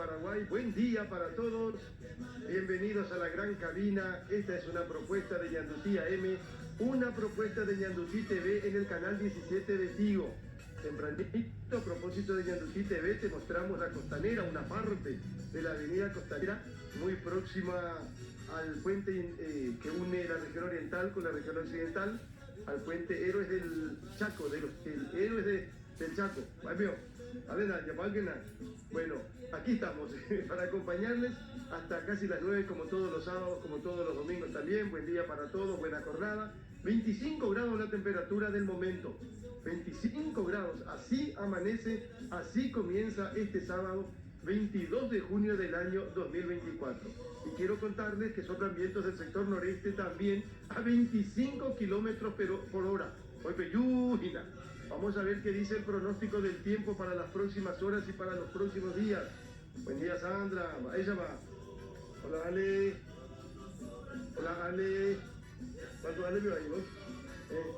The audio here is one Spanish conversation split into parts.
Paraguay. Buen día para todos. Bienvenidos a la gran cabina. Esta es una propuesta de Ñandutí AM, una propuesta de Ñandutí TV en el canal 17 de Tigo. Tempranito, a propósito de Ñandutí TV, te mostramos la costanera, una parte de la avenida costanera, muy próxima al puente que une la región oriental con la región occidental, al puente Héroes del Chaco, Héroes del Chaco. Bueno, aquí estamos para acompañarles hasta casi las 9, como todos los sábados, como todos los domingos también. Buen día para todos, buena jornada. 25 grados la temperatura del momento. 25 grados, así amanece, así comienza este sábado 22 de junio del año 2024. Y quiero contarles que soplan vientos del sector noreste también a 25 kilómetros por hora. Vamos a ver qué dice el pronóstico del tiempo para las próximas horas y para los próximos días. Buen día, Sandra. Ella va. Hola, Ale. Hola, Ale. ¿Cuánto Ale me va ahí vos?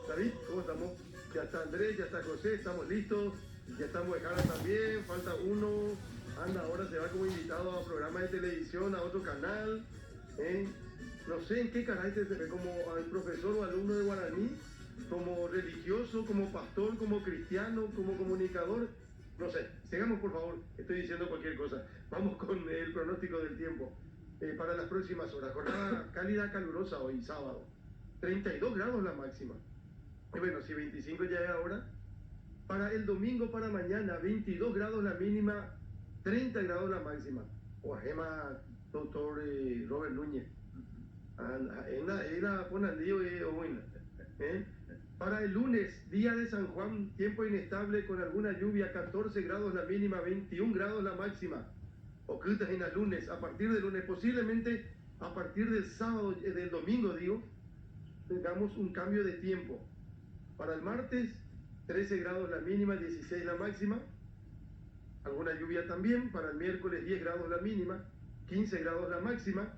David, ¿cómo estamos? Ya está Andrés, ya está José, estamos listos. Ya está Muejana también, falta uno. Anda, ahora se va como invitado a programa de televisión, a otro canal. No sé en qué canal se ve, como al profesor o alumno de guaraní, como religioso, como pastor, como cristiano, como comunicador. No sé, sigamos por favor, estoy diciendo cualquier cosa. Vamos con el pronóstico del tiempo para las próximas horas. Jornada cálida, calurosa hoy, sábado. 32 grados la máxima. Y bueno, si 25 ya es ahora. Para el domingo, para mañana, 22 grados la mínima, 30 grados la máxima. Ojema, doctor Robert Núñez. Era ponandío Para el lunes, día de San Juan, tiempo inestable con alguna lluvia, 14 grados la mínima, 21 grados la máxima. Ocultas en el lunes, a partir del lunes, posiblemente a partir del sábado, del domingo, tengamos un cambio de tiempo. Para el martes, 13 grados la mínima, 16 la máxima. Alguna lluvia también. Para el miércoles, 10 grados la mínima, 15 grados la máxima.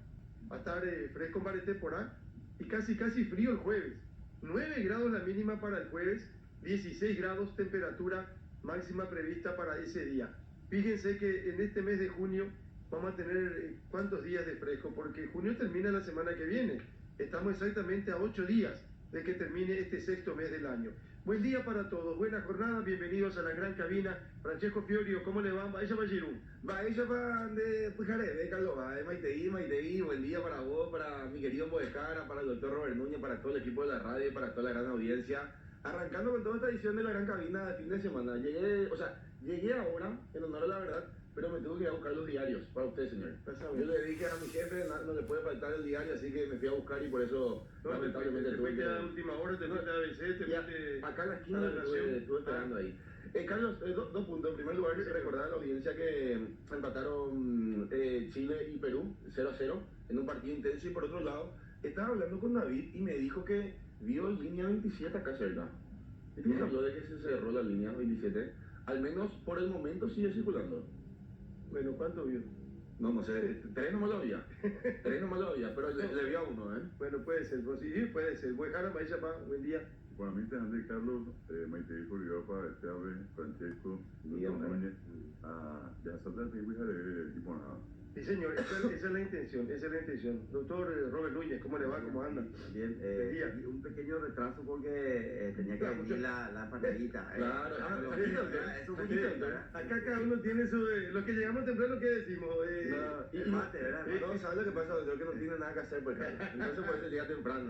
Va a estar fresco para temporada y casi frío el jueves. 9 grados la mínima para el jueves, 16 grados temperatura máxima prevista para ese día. Fíjense que en este mes de junio vamos a tener ¿cuántos días de fresco? Porque junio termina la semana que viene. Estamos exactamente a 8 días de que termine este sexto mes del año. Buen día para todos, buena jornada, bienvenidos a la gran cabina. Francesco Fiorio, ¿cómo le va? Ella va a Girún. Ella va de Pujaré, Carlos, va de Maiteí, buen día para vos, para mi querido Modecara, para el doctor Robert Núñez, para todo el equipo de la radio y para toda la gran audiencia. Arrancando con toda esta edición de la gran cabina de fin de semana. Llegué ahora, en honor a la verdad, pero me tuve que ir a buscar los diarios para usted, señor. Yo le dije a mi jefe, no le puede faltar el diario, así que me fui a buscar y por eso, lamentablemente, tuve que... a última hora, te fuiste a ABC, acá en la esquina estuve esperando ahí. Carlos, dos puntos. En primer lugar, recordar a la audiencia que empataron Chile y Perú 0-0 en un partido intenso. Y por otro lado, estaba hablando con David y me dijo que vio línea 27 acá cerca. Y me habló de que se cerró la línea 27. Al menos por el momento sigue circulando. Bueno, ¿cuánto vio? No sé, 3 nomás lo había. 3 nomás lo había, pero le vio a uno, Bueno, puede ser, pues sí, puede ser. Buen día. Para mí, te Carlos, Maite Furiopa, Esteban, Francesco, Núñez, ya saldrá de Huijaré y por nada. Sí, señor, esa es la intención, Doctor Robert Núñez, ¿cómo le va? ¿Cómo anda? Bien, un pequeño retraso porque tenía que venir la pantallita. Claro, es un poquito. Acá cada uno tiene su... Los que llegamos temprano, ¿qué decimos? El mate, ¿verdad? No, ¿sabes lo que pasa? Creo que no tiene nada que hacer, pues. Entonces por eso llega temprano.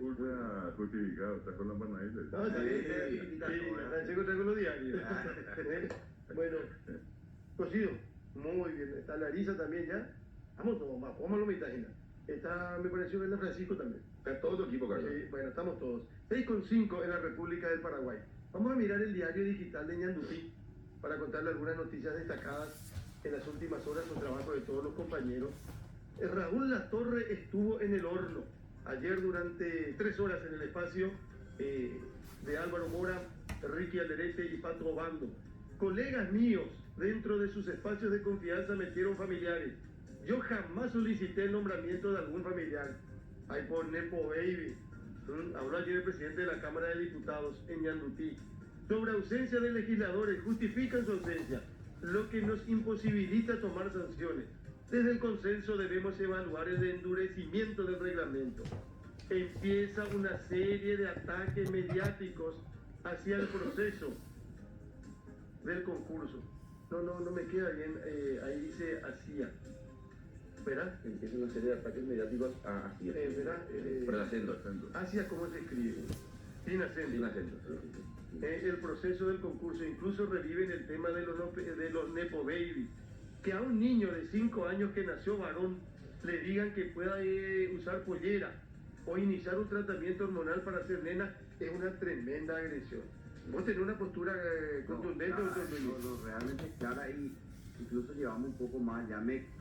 Ultra justificado, está con la panadita. No, sí, Francesco traigo los diarios. Bueno, cocido. Muy bien, está Larisa también ya. Vamos todos, vamos a la mitad. Está, me pareció verla Francisco también. Está todo tu equipo, Carlos. Sí, bueno, estamos todos. 6:05 en la República del Paraguay. Vamos a mirar el diario digital de Ñandutí para contarle algunas noticias destacadas en las últimas horas con trabajo de todos los compañeros. Raúl Latorre estuvo en el horno ayer durante 3 horas en el espacio de Álvaro Mora, Ricky Alderete y Pato Obando. Colegas míos dentro de sus espacios de confianza metieron familiares. Yo jamás solicité el nombramiento de algún familiar. Ay, por Nepo Baby. Habló ayer el presidente de la Cámara de Diputados en Ñandutí. Sobre ausencia de legisladores, justifican su ausencia. lo que nos imposibilita tomar sanciones. Desde el consenso debemos evaluar el endurecimiento del reglamento. Empieza una serie de ataques mediáticos hacia el proceso del concurso. No me queda bien, ahí dice hacia. ¿Verdad? Empieza una serie de ataques mediáticos hacia. ¿Verdad? Por el acento. Hacia, ¿cómo se escribe? Sin acento. Sin acento. El proceso del concurso, incluso reviven el tema de los Nepo Babies. Que a un niño de 5 años que nació varón le digan que pueda usar pollera o iniciar un tratamiento hormonal para ser nena es una tremenda agresión. Vos tenés una postura contundente, doctor Luis. No, realmente es clara y incluso llevamos un poco más.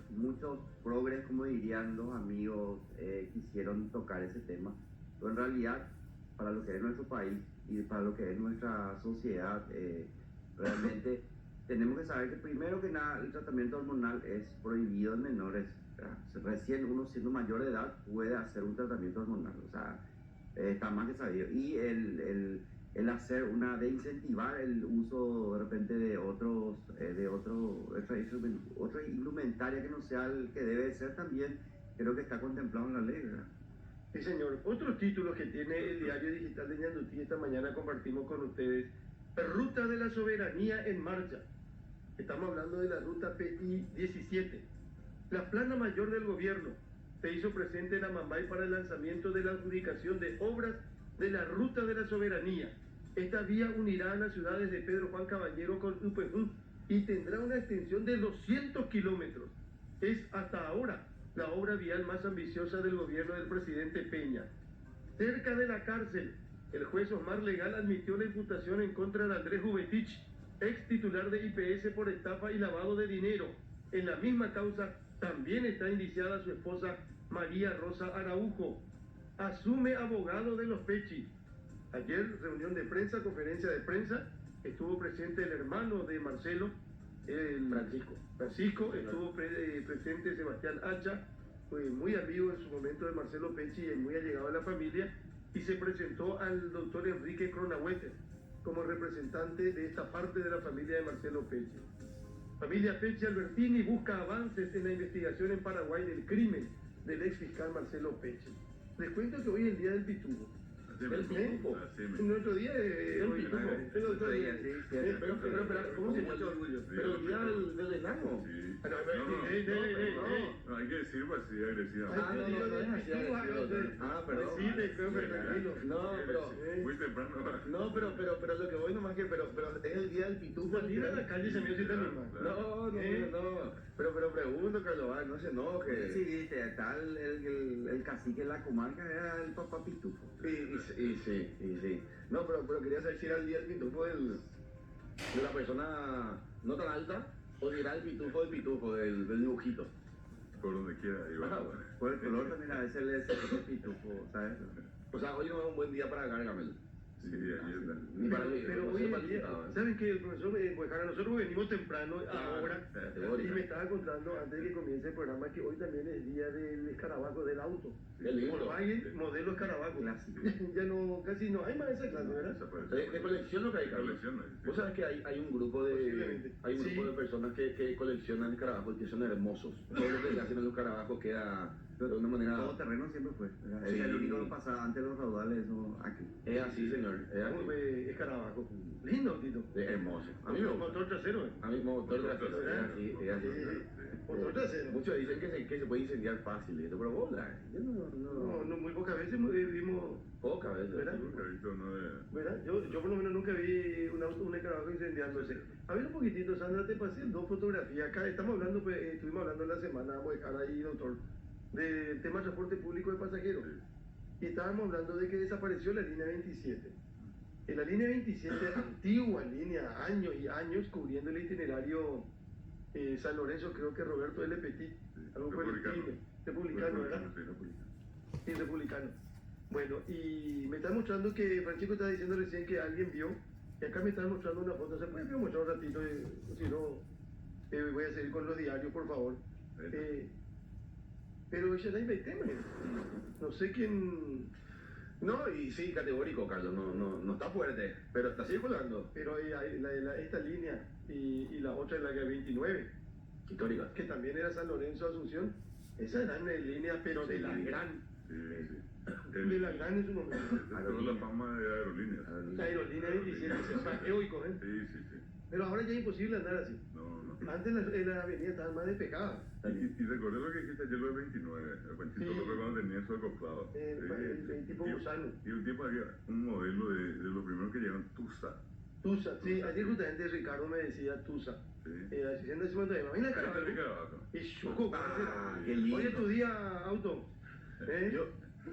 Muchos progres, como dirían los amigos, quisieron tocar ese tema. Pero en realidad, para lo que es nuestro país y para lo que es nuestra sociedad, realmente tenemos que saber que primero que nada el tratamiento hormonal es prohibido en menores. Recién uno siendo mayor de edad puede hacer un tratamiento hormonal, o sea, está más que sabido. Y el hacer de incentivar el uso de repente de otra indumentaria que no sea el que debe ser también, creo que está contemplado en la ley, ¿verdad? Sí, señor. Otros títulos que tiene el diario digital de Ñandutí esta mañana compartimos con ustedes. Ruta de la Soberanía en marcha. Estamos hablando de la ruta PI 17. La plana mayor del gobierno se hizo presente en Amambay para el lanzamiento de la adjudicación de obras de la Ruta de la Soberanía. Esta vía unirá a las ciudades de Pedro Juan Caballero con Upejún y tendrá una extensión de 200 kilómetros. Es hasta ahora la obra vial más ambiciosa del gobierno del presidente Peña. Cerca de la cárcel, el juez Osmar Legal admitió la imputación en contra de Andrés Jubetich, ex titular de IPS por estafa y lavado de dinero. En la misma causa también está indiciada su esposa María Rosa Araujo. Asume abogado de los Pechi. Ayer reunión de prensa, conferencia de prensa, estuvo presente el hermano de Marcelo, el Francisco, estuvo presente Sebastián Hacha, fue muy amigo en su momento de Marcelo Pechi y muy allegado a la familia, y se presentó al doctor Enrique Cronahuete como representante de esta parte de la familia de Marcelo Pechi. Familia Pechi Albertini busca avances en la investigación en Paraguay del crimen del ex fiscal Marcelo Pechi. Les cuento que hoy es el día del pitufo. El tiempo. Nuestro día es el pitufo. Pero ¿cómo se llama? Pero el día del enano. No, hay que decir así agresiva. Perdón. Sí, tranquilo. Muy temprano. No, pero lo que voy nomás que, pero es el día del pitufo. Salir a la calle se me hace tan normal. No. Pero pregunto, Carlos, no se enoje. Sí, viste, está el cacique de la comarca, era el papá pitufo. Sí. No, pero quería saber si era el día del pitufo de la persona no tan alta o si era el pitufo del dibujito. Por donde quiera, igual. Por el color también a veces le dice pitufo, ¿sabes? O sea, hoy no es un buen día para Gargamel. Sí, ahí está. Ni para mí, Pero no hoy sé en para el día, diputado, ¿saben qué? El profesor, pues nosotros venimos temprano ahora y me estaba contando antes de que comience el programa que hoy también es día del escarabajo del auto. Qué lindo. Volkswagen, modelo escarabajo. Clásico. Ya no, casi no hay más esa clase, ¿verdad? De colección lo que hay, Carlos. Vos sabés que hay un grupo de personas que coleccionan escarabajos que son hermosos. Todo lo que le hacen a los escarabajos queda de una manera. Todo terreno siempre fue. Sí. Es el único que pasaba antes de los raudales, eso aquí. Es así, señor. Es así. Escarabajo. Lindo, Tito. Es hermoso. A mí me gusta. Motor trasero, ¿eh? A mí motor trasero. Es así. Motor trasero. Muchos dicen que se puede incendiar fácil, ¿no? Pero vos, yo No, muy pocas veces vimos. Pocas veces. ¿Verdad? ¿Verdad? Yo por lo menos nunca vi un escarabajo incendiándose. A ver un poquitito, Sandra, te pasé dos fotografías. Acá estamos hablando, pues, estuvimos hablando en la semana, Boecara y doctor, del tema de transporte público de pasajeros. Y estábamos hablando de que desapareció la línea 27. En la línea 27, antigua línea, años y años, cubriendo el itinerario San Lorenzo, creo que Roberto L. Petit, algo por el estilo. Republicano, ¿verdad? Sí, republicano. Bueno, y me están mostrando que Francisco estaba diciendo recién que alguien vio, y acá me están mostrando una foto. ¿Se puede mostrar un ratito? Si no, voy a seguir con los diarios, por favor. Pero ella está tema. No sé quién. No, y sí, categórico, Carlos, no está fuerte, pero está circulando. Pero esta línea y la otra es la que 29, Histórica. que también era San Lorenzo Asunción. Esas eran líneas, pero de la gran, Sí, sí. de la gran en su momento. Toda la fama de aerolíneas. La aerolínea 27, o sea, eóicos, ¿eh? Sí, sí, sí. Pero ahora ya es imposible andar así. No, no. Antes las avenidas estaban más despejadas. Y recordé lo que dijiste ayer, lo de 29. El Panchito Sí. López cuando tenía eso acoplado. El tipo gusano. Y un tiempo había un modelo de los primeros que llegaron, Tusa. Tusa, sí, ayer justamente Ricardo me decía Tusa. Sí. Haciendo ese momento de imagina Ahí está Caravaggio. Ricardo. Y choco, Qué lindo. oye tu día, auto. Yo,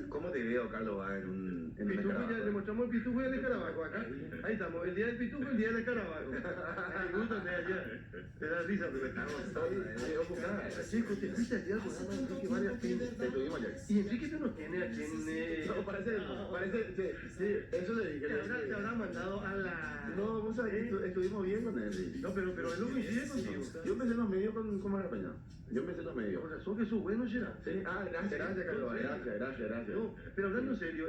¿cómo te veo, Carlos, va en un Pitufo, ya escarabajo? le mostramos el pitufo y el escarabajo acá. Ahí estamos, el día del pitufo y el día del escarabajo. Me gusta de ayer. Te da risa, pero estamos. Chico, te fuiste ayer al programa de Enrique varias veces. Te tuvimos ayer. Y Enrique tú no tienes a quien. No, parece, sí, eso le dije. Te habrá mandado a la. No, vos sabés que estuvimos bien con él. No, pero él no coincide contigo. Yo empecé en los medios con María Peña. Yo empecé en los medios. Por razón que sos bueno, Gerard. Sí, gracias, Carlos. Gracias. No, pero hablando en serio,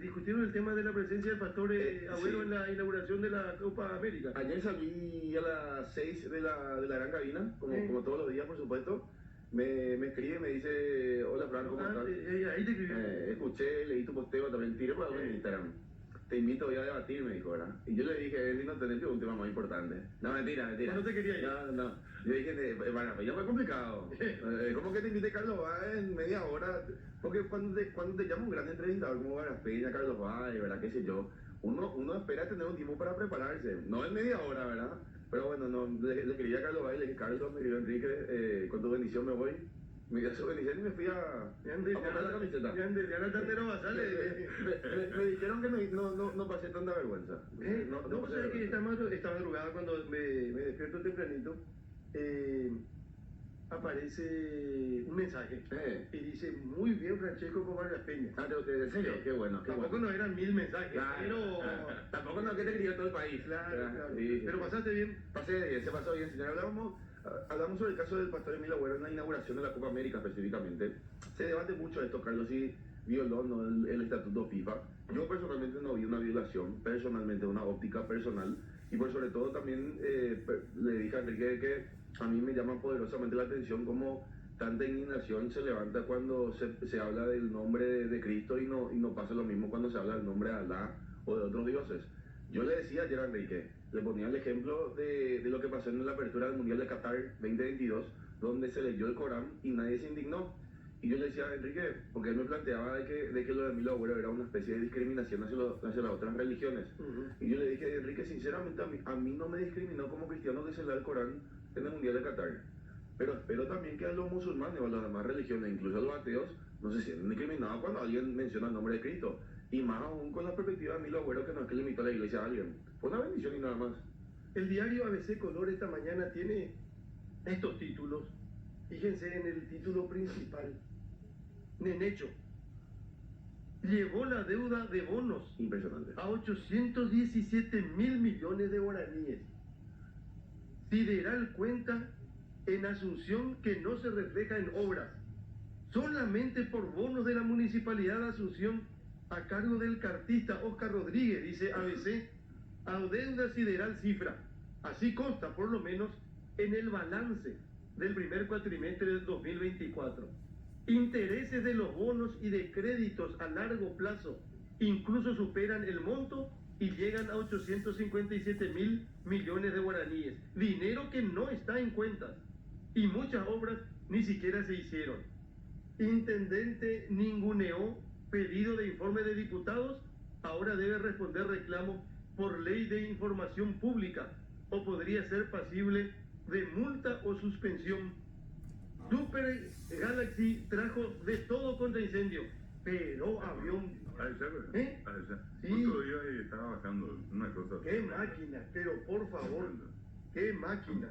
discutieron el tema de la presencia del pastor Agüero sí. en la inauguración de la Copa América. Ayer salí a las 6 de la gran cabina, como todos los días, por supuesto. Me escribe, me dice, hola Fran, ¿cómo estás? Ahí te escribió. Escuché, leí tu posteo, también tiré por algo en Instagram. Te invito hoy a debatir, me dijo, ¿verdad? Y yo le dije, Eli, no tenés que un tema más importante. No, mentira. No te quería ir. No. Yo dije, bueno, pues ya fue complicado. ¿Cómo que te invite Carlos Báez en media hora? Porque cuando te llama un gran entrevistador como Vargas Peña, Carlos Báez, ¿verdad? Qué sé yo. Uno espera tener un tiempo para prepararse. No en media hora, ¿verdad? Pero bueno, no, le escribí a Carlos Báez, le dije, Carlos, me escribió Enrique, con tu bendición me voy. Me dio su bendición y me fui a comprar la camiseta. Ya no Tandero Basales. Me dijeron que no pasé tanta vergüenza. No, pasé sabes que vergüenza. esta madrugada cuando me despierto tempranito, aparece un mensaje y dice, muy bien Francesco con Vargas Peña. ¿En serio? Qué bueno. Tampoco no eran 1000 mensajes, Claro, pero... tampoco no que te escribió todo el país. Claro. Sí. Pero pasaste bien. Pasé bien, se pasó bien, señor. Hablamos sobre el caso del pastor Emilio Agüero en la inauguración de la Copa América específicamente. Se debate mucho esto, Carlos, si violó o no el estatuto FIFA. Yo personalmente no vi una violación, personalmente una óptica personal. Y por sobre todo también le dije a Enrique que a mí me llama poderosamente la atención cómo tanta indignación se levanta cuando se habla del nombre de Cristo y no pasa lo mismo cuando se habla del nombre de Alá o de otros dioses. Yo le decía ayer a Enrique, le ponía el ejemplo de lo que pasó en la apertura del Mundial de Qatar 2022, donde se leyó el Corán y nadie se indignó. Y yo le decía a Enrique, porque él me planteaba de que lo de Emilio Agüero era una especie de discriminación hacia las otras religiones. Y yo le dije, Enrique, sinceramente a mí no me discriminó como cristiano que se lea el Corán en el Mundial de Qatar. Pero espero también que a los musulmanes o a las demás religiones, incluso a los ateos, no se sientan discriminados cuando alguien menciona el nombre de Cristo. Y más aún con la perspectiva de Emilio Agüero, que no es que limitó a la iglesia a alguien. Fue una bendición y nada más. El diario ABC Color esta mañana tiene estos títulos. Fíjense en el título principal. Nenecho llevó la deuda de bonos Impresionante. a 817.000 millones de guaraníes. Sideral cuenta en Asunción que no se refleja en obras. Solamente por bonos de la Municipalidad de Asunción a cargo del cartista Oscar Rodríguez, dice ABC, a deuda sideral cifra. Así consta, por lo menos, en el balance del primer cuatrimestre del 2024. Intereses de los bonos y de créditos a largo plazo incluso superan el monto y llegan a 857.000 millones de guaraníes. Dinero que no está en cuentas. Y muchas obras ni siquiera se hicieron. Intendente ninguneó pedido de informe de diputados, ahora debe responder reclamo por ley de información pública o podría ser pasible de multa o suspensión. Super Galaxy trajo de todo contra incendio, pero avión... ¿Eh? Sí. Otro día estaba bajando una cosa. ¡Qué máquina! Pero por favor, ¡qué máquina!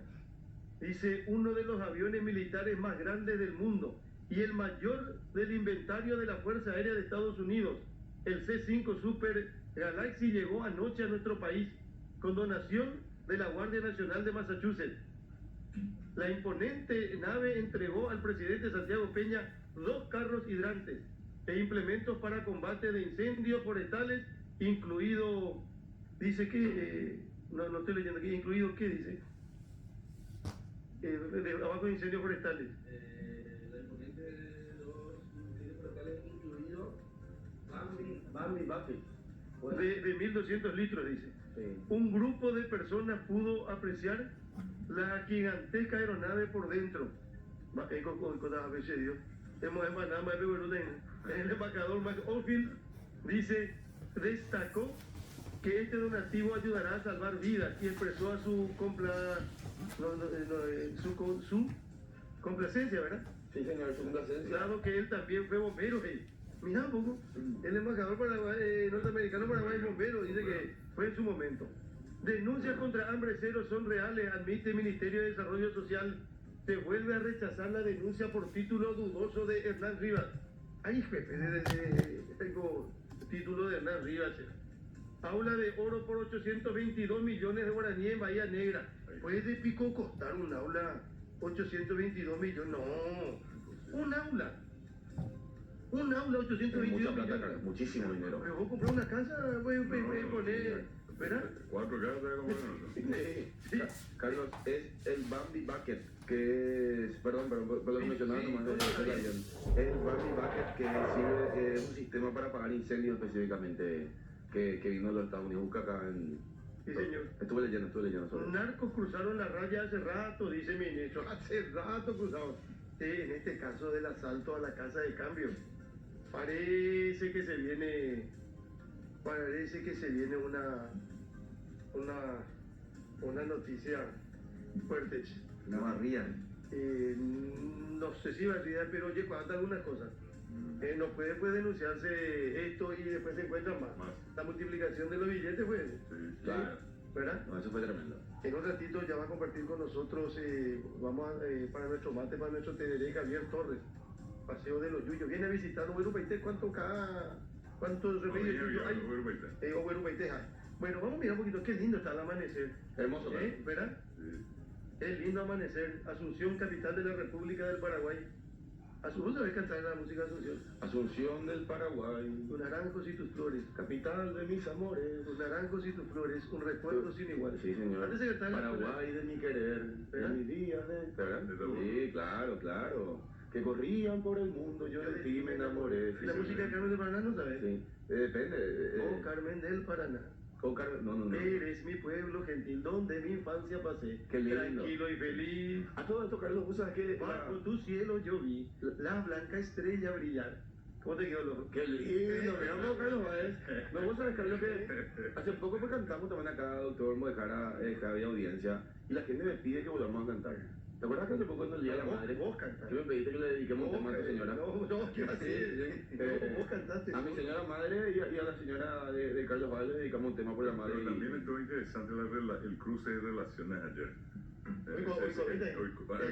Dice, uno de los aviones militares más grandes del mundo y el mayor del inventario de la Fuerza Aérea de Estados Unidos, el C-5 Super Galaxy, llegó anoche a nuestro país con donación de la Guardia Nacional de Massachusetts. La imponente nave entregó al presidente Santiago Peña 2 carros hidrantes e implementos para combate de incendios forestales, incluido, dice que, no estoy leyendo aquí, incluido, ¿qué dice? abajo de incendios forestales. La imponente de los incendios forestales, incluido Bambi Bucket. De 1.200 litros, dice. Sí. Un grupo de personas pudo apreciar la gigantesca aeronave por dentro. El embajador Mike Oldfield dice, destacó que este donativo ayudará a salvar vidas y expresó a su complacencia, ¿verdad? Sí, señor, su complacencia. Dado que él también fue bombero. Mira un poco, el embajador norteamericano Paraguay bombero dice que fue en su momento. Denuncias contra hambre cero son reales, admite el Ministerio de Desarrollo Social. Se vuelve a rechazar la denuncia por título dudoso de Hernán Rivas. Ay, jefe, tengo título de Hernán Rivas. Aula de oro por 822 millones de guaraníes en Bahía Negra. ¿Puede pico costar un aula 822 millones? No, un aula. Un aula 822 Mucha plata, millones. Carlos, muchísimo dinero. Pero vos comprar una casa, voy a poner, ¿verdad? 4 casas como nosotros. Sí. Carlos, es el Bambi Bucket, que es, perdón, lo que mencionaba Sí, nomás no, de está bien. avión. Es el Bambi Bucket que sirve, es un sistema para apagar incendios específicamente, que vino de los Estados Unidos, busca acá en... Sí, señor. Estuve leyendo sobre Narcos cruzaron la raya hace rato, dice el ministro. Hace rato cruzaron. En este caso del asalto a la casa de cambio. Parece que se viene una noticia fuerte. Una barría. No sé si barrida, pero oye, falta algunas cosas. No puede denunciarse esto y después se encuentran más. La multiplicación de los billetes, pues. Sí, Claro. ¿Verdad? No, eso fue tremendo. En un ratito ya va a compartir con nosotros, para nuestro mate, para nuestro tereré, Javier Torres, Paseo de los Yuyos. Viene a visitar Oberupaité, ¿cuántos remedios yuyos hay? Oberupaité hay. Bueno, vamos a mirar un poquito, qué lindo está el amanecer. Hermoso, ¿verdad? ¿Verdad? Es lindo amanecer. Asunción, capital de la República del Paraguay. ¿Vos sabés cantar la música de Asunción? Asunción del Paraguay, Tus naranjos y tus flores. capital de mis amores. Tus naranjos y tus flores, un recuerdo sin igual. Sí, señor. Antes de cantar la Paraguay de mi querer, ¿verdad? de mi día de... ¿Verdad? Sí, claro. Que corrían por el mundo, yo de ti me enamoré. ¿Y la música de Carmen del Paraná no sabes? Sí, depende. Oh, Carmen del Paraná. No. Eres mi pueblo gentil donde mi infancia pasé. Qué lindo. Tranquilo y feliz. A todo esto, Carlos, ¿vos sabes qué? Bajo tu cielo yo vi la blanca estrella brillar. ¿Cómo te quedó, loco? Qué lindo, mira, no, Carlos, no, vos sabes, Carlos, que hace poco pues cantamos también acá, doctor Modejara, había audiencia, y la gente me pide que volvamos a cantar. ¿Te acuerdas que hace poco en el Día de la Madre? Vos cantaste. Tú me pediste que le dediquemos un tema a tu señora. No, ¿qué va a hacer? Vos cantaste. A mi señora madre y a la señora de Carlos Valle le dedicamos un tema por la madre. Pero también estuvo interesante el cruce de relaciones ayer. El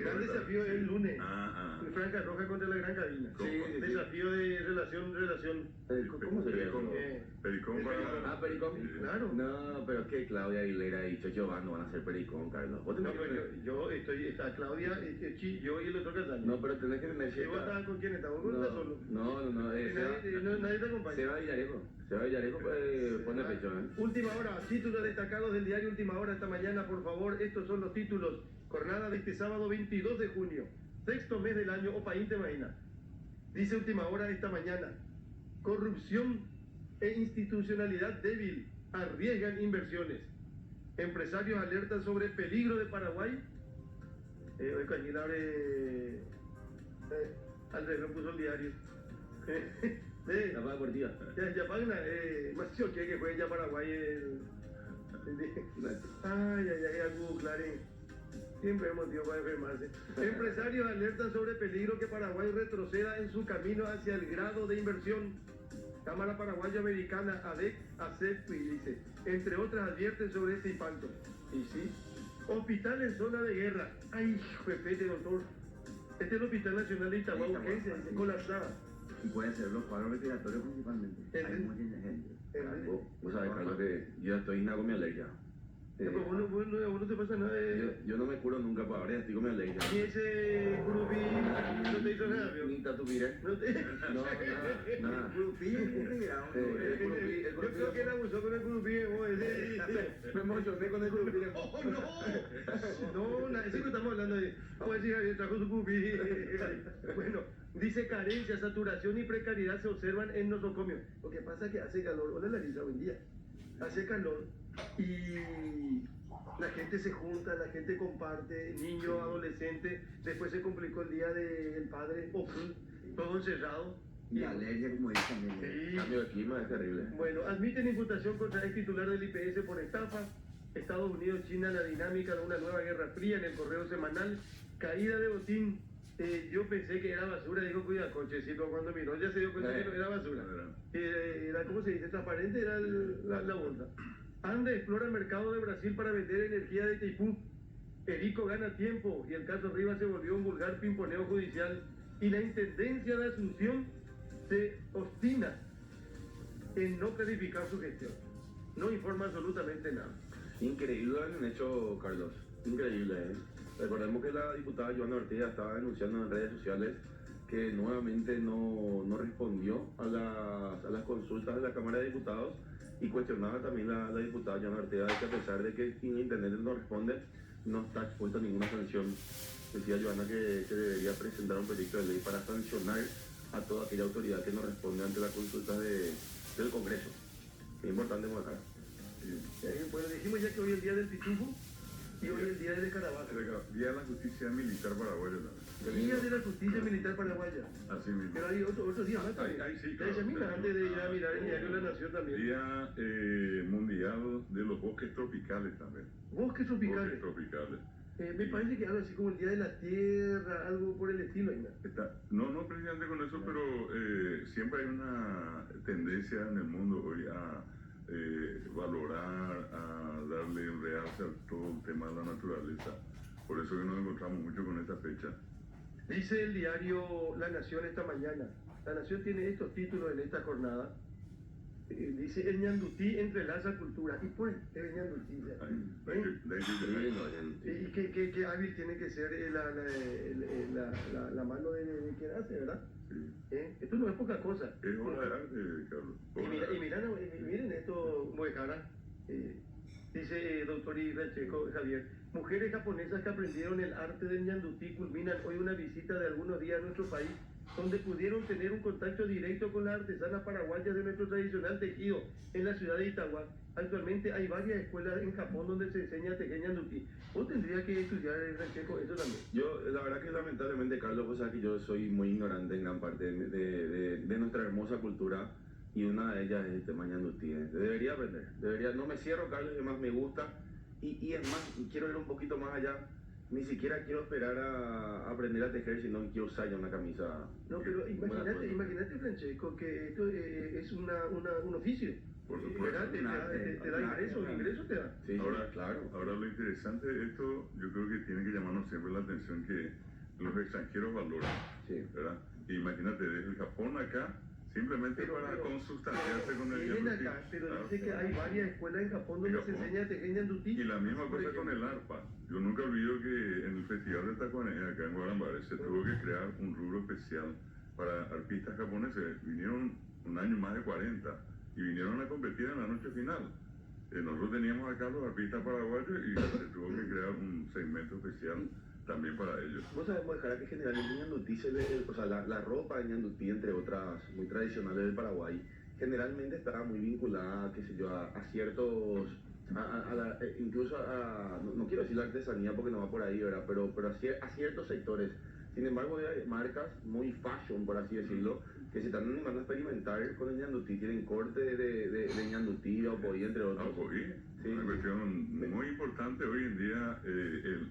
gran desafío es el lunes. Franca Roja contra la Gran Cabina. Sí. Desafío de relación. ¿Cómo sería? Pericón para... Pericón. Sí. Claro. No, pero es que Claudia Aguilera y Chocho Van no van a ser Pericón, Carlos. ¿Vos No, tenés pero que... yo estoy, está Claudia, yo y el otro Casaño. No, pero tenés que tener ¿Y vos estabas con quién estabas? ¿Vos estás solo? No. Nadie te acompaña. Seba Villarejo. Pone pecho, ¿eh? Última hora, títulos destacados del diario Última Hora esta mañana, por favor. Estos son los títulos. Jornada de este sábado 22 de junio, sexto mes del año, Opaín te imagina. Dice Última Hora esta mañana, corrupción e institucionalidad débil arriesgan inversiones. Empresarios alertan sobre peligro de Paraguay. Hoy Cañil abre, al revés puso el diario. La paga deportiva. Ya pagan, más yo que fue ya Paraguay ay, algo claro. Siempre hay motivo para enfermarse. Empresarios alertan sobre peligro que Paraguay retroceda en su camino hacia el grado de inversión. Cámara Paraguaya Americana, ADEC, ACEPI, dice, entre otras advierten sobre este impacto. Y sí, hospital en zona de guerra. Ay, jefete, doctor. Este es el Hospital Nacional de Itagua, urgencia, dice, colapsada. Y pueden ser los cuadros respiratorios principalmente. Hay mucha gente. Vos sabés, Carlos, que yo estoy nada con mi alergia. No, pero a vos no te pasa nada de... Yo no me curo nunca, para ahora ya estoy con mi alergia. Y ese Grubi, no te hizo nada, vio. Ni Tatupiré. No te... No, nada. Curupí es integrado. Yo creo que él abusó con el Curupí, vos, ese... Me emocioné con el Curupiré. ¡Oh, no! No, ese que estamos hablando de... Vamos a decir, Javier trajo su Curupí. Bueno, dice carencia, saturación y precariedad se observan en nosocomios. Lo que pasa es que hace calor. Hola, Larisa, buen día. Hace calor y la gente se junta, la gente comparte, niños, adolescentes. Después se complicó el día del padre, todo encerrado. Y alergia, como dicen también. Sí. Cambio de clima es terrible. Bueno, admiten imputación contra el titular del IPS por estafa. Estados Unidos, China, la dinámica de una nueva guerra fría en el correo semanal. Caída de botín. Yo pensé que era basura, dijo cuida cochecito, cuando miró ya se dio cuenta que no era basura. Era, ¿cómo se dice? Transparente era la bolsa. Ande explora el mercado de Brasil para vender energía de Itaipú. Perico gana tiempo y el caso Rivas se volvió un vulgar pimponeo judicial. Y la Intendencia de Asunción se obstina en no clarificar su gestión. No informa absolutamente nada. Increíble lo que han hecho, Carlos. Increíble, ¿eh? Recordemos que la diputada Joana Ortega estaba denunciando en redes sociales que nuevamente no respondió a las consultas de la Cámara de Diputados y cuestionaba también la diputada Joana Ortega de que a pesar de que en Internet no responde, no está expuesta a ninguna sanción. Decía Joana que debería presentar un proyecto de ley para sancionar a toda aquella autoridad que no responde ante las consultas del Congreso. Es importante marcar. Bueno, dijimos ya que hoy es el día del pitufo y hoy es el día del escarabajo. Día de la Justicia Militar Paraguaya también. Día de la Justicia Militar Paraguaya. Así mismo. Pero hay otro día más también. Ahí sí, Ya claro. decía, mira, antes de ir a mirar el diario La Nación también. Día Mundial de los Bosques Tropicales también. Bosques tropicales. Bosques tropicales. Me parece que algo así como el Día de la Tierra, algo por el estilo. No precisamente con eso, pero siempre hay una tendencia en el mundo hoy a valorar, a darle un realce a todo el tema de la naturaleza. Por eso que nos encontramos mucho con esta fecha. Dice el diario La Nación esta mañana. La Nación tiene estos títulos en esta jornada. Dice, el ñandutí entrelaza cultura. Y pues, es ñandutí. Y qué hábil tiene que ser la mano de quien hace, ¿verdad? Sí. Esto no es poca cosa. Es obra de arte, Carlos. Y miren esto, Muecara. Dice doctor Iracheco Javier, mujeres japonesas que aprendieron el arte del ñandutí culminan hoy una visita de algunos días a nuestro país, donde pudieron tener un contacto directo con las artesanas paraguayas de nuestro tradicional tejido en la ciudad de Itagua. Actualmente hay varias escuelas en Japón donde se enseña a tejer ñandutí. Vos tendrías que estudiar, Iracheco, eso también. Yo, la verdad que lamentablemente, Carlos, pues, que yo soy muy ignorante en gran parte de nuestra hermosa cultura. Y una de ellas es el tema ñandutí. Debería aprender, no me cierro, Carlos, y además me gusta. Y es más, quiero ir un poquito más allá. Ni siquiera quiero esperar a aprender a tejer, sino quiero usar ya una camisa. No, pero imagínate, Francesco, que esto es un oficio. Por supuesto. ¿Verdad? Te da ingresos te da. Sí, Ahora, claro. Ahora lo interesante de esto, yo creo que tiene que llamarnos siempre la atención que los extranjeros valoran, Sí. ¿verdad? Imagínate, desde Japón acá, simplemente para consustanciarse con el Vienen ñandutí. acá, pero Claro. dice que hay varias escuelas en Japón donde se enseña a tejer ñandutí. Y la misma cosa con el arpa. Yo nunca olvido que en el Festival de Tacuané, acá en Guarambares, se tuvo que crear un rubro especial para arpistas japoneses. Vinieron un año más de 40 y vinieron a competir en la noche final. Nosotros teníamos acá los arpistas paraguayos y se tuvo que crear un segmento especial también para ellos. Vos sabemos, dejar que generalmente ñandutí, o sea, la ropa de ñandutí, entre otras muy tradicionales del Paraguay, generalmente está muy vinculada, qué sé yo, a ciertos, incluso no quiero decir la artesanía porque no va por ahí, ¿verdad? Pero a ciertos sectores. Sin embargo, hay marcas muy fashion, por así decirlo, que se están animando a experimentar con el ñandutí, tienen corte de ñandutí, opoí, entre otros. Opoí, Sí, una sí. cuestión muy importante hoy en día,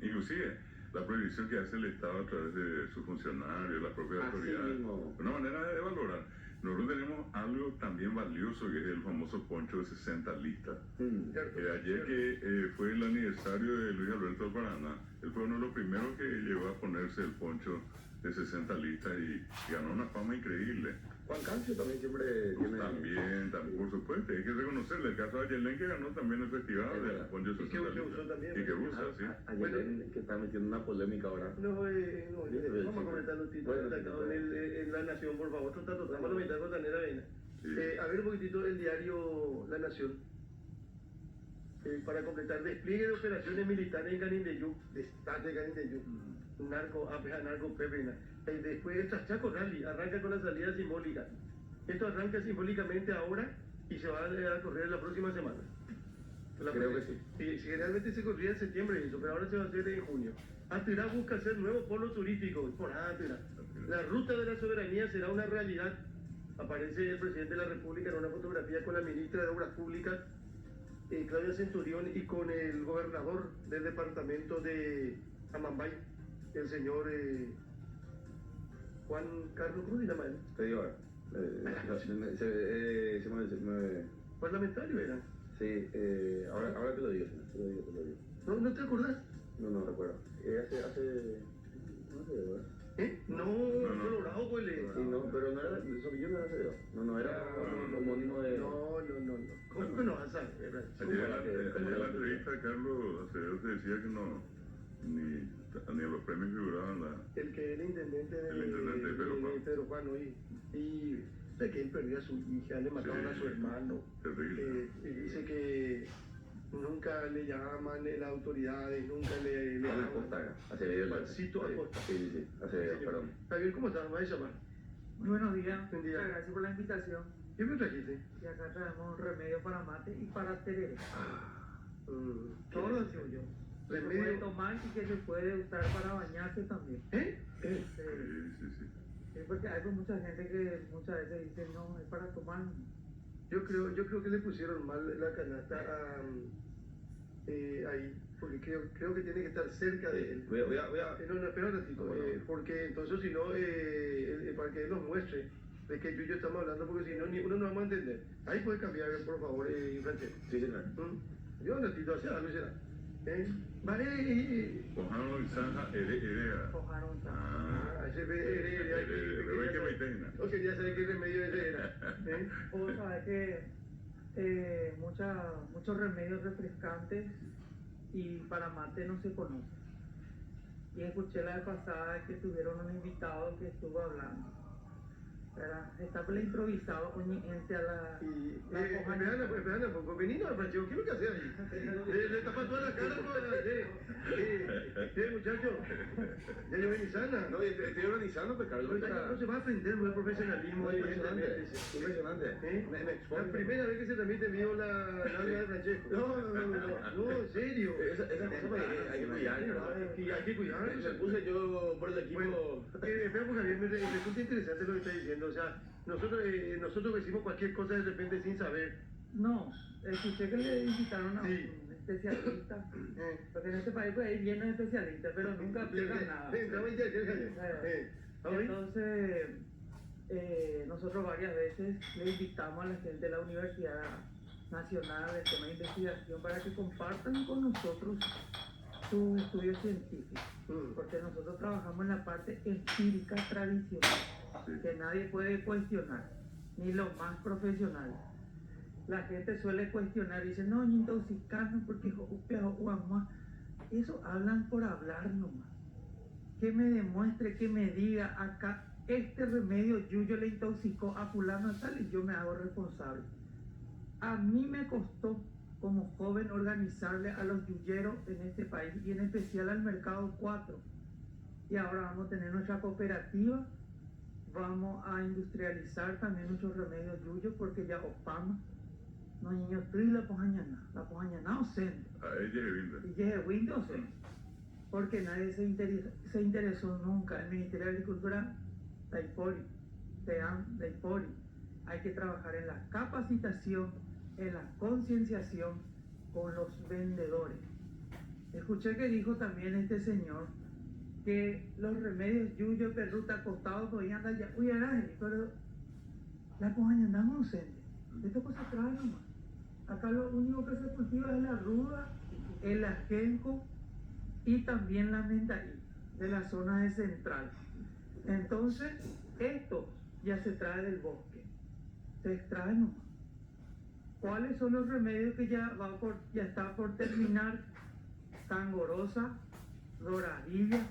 inclusive la prohibición que hace el Estado a través de sus funcionarios, las propias Así autoridades. mismo. Una manera de valorar. Nosotros tenemos algo también valioso que es el famoso poncho de 60 listas. Ayer que fue el aniversario de Luis Alberto Paraná, él fue uno de los primeros que llegó a ponerse el poncho de 60 listas y ganó una fama increíble. Juan Cancio también siempre tiene... También, por supuesto, hay que reconocerle el caso de Ayelén que ganó también el festival de poncho de Y que 60 usó también. Y que usa, sí. Ayer que está metiendo una polémica ahora. No, vamos a comentarlo los títulos Bueno, destacados en La Nación, por favor. Tratamos la mitad con Daniela Avena. Sí. A ver un poquitito el diario La Nación. Para completar, despliegue de operaciones militares en Canindeyú, destate de Canindeyú, narco, narco pepena. Después el Chachaco Rally arranca con la salida simbólica. Esto arranca simbólicamente ahora y se va a correr la próxima semana. Creo que sí. Sí, generalmente se corría en septiembre eso, pero ahora se va a hacer en junio. Atirá busca hacer nuevo polo turístico, por Atirá. La ruta de la soberanía será una realidad. Aparece el presidente de la República en una fotografía con la ministra de Obras Públicas, Claudia Centurión, y con el gobernador del departamento de Amambay, el señor Juan Carlos, ¿cómo se llama él? Te digo ahora. Parlamentario era. Sí, ahora te lo digo, te lo digo. ¿No te acordás? No recuerdo. No sé, ¿verdad? No, No. Colorado, pues le. Sí, no, pero no era, Sopillón no era Acevedo. No era homónimo de... No. ¿Cómo que no vas a saber? Ayer en la entrevista Carlos Acevedo te decía que no, ni a los premios figuraban El que era intendente de Pedro Juan, ¿no? Y de que él perdió a su hija, le mataron a su hermano. Terrible. Y dice que nunca le llaman las autoridades, nunca le llaman. Acevedo. Juancito Acosta. Sí, Acevedo, perdón. Javier, ¿cómo estás? ¿Me vas a llamar? Muy buenos días. Buen día. Muchas gracias por la invitación. ¿Qué me trajiste? Y acá traemos remedio para mate y para tereré. Todo lo suyo. Se puede Remedio. tomar y que se puede usar para bañarse también. ¿Eh? Sí. Es porque hay mucha gente que muchas veces dice, no, es para tomar. Yo creo que le pusieron mal la canasta ahí, porque creo que tiene que estar cerca de él. Voy a... No, espera un ratito, porque entonces si no, para que él nos muestre de qué Yuyo estamos hablando, porque si no, ni uno no vamos a entender. Ahí puede cambiar, por favor, Francesco. Sí, señor. Yo un ratito, hacia algo será. Vale. Ojano y Sanja Herea. Cojaron Ese Rebeca Maitena. no quería saber qué remedio ese era. Vos sabés que muchos remedios refrescantes y para mate no se conocen. Y escuché la vez pasada que tuvieron un invitado que estuvo hablando. Está improvisado con gente a la Esperando, porque venido al Francisco, ¿qué es lo que hace ahí? Le tapa toda la cara, muchacho. Ya yo ven sana. No, estoy organizando, pero Carlos No se va a aprender el profesionalismo. Impresionante. La primera vez que se transmite en vivo la nalga de Francesco. No, en serio. Esa cosa hay que cuidar, ¿verdad? Hay que cuidar. Se puse yo por el equipo... Bueno, espera, porque a mí me resulta interesante lo que está diciendo. O sea, nosotros decimos cualquier cosa de repente sin saber. No, escuché que le invitaron a Sí. un especialista. Porque en este país pues, hay llenos de especialistas, pero nunca aplican nada. Entonces, nosotros varias veces le invitamos a la gente de la Universidad Nacional del tema de investigación para que compartan con nosotros sus estudios científicos. Porque nosotros trabajamos en la parte empírica tradicional, que nadie puede cuestionar, ni los más profesionales. La gente suele cuestionar y dice, no, ni intoxicarnos porque eso hablan por hablar nomás. Que me demuestre, que me diga acá, este remedio Yuyo le intoxicó a fulano tal y yo me hago responsable. A mí me costó como joven organizarle a los yuyeros en este país y en especial al Mercado 4. Y ahora vamos a tener nuestra cooperativa, vamos a industrializar también nuestros remedios yuyos porque ya opama. No niños tú y la pojañana o centro. A ella es Vinda. Y ya es Windows porque nadie se interesó nunca. El Ministerio de Agricultura, la IPORI, la IPORI. Hay que trabajar en la capacitación, en la concienciación con los vendedores. Escuché que dijo también este señor que los remedios yuyo, perruta, acostado, podían andar ya. Uy, pero la pojaña andamos ausente. Esto pues se trae nomás. Acá lo único que se cultiva es la ruda, el ajenco y también la mentaí de la zona de central. Entonces, esto ya se trae del bosque. Se extrae nomás. ¿Cuáles son los remedios que ya está por terminar? Tangorosa, doradilla,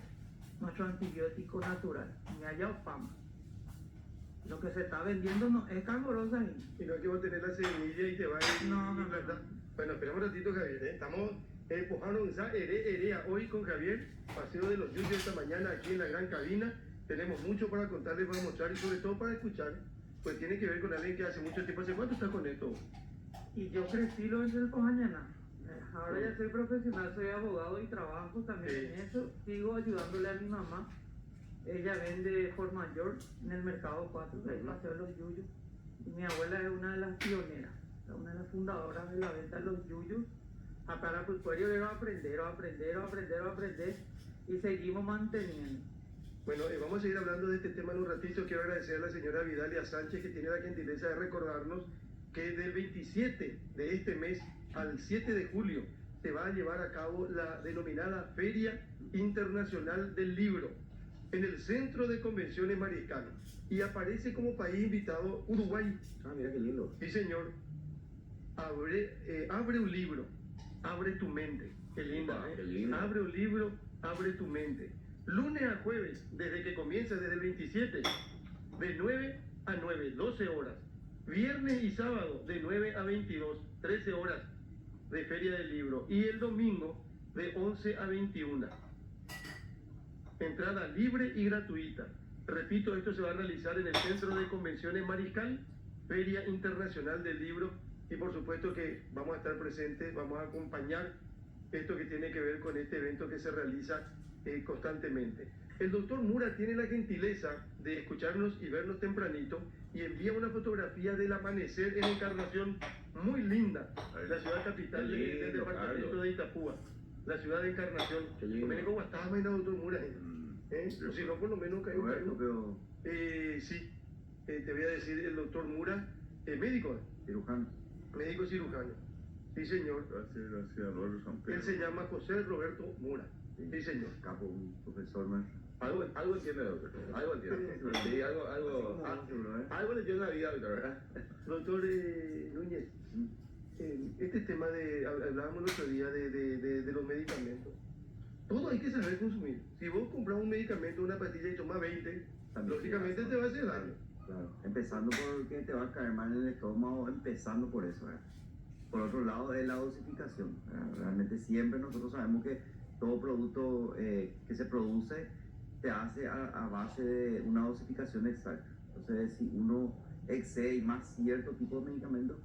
nuestro antibiótico natural, ni haya Opama. Lo que se está vendiendo no es Cangorosa Y no es que vos tenés la semilla y te va a ir No, no, implantar. no. Bueno, esperamos un ratito, Javier. Estamos empujando esa herea hoy con Javier. Paseo de los Yuyos esta mañana aquí en la gran cabina. Tenemos mucho para contarles, para mostrar y sobre todo para escuchar. Pues tiene que ver con alguien que hace mucho tiempo. ¿Hace cuánto está con esto? Y yo crecí lo en el Cojañana. Ahora ya soy profesional, soy abogado y trabajo también Sí. en eso. Sigo ayudándole a mi mamá. Ella vende Fort Mayor en el mercado 4, del Paseo de los Yuyos. Y mi abuela es una de las pioneras, una de las fundadoras de la venta de los Yuyos. Acá la Pulpuerio era aprender. Y seguimos manteniendo. Bueno, vamos a seguir hablando de este tema en un ratito. Quiero agradecer a la señora Vidalia Sánchez que tiene la gentileza de recordarnos que del 27 de este mes al 7 de julio se va a llevar a cabo la denominada Feria Internacional del Libro en el Centro de Convenciones Mariscal. Y aparece como país invitado Uruguay. Ah, mira qué lindo. Sí, señor. Abre un libro, abre tu mente. Qué linda, Ah, ¿eh? qué lindo. Abre un libro, abre tu mente. Lunes a jueves, desde que comienza, desde el 27, de 9 a 9, 12 horas. Viernes y sábado, de 9 a 22, 13 horas de Feria del Libro. Y el domingo, de 11 a 21. Entrada libre y gratuita. Repito, esto se va a realizar en el Centro de Convenciones Mariscal, Feria Internacional del Libro, y por supuesto que vamos a estar presentes, vamos a acompañar esto que tiene que ver con este evento que se realiza constantemente. El doctor Mura tiene la gentileza de escucharnos y vernos tempranito y envía una fotografía del amanecer en Encarnación muy linda, la ciudad capital Qué lindo, del departamento Carlos. de Itapúa, la ciudad de Encarnación. Qué lindo. Domenico Guastama y doctor Mura. O si no, por lo menos caigo. Roberto, pero Sí, te voy a decir el doctor Mura, médico, cirujano. médico cirujano. Sí, señor. Gracias a Roberto San Pedro. Él se llama José Roberto Mura. Sí, señor. Capo, un profesor más. Algo entiende, doctor. Algo entiende. Sí, algo le entiende la vida, doctor, ¿verdad? Doctor Núñez, este tema hablábamos el otro día de los medicamentos. Todo hay que saber consumir. Si vos compras un medicamento, una pastilla y tomas 20, También lógicamente sí, te va a hacer daño. Claro. Empezando porque te va a caer mal en el estómago, empezando por eso. ¿Verdad? Por otro lado, es la dosificación. ¿Verdad? Realmente siempre nosotros sabemos que todo producto que se produce se hace a base de una dosificación exacta. Entonces, si uno excede y más cierto tipo de medicamentos,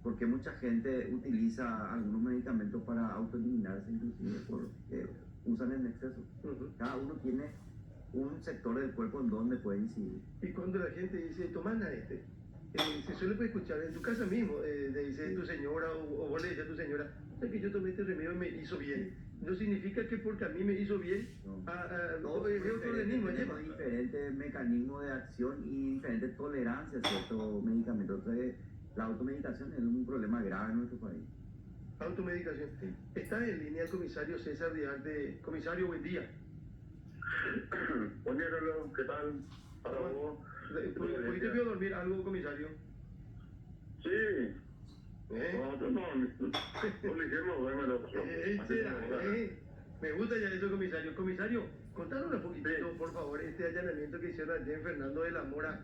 porque mucha gente utiliza algunos medicamentos para autoeliminarse, inclusive porque usan en exceso. Cada uno tiene un sector del cuerpo en donde puede incidir. Y cuando la gente dice, tomanda se suele escuchar en tu casa mismo, le dice tu señora o vos le dices a tu señora, o sea que yo tomé este remedio y me hizo bien. No significa que porque a mí me hizo bien, Todos es otro organismo, tenemos diferentes mecanismos de acción y diferentes tolerancias a ciertos medicamentos. Entonces, la automedicación es un problema grave en nuestro país. Automedicación. Está en línea el comisario César Diarte. Comisario, buen día. Buen día, Carlos. ¿Qué tal? Para vos. ¿Pudiste dormir algo, comisario? Sí. No, no le hicimos duérmelo. Me gusta ya eso, comisario. Comisario, contanos un poquitito, por favor, este allanamiento que hicieron ayer en Fernando de la Mora.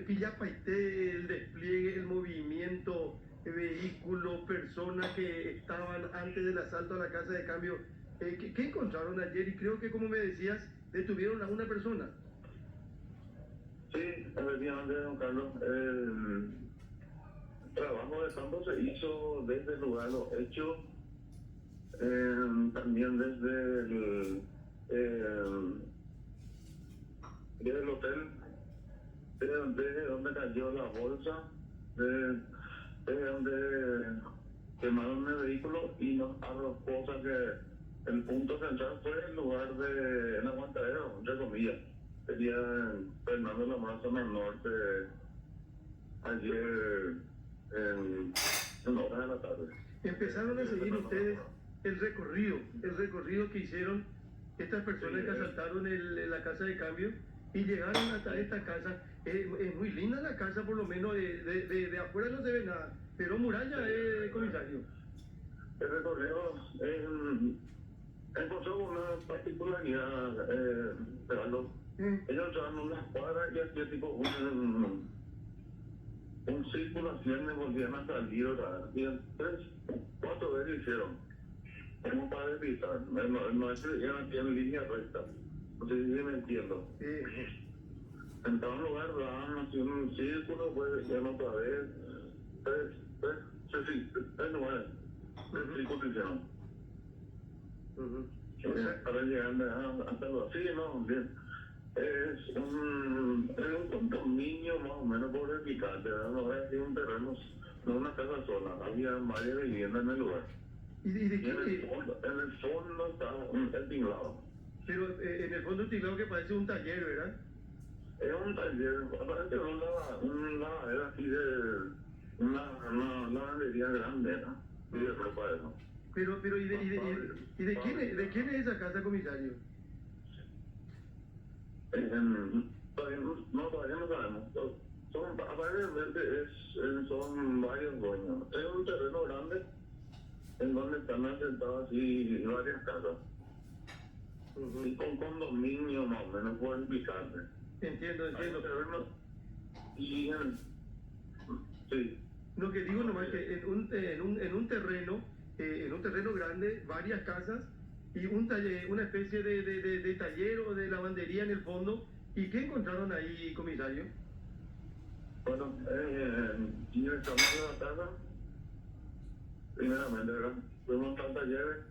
Pillapaité, el despliegue, el movimiento, vehículos, personas que estaban antes del asalto a la casa de cambio. ¿Qué encontraron ayer? Y creo que, como me decías, detuvieron a una persona. Sí, efectivamente, don Carlos. El trabajo de campo se hizo desde el lugar de los hechos, también desde el hotel, desde donde cayó la bolsa, desde donde quemaron el vehículo y nos arrojó, o sea que el punto central fue el lugar del aguantadero, entre comillas. Sería en Fernando de la Mora, zona norte, ayer en horas de la tarde. Empezaron a seguir ustedes el recorrido que hicieron estas personas que asaltaron la casa de cambio y llegaron hasta esta casa. Es muy linda la casa, por lo menos de afuera no se ve nada, pero muralla, comisario. El recorrido encontró una particularidad, Fernando. Ellos estaban en una cuadra y hacía tipo un círculo así, me volvían a salir otra vez. Y entonces, 4 veces hicieron, como para despistar. No es que iban aquí en línea recta. No sé si me entiendo. En cada lugar daban así un círculo, pues ya otra vez. Tres lugares. 3 círculos hicieron. Para llegar hasta lo así, ¿no? Bien. Es un condominio más o menos por explicarte, ¿verdad? No es un terreno, no una casa sola, había varias viviendas en el lugar. ¿Y de Y qué? en el fondo está el tinglado. Pero en el fondo un tinglado que parece un taller, ¿verdad? Es un taller, aparece un lavadero así de una lavandería grande, ¿no? Y de ropa de eso. Pero ¿y de quién es esa casa, comisario? Todavía no sabemos. Aparentemente son varios dueños. Es un terreno grande en donde están asentadas así varias casas. Y con condominio más o menos, puedo explicarte. Entiendo. Terreno y sí. Lo que digo nomás que en un terreno grande, varias casas y un taller, una especie de taller o de lavandería en el fondo. ¿Y qué encontraron ahí, comisario? Bueno, ingresamos a la casa, primeramente, ¿verdad? Fuimos al taller,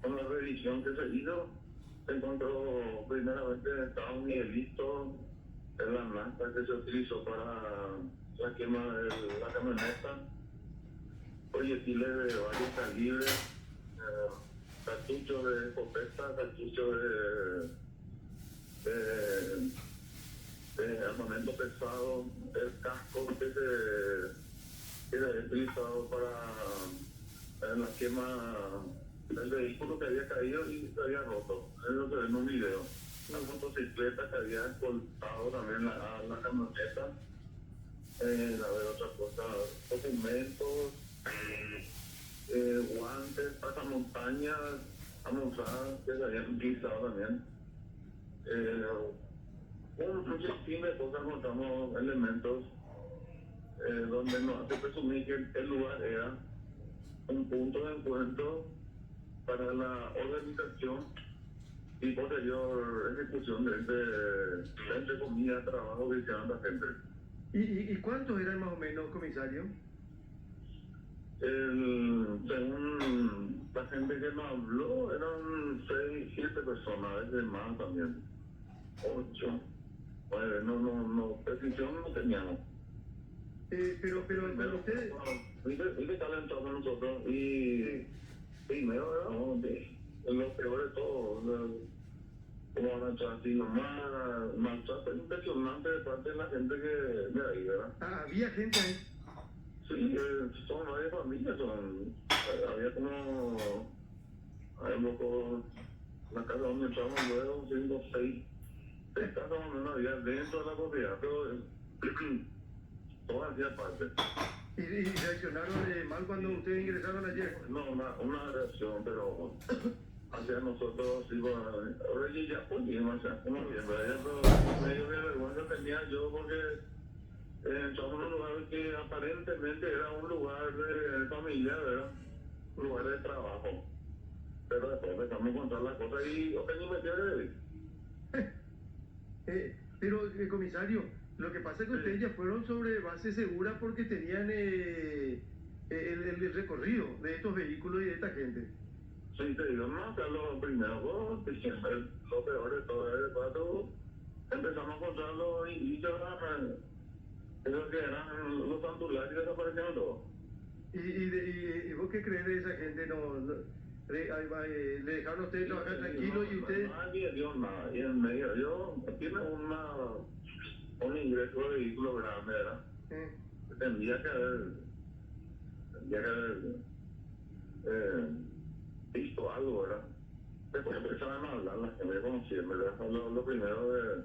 con la revisión que se hizo, se encontró primeramente estaba un Miguelito en la nafta que se utilizó para la quema de la camioneta, proyectiles de varios calibres, cartuchos de escopeta, cartuchos de armamento pesado, el casco que se había utilizado para la quema del vehículo que había caído y se había roto. Eso se ve en un video. La motocicleta que había escoltado también a la camioneta. A ver, otra cosa, documentos, guantes, pasamontañas, amonzadas que se habían utilizado también. Un sinfín de cosas, encontramos elementos donde nos hace presumir que el lugar era un punto de encuentro para la organización y posterior ejecución de entre comillas, trabajo que hicieron la gente. ¿Y cuántos eran más o menos, comisario? Según la gente que nos habló, eran 6, 7 personas, a veces más también. 8, 9, no, precisión no teníamos. Pero cuando ustedes... ¿Viste talentamos nosotros? Y primero era lo peor de todo. Como van a echar así nomás, maltrato impresionante de parte de la gente que de ahí, ¿verdad? Había gente ahí. Sí, son varias familias, había como, hay un poco, la casa donde entramos luego, 5, 6 casas más o menos había dentro de la propiedad, pero todo hacía parte. ¿Y reaccionaron mal cuando ustedes ingresaron ayer? No, una reacción, pero hacia nosotros, sí, bueno, oye, ya pudimos, o sea, como siempre, medio de vergüenza tenía yo porque entramos en un lugar que aparentemente era un lugar familiar, ¿verdad? Un lugar de trabajo. Pero después empezamos a encontrar las cosas y yo tenía metido de Pero, comisario, lo que pasa es que ustedes ya fueron sobre base segura porque tenían el recorrido de estos vehículos y de esta gente. Sí, te digo, no, o sea, lo primero, lo peor de todo es cuando empezamos a encontrar los indicios, esos que eran los santuarios desaparecieron todos. ¿Y vos qué crees de esa gente? Le dejaron a ustedes trabajar tranquilos y ustedes... Nadie dio nada. Y en medio, tiene un ingreso de vehículo grande, ¿verdad? Tendría que haber visto algo, ¿verdad? Después empezaron a hablar las que me conocían, ¿verdad? Lo primero de...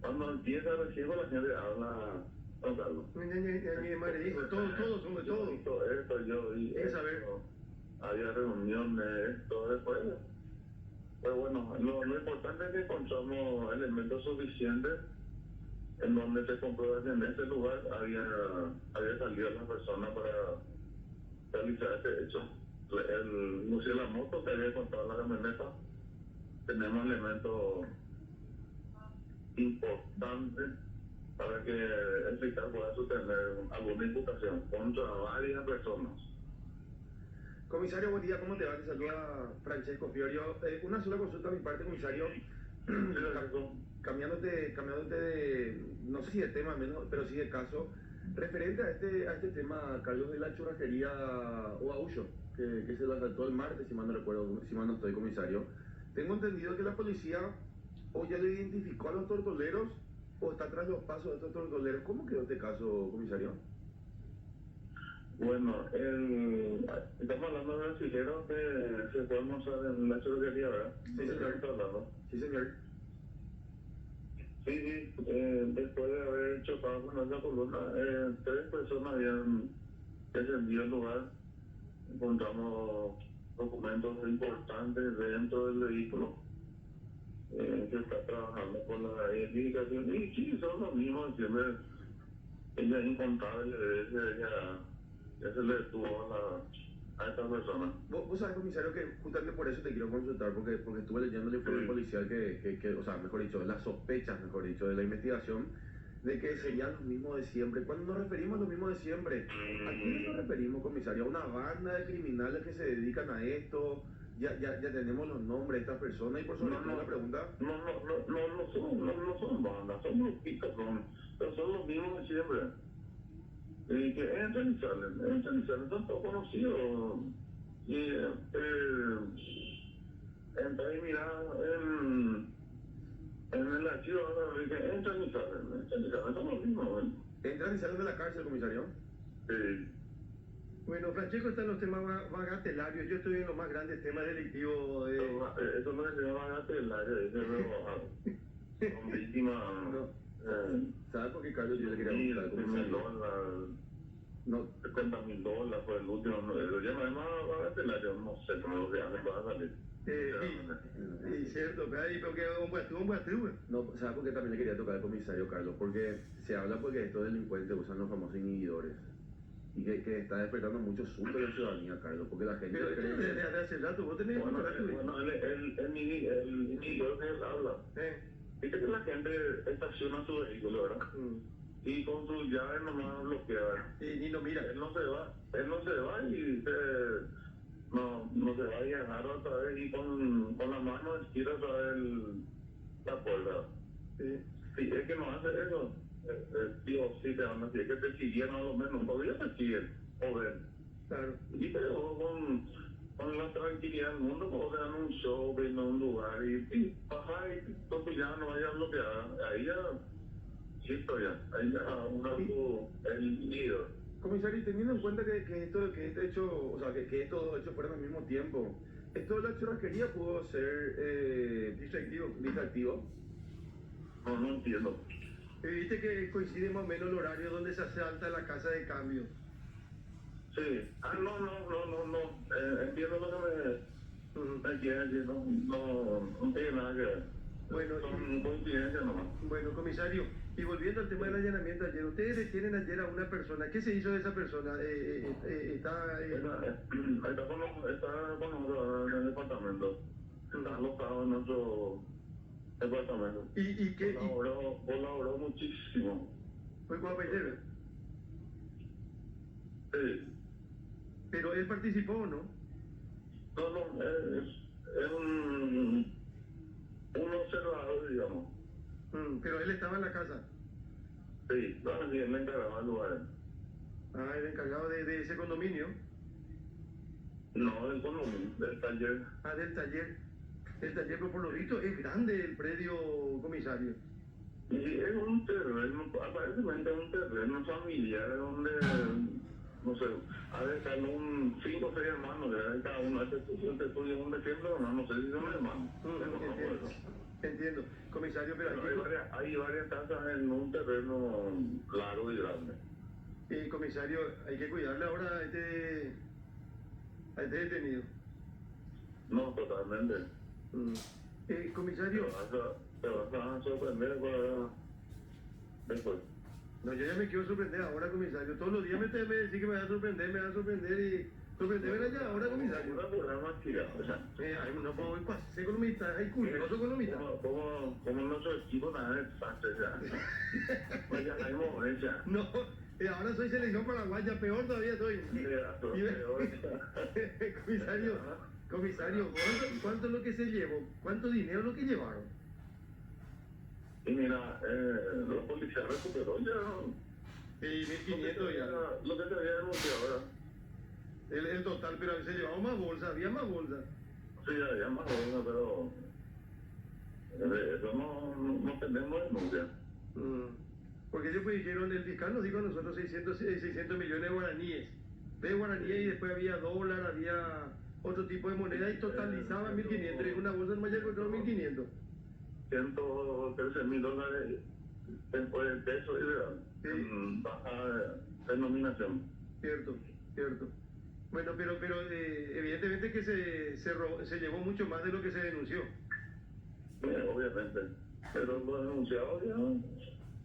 Cuando empieza recién la gente habla... Juan Carlos. Mi madre dijo, todos somos todos. Esto, yo y ¿Quieres saber? había reuniones, todo después. Pero bueno, lo importante es que encontramos elementos suficientes en donde se comprueba que en ese lugar había salido la persona para realizar este hecho. El museo de la moto que había encontrado en la camioneta, tenemos elementos importantes para que el fiscal pueda sostener alguna imputación contra varias personas. Comisario, buen día, ¿cómo te va? Te saluda Francesco Fiorio. Una sola consulta a mi parte, comisario. Cambiándote de, no sé si de tema menos, pero sí de caso, referente a este tema, Carlos, de la churrasquería o Aullo, que se lo asaltó el martes, si mal no recuerdo, si mal no estoy, comisario. Tengo entendido que la policía o ya le identificó a los tortoleros o está tras los pasos de estos tortoleros. ¿Cómo quedó este caso, comisario? Bueno, estamos hablando de brasileros que se fue a almorzar en la churrasquería, ¿verdad? Sí, señor. Sí, señor. Sí, después de haber chocado con esa columna, 3 personas habían descendido al lugar. Encontramos documentos importantes dentro del vehículo. Se está trabajando con la identificación. Y sí, son los mismos, siempre. Ella es incontable veces, ya se le detuvo a esta persona. Vos sabés, comisario, que justamente por eso te quiero consultar, porque estuve leyendo el informe policial o sea, mejor dicho, las sospechas, mejor dicho, de la investigación, de que serían los mismos de siempre. Cuando nos referimos a los mismos de siempre, ¿a quiénes nos referimos, comisario? ¿A una banda de criminales que se dedican a esto? Ya tenemos los nombres de estas personas y por sobre todo la pregunta... No son bandas, son grupitos, pero son los mismos de siempre. Que entran y salen, son todos conocidos. Y entra y mira en el archivo, que entran y salen, son los mismos. ¿Entran y salen de la cárcel, comisario? Sí. Bueno, Francesco está en los temas bagatelarios, yo estoy en los más grandes temas delictivos. Eso no se llama bagatelario, eso es son víctimas. ¿Sabes por qué, Carlos? Yo le quería preguntar, $100,000, no, $50,000 fue el último. Lo llaman más bagatelario, no sé cómo se llama, va a salir. y cierto, pero ahí porque un buen tribu. No, ¿sabes por qué también le quería tocar al comisario, Carlos? Porque se habla porque estos delincuentes usan los famosos inhibidores. Y que está despertando mucho susto en la ciudadanía, Carlos, porque la gente... Pero cree que... de hace rato, vos tenés... Bueno, el inhibidor que él habla. Viste que la gente estaciona su vehículo, ¿verdad? Y con su llave nomás bloquea. Y ni lo mira. Él no se va y no se va a viajar otra vez y con la mano estira otra vez la puerta. Sí. Si es que no hace eso, tío, sí te van a decir que te siguieron a lo menos, todavía te siguen, o ven. Claro. Y pero con la tranquilidad del mundo, como te dan un show, ven a un lugar y baja y con tu llave no vaya bloqueada, ahí ya, listo ya, ahí ya el líder. Comisario, y teniendo en cuenta que este hecho, o sea, que estos dos hechos fueron al mismo tiempo, ¿esto de la churrasquería pudo ser distractivo? No entiendo. Viste que coincide más o menos el horario donde se asalta la casa de cambio. Sí. No. Entiendo lo que me quieren decir, no tiene nada que ver. Bueno, son coincidencias nomás. Bueno, comisario, y volviendo al tema del allanamiento ayer, ustedes detienen ayer a una persona. ¿Qué se hizo de esa persona? Está con nosotros en el departamento. Está alojado en nuestro departamento. ¿Y qué? Colaboró muchísimo. ¿Fue guapaitero? Sí. ¿Pero él participó o no? No, es un observador, digamos. Pero él estaba en la casa. Sí, él me encargaba del lugar. Ah, el encargado de ese condominio. No, del condominio, del taller. Ah, del taller. El taller, pero por lo visto es grande el predio, comisario. Y es un terreno, aparentemente es un terreno familiar donde, no sé, ha de estar 5 o 6 hermanos, cada uno, este estudio es un ejemplo, no sé si son hermanos. Entiendo, comisario, pero hay varias casas en un terreno largo y grande. Comisario, hay que cuidarle ahora a este detenido. No, totalmente. Comisario, Te vas a sorprender para después. no, yo ya me quiero sorprender ahora, comisario. Todos los días me decís que me va a sorprender y sorprenderme ya ahora, comisario. Un programa tirado, o sea. Ay, no puedo ir pasé con la mitad, hay curioso con la mitad. Como nuestro equipo nada de desastre ya. Vaya, hay momentos. No, ahora soy selección paraguaya, peor todavía soy. Comisario, ¿cuánto es lo que se llevó? ¿Cuánto dinero es lo que llevaron? Y mira, los policías recuperó ya. Y 1.500 ya. Lo que te había denunciado, ¿verdad? El total, pero se llevaba más bolsa, había más bolsa. Sí, había más bolsa, pero eso no tenemos denuncia. Porque ellos pues dijeron, el fiscal nos dijo a nosotros 600 millones de guaraníes. De guaraníes y después había dólar, había otro tipo de moneda y totalizaba 1.500. En una bolsa nomás ya encontraron 1.500. $113,000 después del peso y de baja denominación. Cierto. Bueno, pero evidentemente que se llevó mucho más de lo que se denunció. Obviamente. Pero los denunciados ya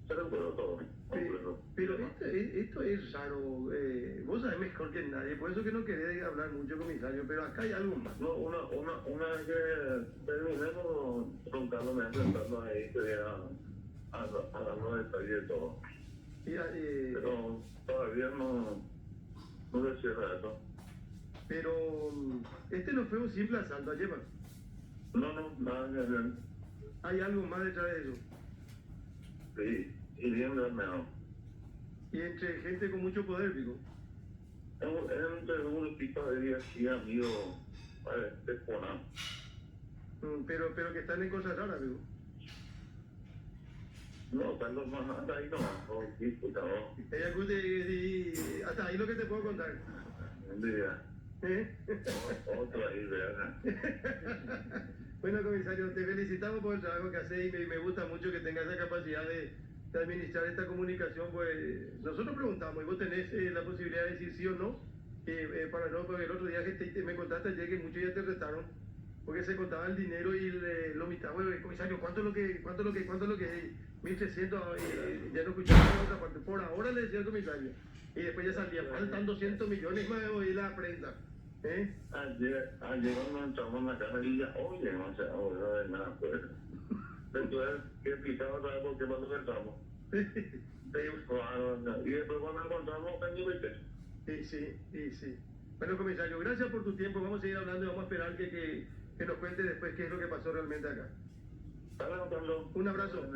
se recuperó todo. Pero esto es raro. Vos sabés mejor que nadie, por eso que no querés hablar mucho, comisario, pero acá hay algo más. No, una vez que terminemos, Don Carlos me va sentando ahí, quería dar los detalles de todo. Pero todavía no se cierra eso. Pero este no fue un simple asalto ayer, ¿no? No, nada que ver. Hay algo más detrás de eso. Sí, y bien mejor. Y entre gente con mucho poder, digo. Entre un grupito de días y amigos desponados. Pero que están en cosas raras, digo. No, Carlos más anda ahí nomás, disputado. Hasta ahí lo que te puedo contar. Un día. Otra idea. Bueno, comisario, te felicitamos por el trabajo que haces y me gusta mucho que tengas esa capacidad de administrar esta comunicación. Pues nosotros preguntamos y vos tenés la posibilidad de decir sí o no. Para no, porque el otro día que me contaste ayer que muchos ya te retaron porque se contaba el dinero y lo mitad. Bueno, comisario, ¿cuánto es lo que 1.300? Ya no escuchaba la otra parte. Por ahora le decía el comisario. Y después ya salía, faltan 200 millones más de la prensa. Ayer cuando entramos en la casa y ya, oye, no sé, ahora de nada, pues. Entonces, ¿qué explicaba otra vez por qué cuando entramos? Y después cuando encontramos, Sí. Bueno, comisario, gracias por tu tiempo. Vamos a seguir hablando y vamos a esperar que nos cuente después qué es lo que pasó realmente acá. Un abrazo.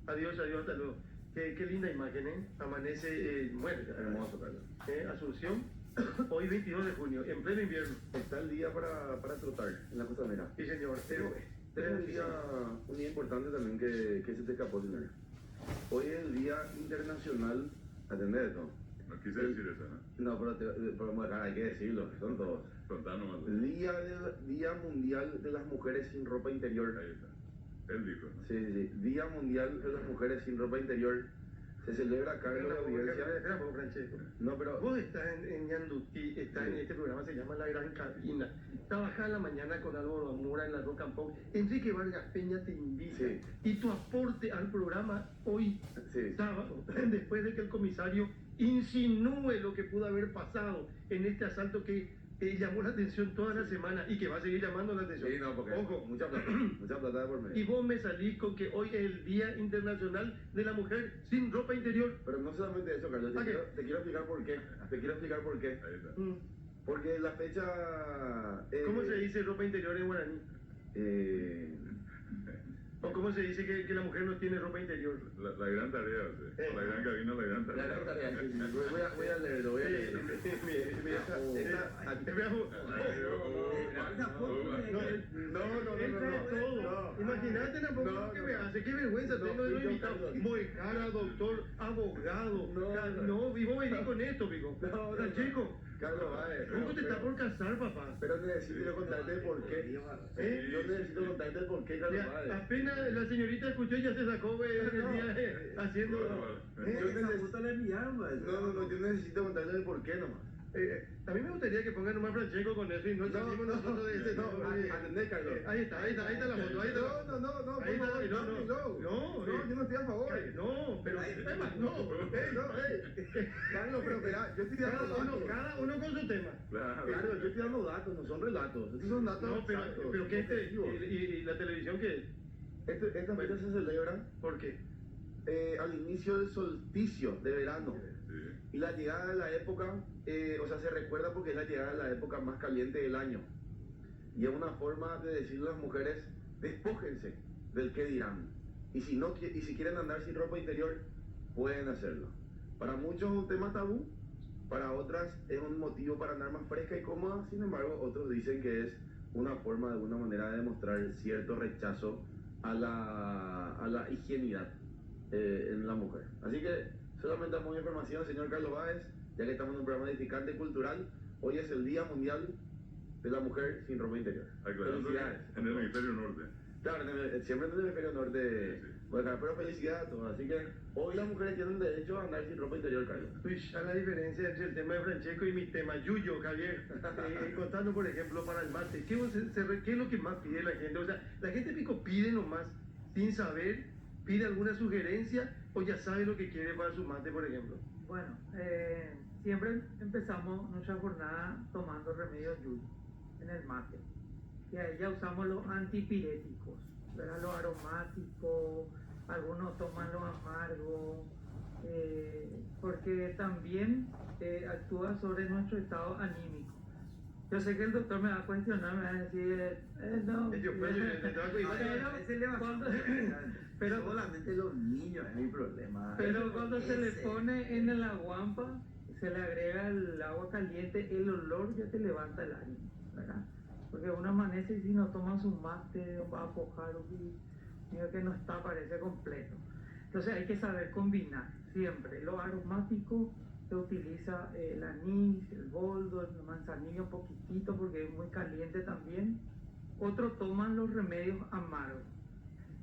Adiós, hasta luego. Qué linda imagen, ¿eh? Amanece, Hermoso, Carlos. Asunción, hoy 22 de junio, en pleno invierno. Está el día para trotar en la costanera. Sí, señor. Es un día importante también que se te escapó, señor. Hoy es el Día Internacional, ¿atendés esto? No quise decir eso, ¿no? No, pero hay que decirlo, son todos. Contanos más. El Día Mundial de las Mujeres sin Ropa Interior. Ahí está. Él dijo, ¿no? Sí. Día Mundial de las Mujeres sin Ropa Interior. Se celebra acá en la audiencia. Espera, Francesco. No, pero... Vos estás en Ñandutí, estás en este programa, se llama La Gran Cabina. Trabajás en la mañana con Álvaro Amora en la Rock and Pop. Enrique Vargas Peña te invita. Sí. Y tu aporte al programa hoy, Sí. sábado, después de que el comisario insinúe lo que pudo haber pasado en este asalto que llamó la atención toda la semana y que va a seguir llamando la atención. Sí, no, porque Ojo. mucha plata de por medio. Y vos me salís con que hoy es el Día Internacional de la Mujer sin Ropa Interior. Pero no solamente eso, Carlos, te quiero explicar por qué. Ahí está. Porque la fecha... ¿Cómo se dice ropa interior en guaraní? ¿O cómo se dice que la mujer no tiene ropa interior? La gran tarea, o sea, la gran cabina, la gran tarea. La tarea, sí. Voy a leerlo. No. Imagínate tampoco lo que me hace. Qué vergüenza tengo de los invitados. Moejara, doctor, abogado. No, y vos venís con esto, Pico. Francesco. Carlos, ¿Cómo te está por casar, papá? Pero necesito contarte el por qué. Yo necesito contarte el por qué, Carlos. Apenas la señorita escuchó y ya se sacó haciendo... Yo necesito contarte el por qué nomás. A mí me gustaría que pongan nomás Francesco con eso y no salimos nosotros de este. Atendé, Carlos. Ahí está la foto, ahí está. No, Ahí está, por favor, no, yo no estoy a favor. No, pero Carlos, pero espera, yo estoy dando datos. cada uno con su tema. Claro. Claro, yo estoy dando datos, no son relatos. Estos son datos No, exactos, pero ¿qué objetivos. y la televisión qué es? Esta fecha se celebra ¿Por qué? al inicio del solsticio de verano. Sí. Y la llegada de la época, o sea, se recuerda porque es la llegada de la época más caliente del año. Y es una forma de decirle a las mujeres, despójense del qué dirán. Y si quieren andar sin ropa interior, pueden hacerlo. Para muchos es un tema tabú, para otras es un motivo para andar más fresca y cómoda. Sin embargo, otros dicen que es una forma de alguna manera de demostrar cierto rechazo a la higienidad en la mujer. Así que solamente damos información, señor Carlos Báez, ya que estamos en un programa edificante y cultural. Hoy es el Día Mundial de la Mujer sin ropa interior. Aclarando Felicidades. que en el hemisferio norte. Claro, siempre en el hemisferio norte. Sí. Bueno, pero felicidades a todos. Así que hoy las mujeres tienen derecho a andar sin ropa interior, Carlos. Pues a la diferencia entre el tema de Francesco y mi tema Yuyo, Javier, contando por ejemplo para el mate, ¿qué es lo que más pide la gente? O sea, la gente pico pide nomás sin saber, pide alguna sugerencia o ya sabe lo que quiere para su mate, por ejemplo. Bueno, siempre empezamos nuestra jornada tomando remedios yuyo en el mate. Y ahí ya usamos los antipiréticos, ¿verdad? Los aromáticos, algunos toman los amargos, porque también actúa sobre nuestro estado anímico. Yo sé que el doctor me va a cuestionar, me va a decir, no. Pero solamente los niños es mi problema. Pero cuando se le pone en la guampa, se le agrega el agua caliente, el olor ya te levanta el ánimo, ¿verdad? Porque uno amanece y si no toma su mate, va a afojar, digo que no está, parece completo. Entonces hay que saber combinar siempre. Lo aromático se utiliza el anís, el boldo, el manzanillo un poquitito porque es muy caliente también. Otros toman los remedios amargos.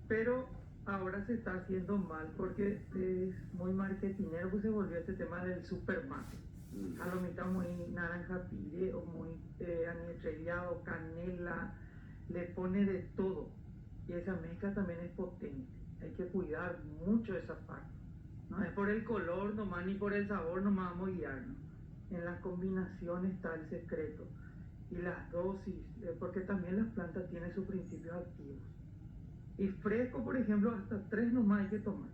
Pero ahora se está haciendo mal porque es muy marketinero, pues se volvió este tema del supermate. A lo mitad muy naranja pire o muy anietrellado, canela, le pone de todo. Y esa mezcla también es potente. Hay que cuidar mucho esa parte. No es por el color nomás ni por el sabor nomás vamos a guiarnos. En las combinaciones está el secreto. Y las dosis, porque también las plantas tienen sus principios activos. Y fresco, por ejemplo, hasta 3 nomás hay que tomar.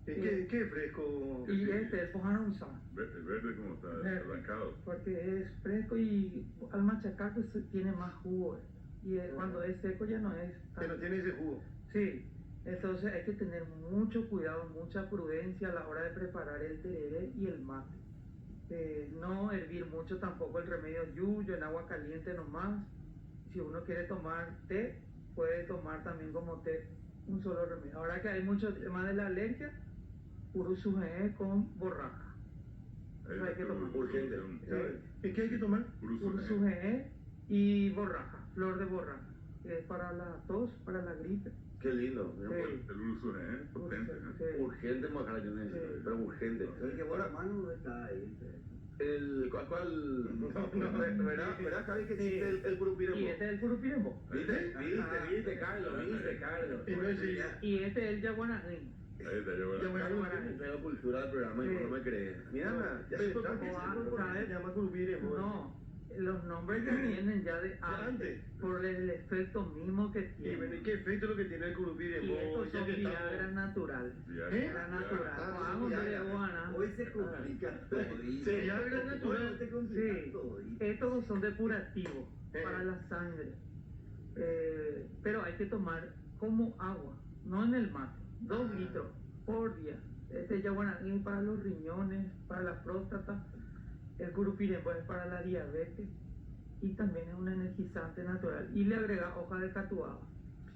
¿Qué fresco? Y el Pojanonza. Verde como está, Verde. arrancado. Porque es fresco y al machacar pues tiene más jugo. Y cuando es seco ya no es tan... Pero tiene ese jugo. Sí, entonces hay que tener mucho cuidado, mucha prudencia a la hora de preparar el tereré y el mate. No hervir mucho tampoco el remedio yuyo en agua caliente nomás. Si uno quiere tomar té, puede tomar también como té un solo remedio. Ahora que hay mucho tema de la alergia, urusugé con borraja. Eso hay que tomar. Urgente. ¿Qué hay que tomar? Urusugé y borraja, flor de borraja, que es para la tos, para la gripe. Qué lindo. Sí. El uso es potente. ¿No? Sí. Urgente, ojalá yo necesito, Sí. pero urgente. El que borra mano está ahí. ¿Cuál? ¿Verdad, Javi, que existe el curupirembo? Y este es el curupirembo. ¿Viste, Carlos? Y este es el yaguanarín. Ahí está, ya bueno. Traigo cultura del programa y Sí. no me crees. Mira, ya se Se llama curupirembo. No, los nombres que vienen ya de antes, por el efecto mismo que Y tiene. bueno, ¿y qué efecto es lo que tiene el curupirembo? Y estos Ya son que estamos- Viagra natural. Viagra Natural. Vamos Viagra. de guana. Hoy se complica todito. Sí, Viagra natural. Hoy se complica Sí, todito. estos son depurativos para la sangre. Pero hay que tomar como agua, no en el mate. 2 litros por día. Este yaguanarí es para los riñones, para la próstata. El curupirembo es para la diabetes y también es un energizante natural. Y le agrega hoja de catuaba.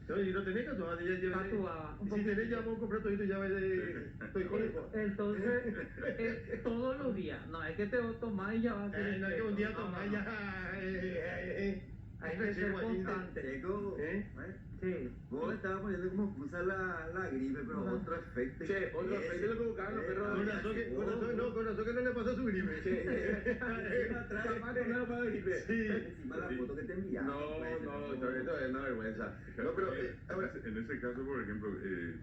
No, y no tenés catuaba, Catuaba. Si tenés ya vamos a comprar todito, ya ves estoy cólico. Entonces, todos los días. No es que te lo tomas y ya vas a hacer No es que un día tomás no. ya. Hay que ser constante. Checo, ¿Eh? Sí. vos estabas poniendo como excusa la gripe, pero No. otro efecto. Che, otro efecto lo que buscaban los perros. Con razón que no le pasó su gripe. Capaz que no lo puedo decir. Encima la foto que te enviaron. No, esto es una vergüenza. No, pero ahora, En ese caso, por ejemplo,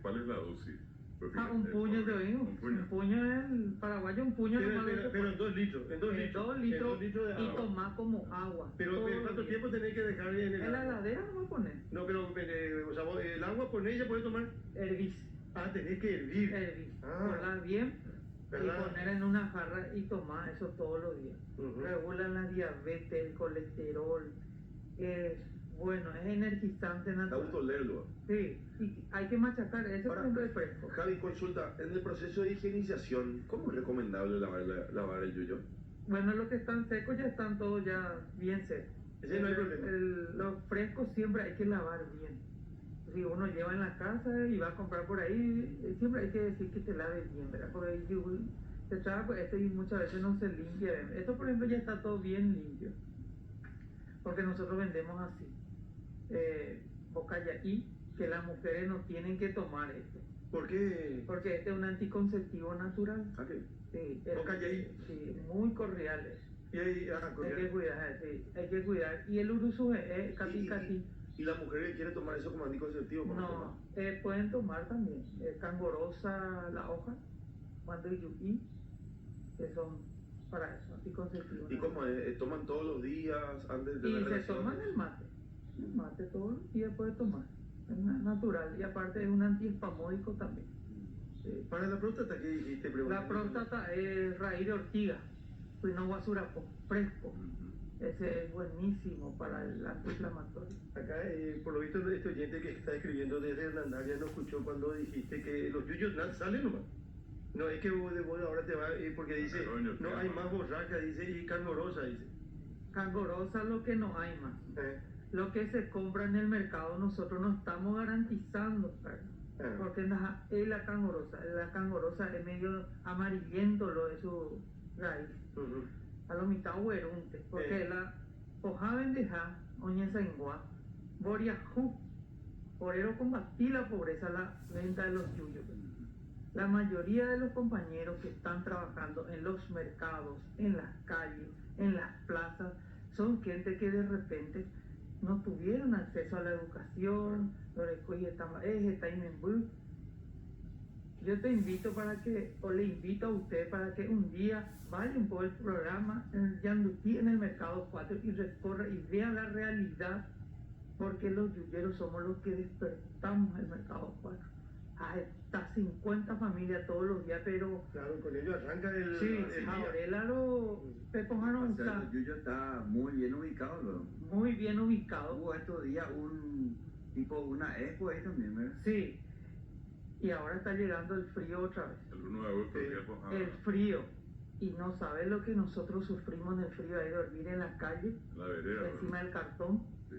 ¿cuál es la dosis? Porque, Un puño te digo. Un puño. Un puño es el paraguayo, un puño nomás lo que Pero en 2 litros. En 2 en litros. 2 En litros 2 litros de y agua. tomás como agua. Pero todos los ¿cuánto días. tiempo tenés que dejar en el En la agua? heladera no voy a poner. No, pero o sea, el agua con ella puedes tomar. Hervís. Tenés que hervir. Hervís. Ah. Ponla bien ¿Verdad? y poner en una jarra y tomar eso todos los días. Ujú. Regulan la diabetes, el colesterol. Es bueno, es energizante da natural. gusto leerlo. Sí, y hay que machacar eso por Ahora, ejemplo es fresco. Javi, consulta, en el proceso de higienización, ¿cómo es recomendable lavar el yuyo? Bueno, los que están secos ya están todos ya bien secos. Ese no hay problema. Los frescos siempre hay que lavar bien. Si uno lleva en la casa y va a comprar por ahí, siempre hay que decir que se lave bien, ¿verdad? Porque ahí se trae pues esto y muchas veces no se limpia. Esto, por ejemplo, ya está todo bien limpio. Porque nosotros vendemos así. Bocayaí, que las mujeres no tienen que tomar esto. ¿Por qué? Porque este es un anticonceptivo natural. ¿A qué? Sí, Bocayaí. Sí, muy cordial es. Y ahí, Hay que cuidar, sí, hay que cuidar. Y el urusú es casi casi. ¿Y la mujer que quiere tomar eso como anticonceptivo? ¿Cómo No, toma? pueden tomar también. Cangorosa la hoja, cuando yuí, que son para eso, anticonceptivos. ¿Y cómo es? ¿Toman todos los días antes de Y las se relaciones? toman el mate. El mate todos los días puede tomar. Es natural. Y aparte es un antiespamódico también. Sí. Para la próstata, ¿qué dijiste? La próstata es raíz de ortiga, Quinoa surapo, fresco. Ujú. Ese es buenísimo para el antiinflamatorio. Acá, por lo visto, este oyente que está escribiendo desde Hernandaria no escuchó cuando dijiste que los yuyos salen nomás. No es que vos ahora te va, porque dice, Coño, no hay más borracha, dice, y cangorosa, dice. Cangorosa lo que no hay más. Eh, Lo que se compra en el mercado nosotros no estamos garantizando, Carlos. Ah. Porque la cangorosa es medio amarillento lo de su raíz. ujú. A lo mitad huerunte, porque la hoja bendeja, oñeza ingua, boriajú, por eso combatir la pobreza, la venta de los yuyos. La mayoría de los compañeros que están trabajando en los mercados, en las calles, en las plazas, son gente que de repente no tuvieron acceso a la educación, yo te invito le invito a usted para que un día vayan por el programa en Yandutí, en el Mercado 4, y recorra y vea la realidad, porque los yuyeros somos los que despertamos el Mercado 4. Hasta 50 familias todos los días, pero Claro, con ello arranca el sí, día. ahora lo Pepojano O sea, el Yuyo está muy bien ubicado, luego. muy bien ubicado. Hubo estos días una expo ahí también, ¿verdad? Sí, y ahora está llegando el frío otra vez. El 1 de agosto, Sí. ya, pues, El frío. Y no sabes lo que nosotros sufrimos en el frío, ahí dormir en la calle, la vereda. encima del cartón. Sí.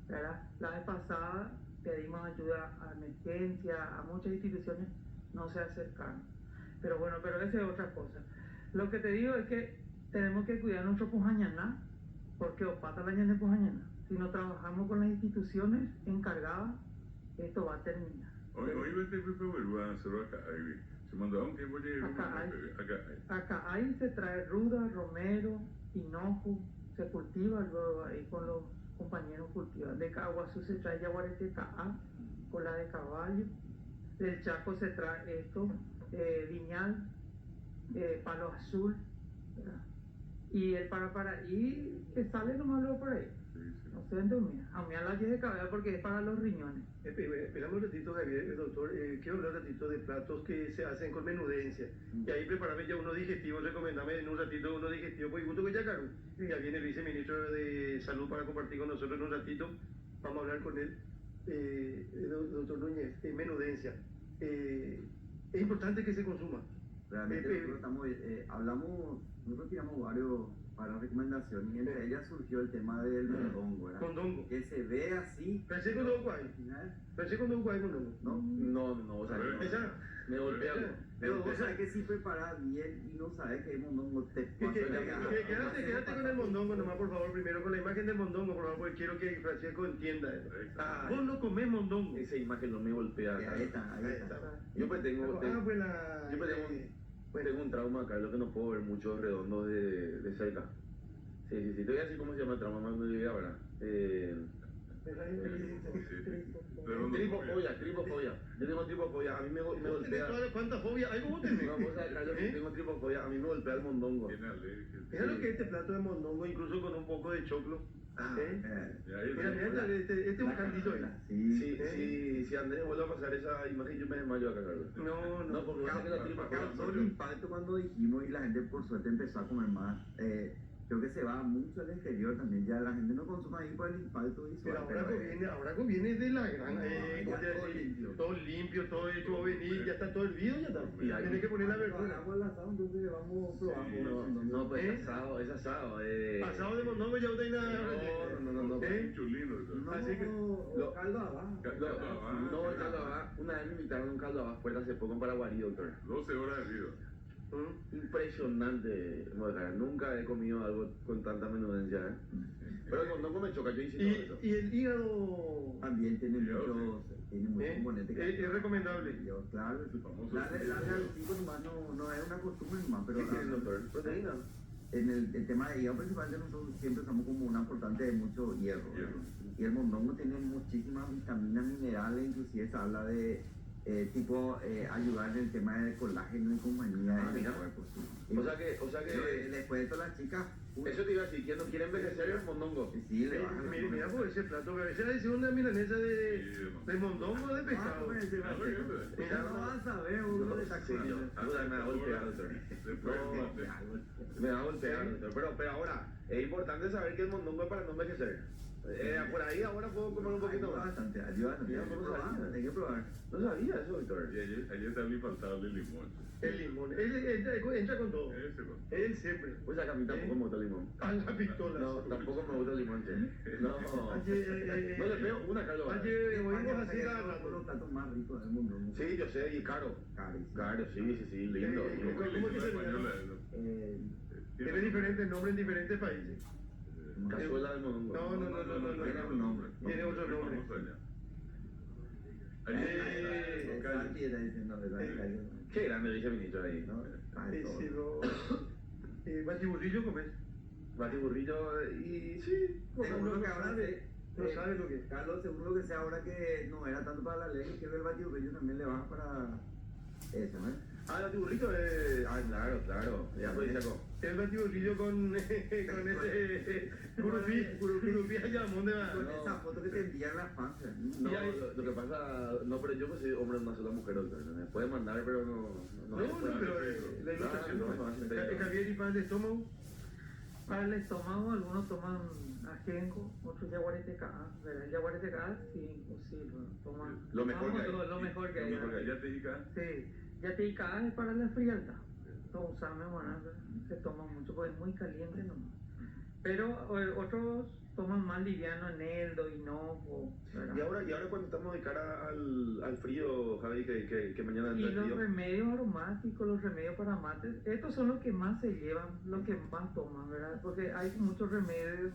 ¿Verdad? La vez pasada pedimos ayuda a emergencia, a muchas instituciones, no se acercaron. Pero bueno, pero esa es otra cosa. Lo que te digo es que tenemos que cuidar nuestro pujañaná, porque opata la ñane pujañaná. Si no trabajamos con las instituciones encargadas, esto va a terminar. Hoy vete fue a hacerlo acá. Se mandó un tiempo de Acá hay. acá. Acá ahí se trae ruda, romero, hinojo, se cultiva luego ahí con los compañeros cultivan. De Caguazú se trae yaguarete caá, cola de caballo. Del Chaco se trae esto, viñal, palo azul, ¿verdad? Y el paraí que sale nomás luego por ahí. Sí, sí. No sé dónde humea. A mí a la de cabeza porque es para los riñones. Esperamos un ratito, Javier, doctor. Quiero hablar un ratito de platos que se hacen con menudencia. Y ahí preparame ya uno digestivo, recomendame en un ratito uno digestivo, pues gusto que ya caro. Ya viene el viceministro de Salud para compartir con nosotros en un ratito. Vamos a hablar con él, doctor Núñez, menudencia. Es importante que se consuma. Realmente nosotros nosotros tiramos varios para recomendaciones y entre ellas surgió el tema del mondongo, ¿verdad? Mondongo. Que se ve así. Pensé con dos guay. Al final, Pensé con dos guay mondongo. ¿no? No, o sea, A ver. no. Esa, Me golpea. Pero vos sabés que si preparas bien y no sabes que hay mondongo, te Quédate con el mondongo nomás, por favor, primero con la imagen del mondongo, por favor, porque quiero que Francisco entienda eso. Vos no comés mondongo. Esa imagen no me golpea. Ahí está. Yo pues tengo, Pues tengo un trauma acá, lo que no puedo ver muchos redondos de cerca. Sí. Te voy a decir cómo se llama el trauma, más me llegué ahora. Tripofobia. Yo tengo tripofobia, a mí me golpea. ¿Cuántas fobias hay? ¿Cómo tenés? No, vos sabés, Carlos, que tengo tripofobia, a mí me golpea el mondongo. Tiene alergia. Mira lo que es este plato de mondongo, incluso con un poco de choclo. Mira, este es un caldito ahí. Si Andrés vuelve a pasar esa imagen, yo me desmayo acá, Carlos. No, porque vos sabés que la tripa Causó un impacto cuando dijimos y la gente por suerte empezó a comer más. Creo que se va mucho al exterior también, ya la gente no consume ahí por el impacto visual. Pero ahora conviene de la gran, todo limpio, todo hecho, va a venir, ya está todo hervido, ya está. Tienes que poner la verdura. Hagamos el asado, entonces vamos probando. No, pues es asado. Asado de mondongo ya no hay nada. No. Chulino. Así que caldo abajo. No, el caldo abajo. Una vez me invitaron a un caldo abajo fuera hace poco en Paraguay, doctor. 12 horas de vida. Impresionante, nunca he comido algo con tanta menudencia. Pero el mondongo me choca, yo hice todo eso. Y el hígado también tiene muchos componentes. Es recomendable. Claro, darle a los hijos nomás no es una costumbre nomás, pero ¿Qué es, doctor? ¿Proteína? En el tema de hígado principalmente nosotros siempre usamos como un aportante de mucho hierro. Y el mondongo tiene muchísimas vitaminas, minerales, inclusive se habla de ayudar en el tema de colágeno y compañía del cuerpo. Sí. O sea que después de todas las chicas. Eso te iba a decir, ¿quién no quiere envejecer el mondongo? Sí, le bajan. Mira por ese plato, que a veces hay una milanesa de mondongo de pescado. Ya no vas a saber uno de esa cosa. Me va a golpear, doctor. Me va a golpear, doctor. Pero ahora, es importante saber que el mondongo es para no envejecer. Por ahí ahora puedo comer un poquito más. Ayuda, hay que probar. No sabía eso, doctor. Y ayer también faltaba el limón. El limón, él entra con todo. Él siempre. Pues acá a mí tampoco me gusta el limón. A la pistola. No, tampoco me gusta el limón, che. No le pego una, Carlos. Oímos así cada rato. Los platos más ricos del mundo. Sí, yo sé, y caro. Caro, sí, lindo. ¿Cómo se tiene diferentes nombres en diferentes países? Cazuela de mondongo. No. Tiene un nombre. Tiene otro nombre. Qué grande viceministro ahí, ¿no? Batiburrillo comes. Batiburrillo y sí. Seguro que ahora no sabe lo que es. Carlos, seguro que sea ahora que no era tanto para la ley, que el batiburrillo también le baja para eso, ¿no? El batiburrillo es... claro. Ya lo dice acá. El batiburrillo con ese curupí allá, ¿dónde va? Con esa foto que te envían las fans. No, lo que pasa... No, pero yo pues soy hombre, una sola mujer, doctor. Me puede mandar, pero no pero la ilustración no. Javier, ¿y para el estómago? Para el estómago, algunos toman ajenco, otros yaguareteca. El yaguareteca, sí, toman. Lo mejor que hay. Lo mejor que hay. ¿Ya te diga? Sí, ya te diga, es para la frialdad. Se toma mucho porque es muy caliente nomás. Pero otros toman más liviano, eneldo, hinojo. Y ahora cuando estamos de cara al frío, Javi, que mañana y entra el los frío. remedios aromáticos, los remedios para mates, estos son los que más se llevan, los que más toman, ¿verdad? Porque hay muchos remedios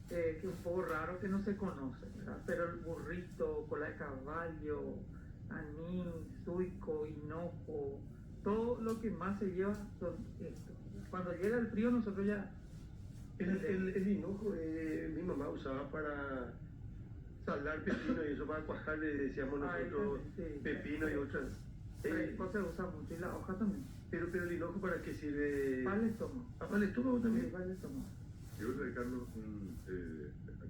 que es un poco raros que no se conocen, ¿verdad? Pero el burrito, cola de caballo, anís, suico, hinojo, todo lo que más se lleva son estos. Cuando llega el frío nosotros ya... El hinojo, mi mamá usaba para saldar pepino y eso, para cuajar, le decíamos nosotros, pepino y otras. Esto se usa mucho y la hoja también. Pero el hinojo, ¿para qué sirve? Para el estómago. ¿Para el estómago también? Sí, para el estómago. Yo soy Carlos,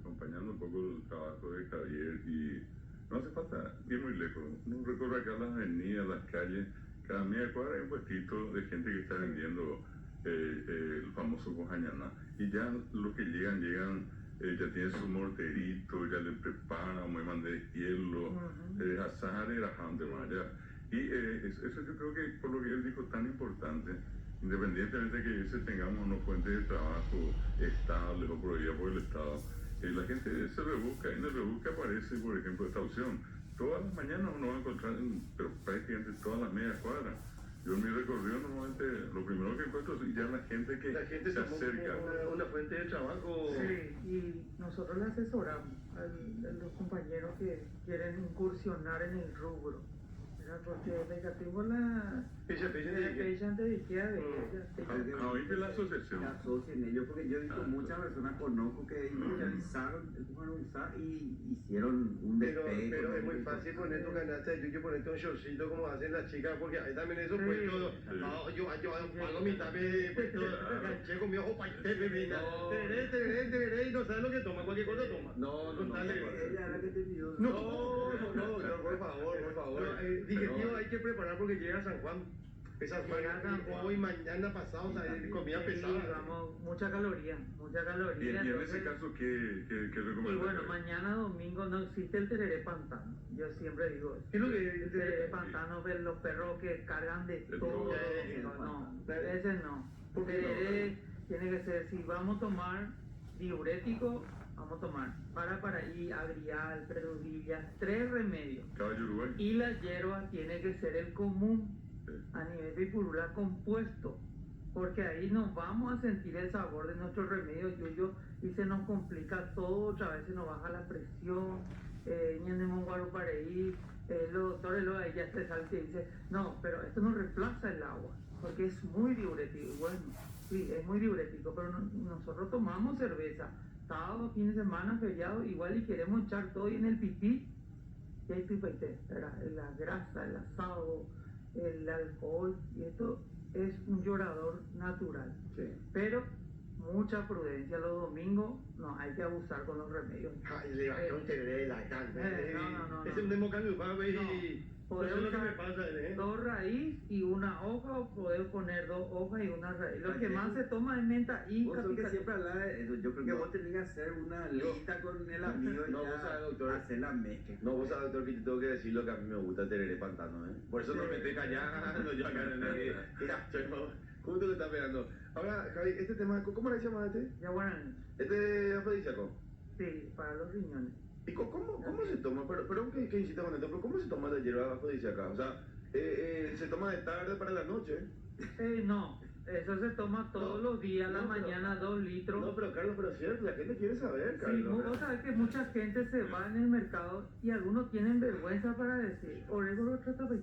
acompañando un poco el trabajo de Javier, y no hace falta ir muy lejos. Uno recorre acá las avenidas, las calles, cada media cuadra hay un puestito de gente que está vendiendo el famoso cojañaná. Y ya los que llegan, ya tienen su morterito, ya le preparan, muevan de hielo, azar y rajante, vaya. Y eso yo creo que, por lo que él dijo, tan importante, independientemente de que ese tengamos unos fuentes de trabajo estables o prohibidas por el Estado, la gente se rebusca, y en el rebusque aparece, por ejemplo, esta opción. todas las mañanas uno va a encontrar, pero prácticamente todas las medias cuadras. Yo en mi recorrido normalmente lo primero que encuentro es ya la gente que La gente se se acerca. una fuente de trabajo. Sí, y nosotros le asesoramos a los compañeros que quieren incursionar en el rubro, ¿verdad? Porque negativo la Pilla de pejan de izquierda de Ah, oíste la asociación. Se asocian ellos, porque yo he visto muchas personas, conozco que inicializaron, empezaron a usar y hicieron un Pero despegue. es muy fácil poner tu canasta de yuyo, ponerte un shortcito como hacen las chicas, porque hay también eso Sí. puesto. No, yo palomita me puesto ganché con mi ojo paite, venga. Tereré, y no sabes lo que toma, cualquier cosa toma. No, Contale. ella era la que te pidió. No, por favor. Dije, tío, hay que preparar porque llega San Juan. Esa Llega San Juan. hoy, mañana, pasado, o sea, comida Sí, pesada. vamos, mucha caloría. Y en ese Entonces, caso, ¿qué y recomendarías? bueno, mañana domingo no existe el tereré pantano. Yo siempre digo eso. ¿Qué es lo que El tereré pantano, ven los perros que cargan de De todo. todo. No, ese no. ¿Por qué no? Tereré tiene que ser, si vamos a tomar diurético, vamos a tomar para ir agrial, predudillas, 3 remedios. Caballo Uruguay. Y la hierba tiene que ser el común a nivel bipurula compuesto, porque ahí nos vamos a sentir el sabor de nuestros remedios yuyo y se nos complica todo, otra vez se nos baja la presión, los doctores ahí ya se salen y dicen, no, pero esto no reemplaza el agua, porque es muy diurético. Bueno, sí, es muy diurético, pero nosotros tomamos cerveza, sábado, fin de semana, feriado, igual y queremos echar todo y en el pipí, y hay pipete, la grasa, el asado, el alcohol, y esto es un llorador natural. Sí. Pero mucha prudencia los domingos, no hay que abusar con los remedios. Ay, le bajé un tereré la carne. No. Es un democambio, va a ver. No. Eso es lo que me pasa, Dos raíz y una hoja, o poder poner 2 hojas y una raíz. Lo que más se toma es menta y Vos sos que siempre hablas de eso. Yo creo que vos tenés que hacer una lista con el amigo y No, ya vos sabés, doctor. hacer la mezcla. No, vos sabés, doctor, que te tengo que decir lo que a mí me gusta el tereré pantano, ¿eh? Por eso no me estoy callando, yo acá en el... Mira, justo le está pegando. Ahora, Javi, este tema, ¿cómo le llamas este? Ya bueno, Este es afrodisíaco. sí, para los riñones. ¿Y cómo se toma? Perdón que insista con esto, pero ¿cómo se toma la hierba afrodisíaca? O sea, se toma de tarde para la noche. No, eso se toma todos los días, a la no, pero- mañana 2 litros. No, pero Carlos, pero es cierto, la gente quiere saber, Sí, Carlos. vos sabés que mucha gente se va en el mercado y algunos tienen vergüenza para decir, orégano trata de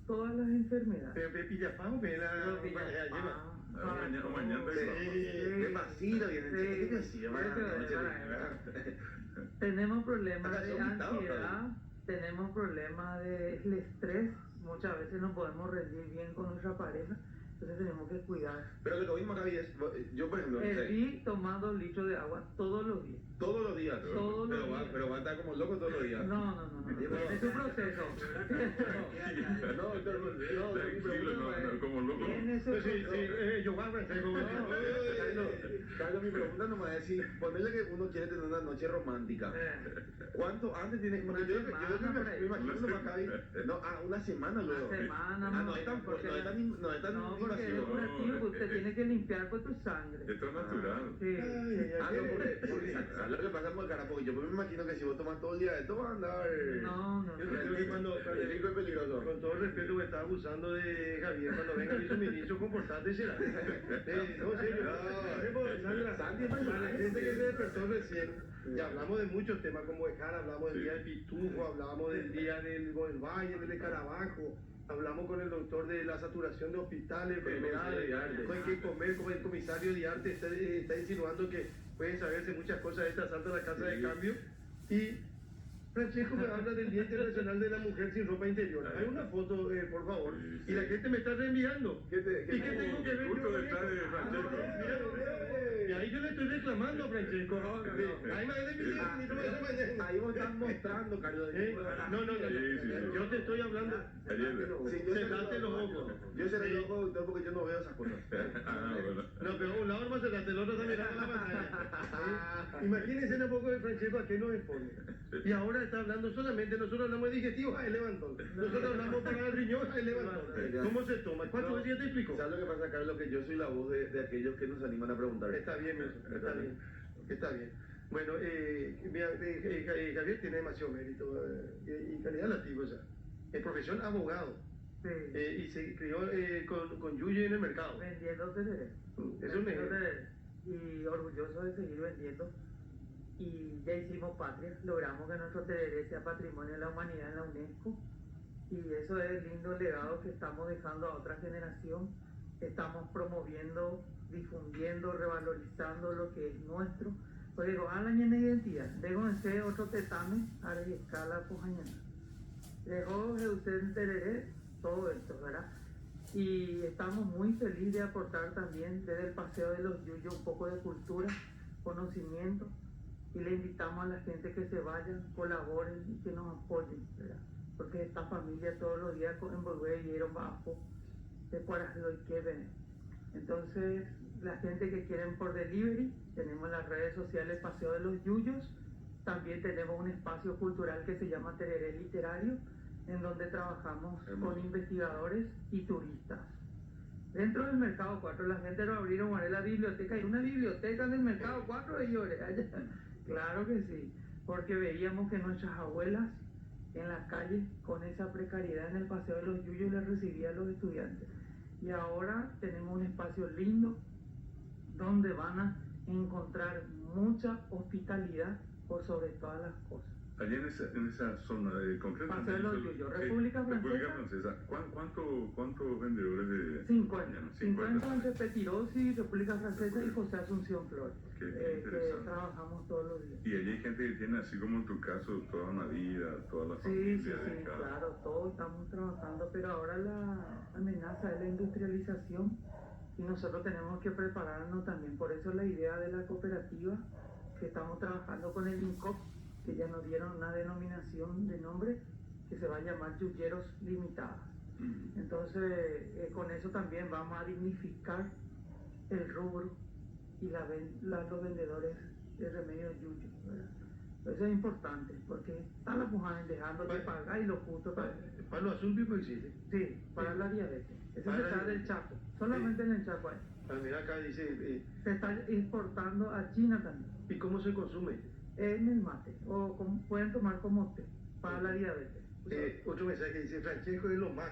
todas las enfermedades. Pero pillapao, ve la Los lleva. Mañana Qué vacío viene, Sí. ¿qué decía? Tenemos problemas Acá de son invitados, ansiedad, tenemos problemas del estrés, muchas veces no podemos rendir bien con nuestra pareja, entonces tenemos que cuidar. Pero lo mismo, Gaby, es, yo por ejemplo, no sé, Hervir tomando 2 litros de agua todos los días. todos los días, Todos los días. pero va a estar como loco todos los días. No, es un proceso. No, doctor, no, Tranquilo, no, como loco. Tiene su Sí, proceso. yo voy a aprender como Carlos, mi pregunta nomás es si ponerle que uno quiere tener una noche romántica. ¿Cuánto antes tiene? Porque yo me imagino nomás, Gaby, no, una semana luego. Una semana, no es tan porque no es tan no, porque es invasivo. un activo que usted tiene que limpiar con tu sangre. Esto es natural. Sí. No, porque ¿sabes lo que pasa con el cara? Porque yo me imagino que si vos tomas todo el día esto va a andar. No. Yo creo que cuando rico y peligroso. con todo el respeto que está abusando de Javier, cuando venga mi suministro, comportate será. No, serio. Santi es Para la gente que se despertó recién, ya hablamos de muchos temas como Bejar, hablamos del día del pitufo, hablamos del día del valle, del escarabajo, hablamos con el doctor de la saturación de hospitales, enfermedades, con que comer, como el comisario de arte está insinuando que pueden saberse muchas cosas de este asalto a la casa de cambio. Y Francesco me habla del Día Internacional de la Mujer sin ropa interior. Hay una foto, por favor. Y la gente me está reenviando. ¿Y qué tengo que ver yo Justo con detrás esto? de Francesco. Y ahí yo le estoy reclamando a Francesco. Ahí me de mi Ahí vos estás mostrando, Carlos. No. Sí. Yo te estoy hablando. Sí, yo Cerrate los ojos. Yo cerré los ojos, doctor, porque yo no veo esas cosas. Bueno. No, pero un lado nomás cerrate, el otro está mirando la pantalla. Imagínense un poco de Francesco a qué nos expone. Y ahora está hablando solamente, nosotros hablamos de digestivo, el levantón. Nosotros hablamos para el riñón, el levantón. ¿Cómo se toma? ¿Cuántas veces ya te explico? ¿Sabes lo que pasa, Carlos? Que yo soy la voz de aquellos que nos animan a preguntar. Está bien, eso, está bien. Bueno, mira, Javier tiene demasiado mérito y calidad lativa, o sea, en profesión abogado, Sí. y se crió con Yuyo en el mercado. Vendiendo tereré. Es un Vendiendo ejemplo. tereré. Y orgulloso de seguir vendiendo. Y ya hicimos patria, logramos que nuestro tereré sea patrimonio de la humanidad en la UNESCO. Y eso es el lindo legado que estamos dejando a otra generación. Estamos promoviendo, difundiendo, revalorizando lo que es nuestro. Porque digo, hablan en identidad, dejo de ser otro tetame, ahora y escala pujañana. Dejó de usted tereré todo esto, ¿verdad? Y estamos muy felices de aportar también desde el Paseo de los Yuyos un poco de cultura, conocimiento, y le invitamos a la gente que se vayan, colaboren y que nos apoyen, ¿verdad? Porque esta familia todos los días en Bolívar dieron bajo de Cuarajdo y que ven. Entonces, la gente que quieren por delivery, tenemos las redes sociales Paseo de los Yuyos, también tenemos un espacio cultural que se llama Tereré Literario, en donde trabajamos con investigadores y turistas. Dentro del Mercado 4, la gente nos abrieron la biblioteca, hay una biblioteca en el Mercado 4 de Llore, allá. Claro que sí, porque veíamos que nuestras abuelas en la calle, con esa precariedad en el Paseo de los Yuyos, les recibían a los estudiantes. Y ahora tenemos un espacio lindo donde van a encontrar mucha hospitalidad por sobre todas las cosas. Allí en esa zona, concretamente. Paseo de los Yuyos, República Francesa. República Francesa. ¿Cuántos vendedores de...? 50 entre Petirosi, República Francesa y José Asunción Flores, Qué que interesante. trabajamos todos los días. Y allí hay gente que tiene, así como en tu caso, toda una vida, toda la Sí, familia sí, dedicada. claro, todos estamos trabajando, pero ahora la amenaza es la industrialización y nosotros tenemos que prepararnos también. Por eso la idea de la cooperativa, que estamos trabajando con el INCOP, que ya nos dieron una denominación de nombre que se va a llamar Yuyeros Limitadas. Entonces, con eso también vamos a dignificar el rubro y los vendedores de remedios yuyos, ¿verdad? Eso es importante, porque están las mujeres dejando de pagar y lo justo para... Para los asuntos pues existe. Sí, para la diabetes. Eso Para se la está del diabetes. Chaco, solamente en el Chaco hay. Ah, mira acá dice, Se está exportando a China también, ¿y cómo se consume? en el mate, o pueden tomar como té, para la diabetes. Otro mensaje que dice, Francesco es lo más,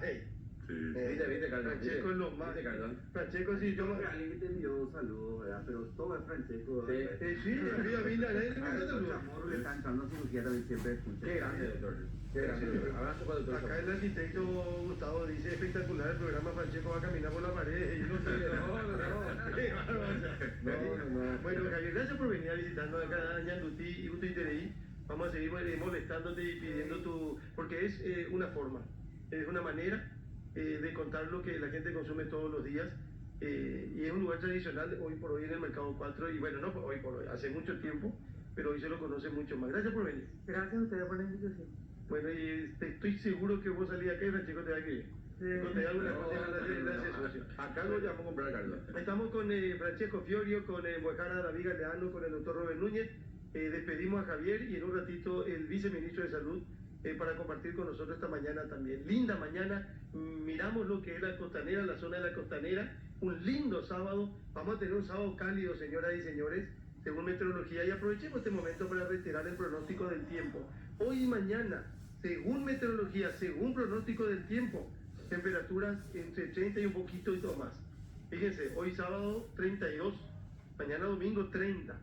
Sí. Viste, Carlos. Francesco es lo más. Viste, Carlos. Francesco sí toma... Alguien que te envió saludos, ¿verdad? Pero todo es Francesco. Sí. Sí, a mí nadie le A manda el saludos. Chamorro le está entrando a cirugía también siempre escucha. Qué grande, doctor. Qué grande, doctor. Abrazo para el doctor. Acá el arquitecto Gustavo dice, espectacular el programa, Francesco va a caminar por la pared. Y yo no sé, Qué bárbaro, o sea. No. Bueno, Javier, gracias por venir a visitarnos acá en Ñandutí y Utuitereí. Vamos a seguir molestándote y pidiendo tu... Porque es una forma, es una manera de contar lo que la gente consume todos los días. Y es un lugar tradicional hoy por hoy en el Mercado 4. Y bueno, no hoy por hoy, hace mucho tiempo, pero hoy se lo conoce mucho más. Gracias por venir. Gracias a ustedes por la invitación. Bueno, y estoy seguro que vos salís acá y Francesco te va a escribir. Conté alguna cosa de la asociación. Acá lo llamó a comprar, Carlos. Estamos con Francesco Fiorio, con Guajara David Galeano, con el doctor Robert Núñez. Despedimos a Javier y en un ratito el viceministro de Salud para compartir con nosotros esta mañana también. Linda mañana, miramos lo que es la costanera, la zona de la costanera. Un lindo sábado. Vamos a tener un sábado cálido, señoras y señores, según meteorología. Y aprovechemos este momento para reiterar el pronóstico del tiempo. Hoy y mañana, según meteorología, según pronóstico del tiempo, temperaturas entre 30 y un poquito y todo más. Fíjense, hoy sábado 32, mañana domingo 30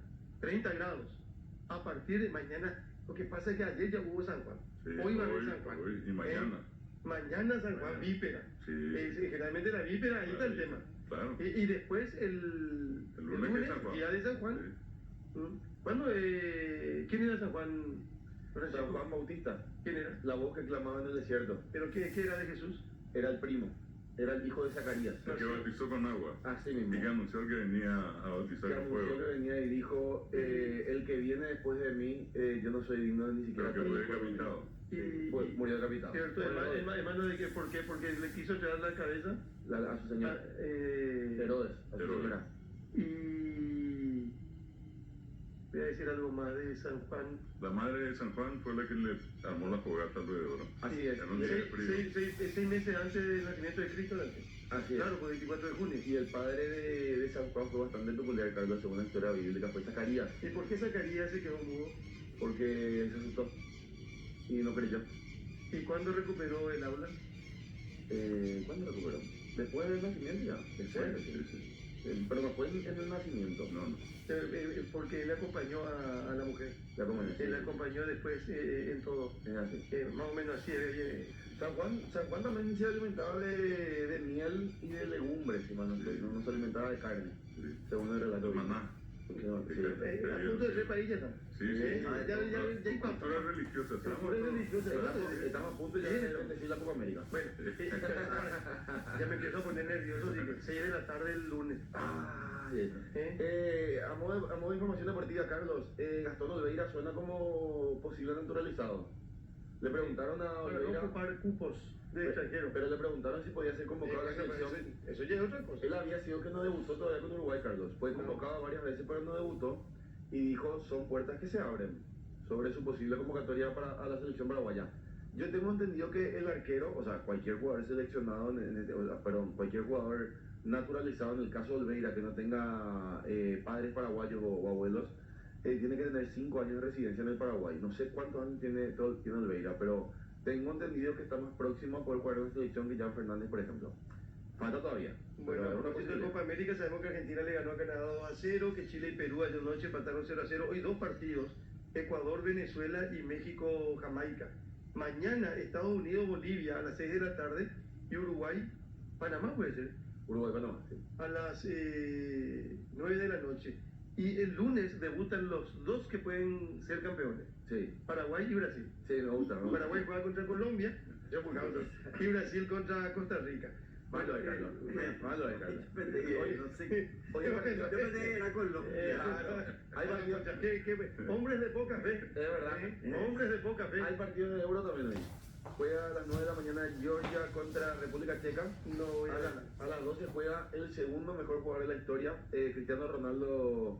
grados. A partir de mañana, lo que pasa es que ayer ya hubo San Juan. Sí, Hoy va a haber San Juan. Y mañana. Mañana San Juan, víspera. Sí. Generalmente la víspera, ahí está el tema. Claro. Y después el lunes que es San Juan. día de San Juan. Sí. ¿Cuándo? ¿Quién era San Juan? San Juan Bautista, ¿Quién era? la voz que clamaba en el desierto. ¿Pero qué era de Jesús? Era el primo, era el hijo de Zacarías. El que bautizó con agua. Así Y mismo. que anunció que venía a bautizar Que con anunció fuego. que venía y dijo, el que viene después de mí, yo no soy digno ni siquiera Pero que de fue mi decapitado. Y, Pues murió decapitado. ¿Cierto? Hermano, ¿de qué? ¿Por qué? Porque le quiso tirar la cabeza A su señora. a, Herodes, a su Herodes. señora. y Voy a decir algo más de San Juan. La madre de San Juan fue la que le armó la fogata alrededor. Así es. Era un día de frío. 6 meses antes del nacimiento de Cristo. Así es. Claro, fue 24 de junio. Y el padre de San Juan fue bastante peculiar, Carlos, según la historia bíblica, fue Zacarías, ¿Y por qué Zacarías se quedó mudo? porque se asustó y no creyó. ¿Y cuándo recuperó el aula? ¿Cuándo recuperó? Después del nacimiento ya. Después. Sí, sí. Pero no fue en el nacimiento. No. Porque él acompañó a la mujer. Ya como Él la acompañó después en todo. es así. Más o menos así. San Juan también se alimentaba de miel y de legumbres, si mal no estoy, no se alimentaba de carne, Sí. según el relato bíblico. Maná. No, sí. A punto de ser paella está. Sí, sí. Ya hay cuatro. Cultura religiosa. Cultura religiosa. Estamos a punto ya de bendecir la Copa América. Bueno, ya me empiezo a poner nervioso. Dije, 6 de la tarde el lunes. A modo de información deportiva, Carlos, Gastón Olveira suena como posible naturalizado. Le preguntaron a Para no Olveira, ocupar cupos de extranjeros. pero le preguntaron si podía ser convocado a la selección. Eso ya es otra cosa. Él había sido que no debutó todavía con Uruguay, Carlos. Fue convocado varias veces, pero no debutó. Y dijo, son puertas que se abren sobre su posible convocatoria a la selección paraguaya. Yo tengo entendido que el arquero, o sea, cualquier jugador seleccionado, cualquier jugador naturalizado, en el caso de Olveira, que no tenga padres paraguayos o abuelos, tiene que tener 5 años de residencia en el Paraguay. No sé cuántos años tiene Olveira, pero tengo entendido que está más próximo a poder jugar en la selección que Jan Fernández, por ejemplo. Falta todavía. Bueno, a pero es una propósito de posibilidad. Copa América, sabemos que Argentina le ganó a Canadá 2-0, que Chile y Perú ayer noche empataron 0-0. Hoy 2 partidos, Ecuador, Venezuela y México, Jamaica. Mañana Estados Unidos, Bolivia a las 6 de la tarde y Uruguay, Panamá puede ser, Uruguay, Panamá, sí. a las 9 de la noche. Y el lunes debutan los 2 que pueden ser campeones, Sí, Paraguay y Brasil. sí, me gusta. Paraguay juega contra Colombia y Brasil contra Costa Rica. Malo de Carlos. Malo de Carlos. Oye, no sé. Oye, yo pensé que era Colombia. Claro. Hay partidos, Hombres de poca fe. es verdad. Hombres de poca fe. Hay partidos de Euro también hoy. Juega a las 9 de la mañana Georgia contra República Checa. No voy a ganar. A las 12 juega el segundo mejor jugador de la historia, Cristiano Ronaldo,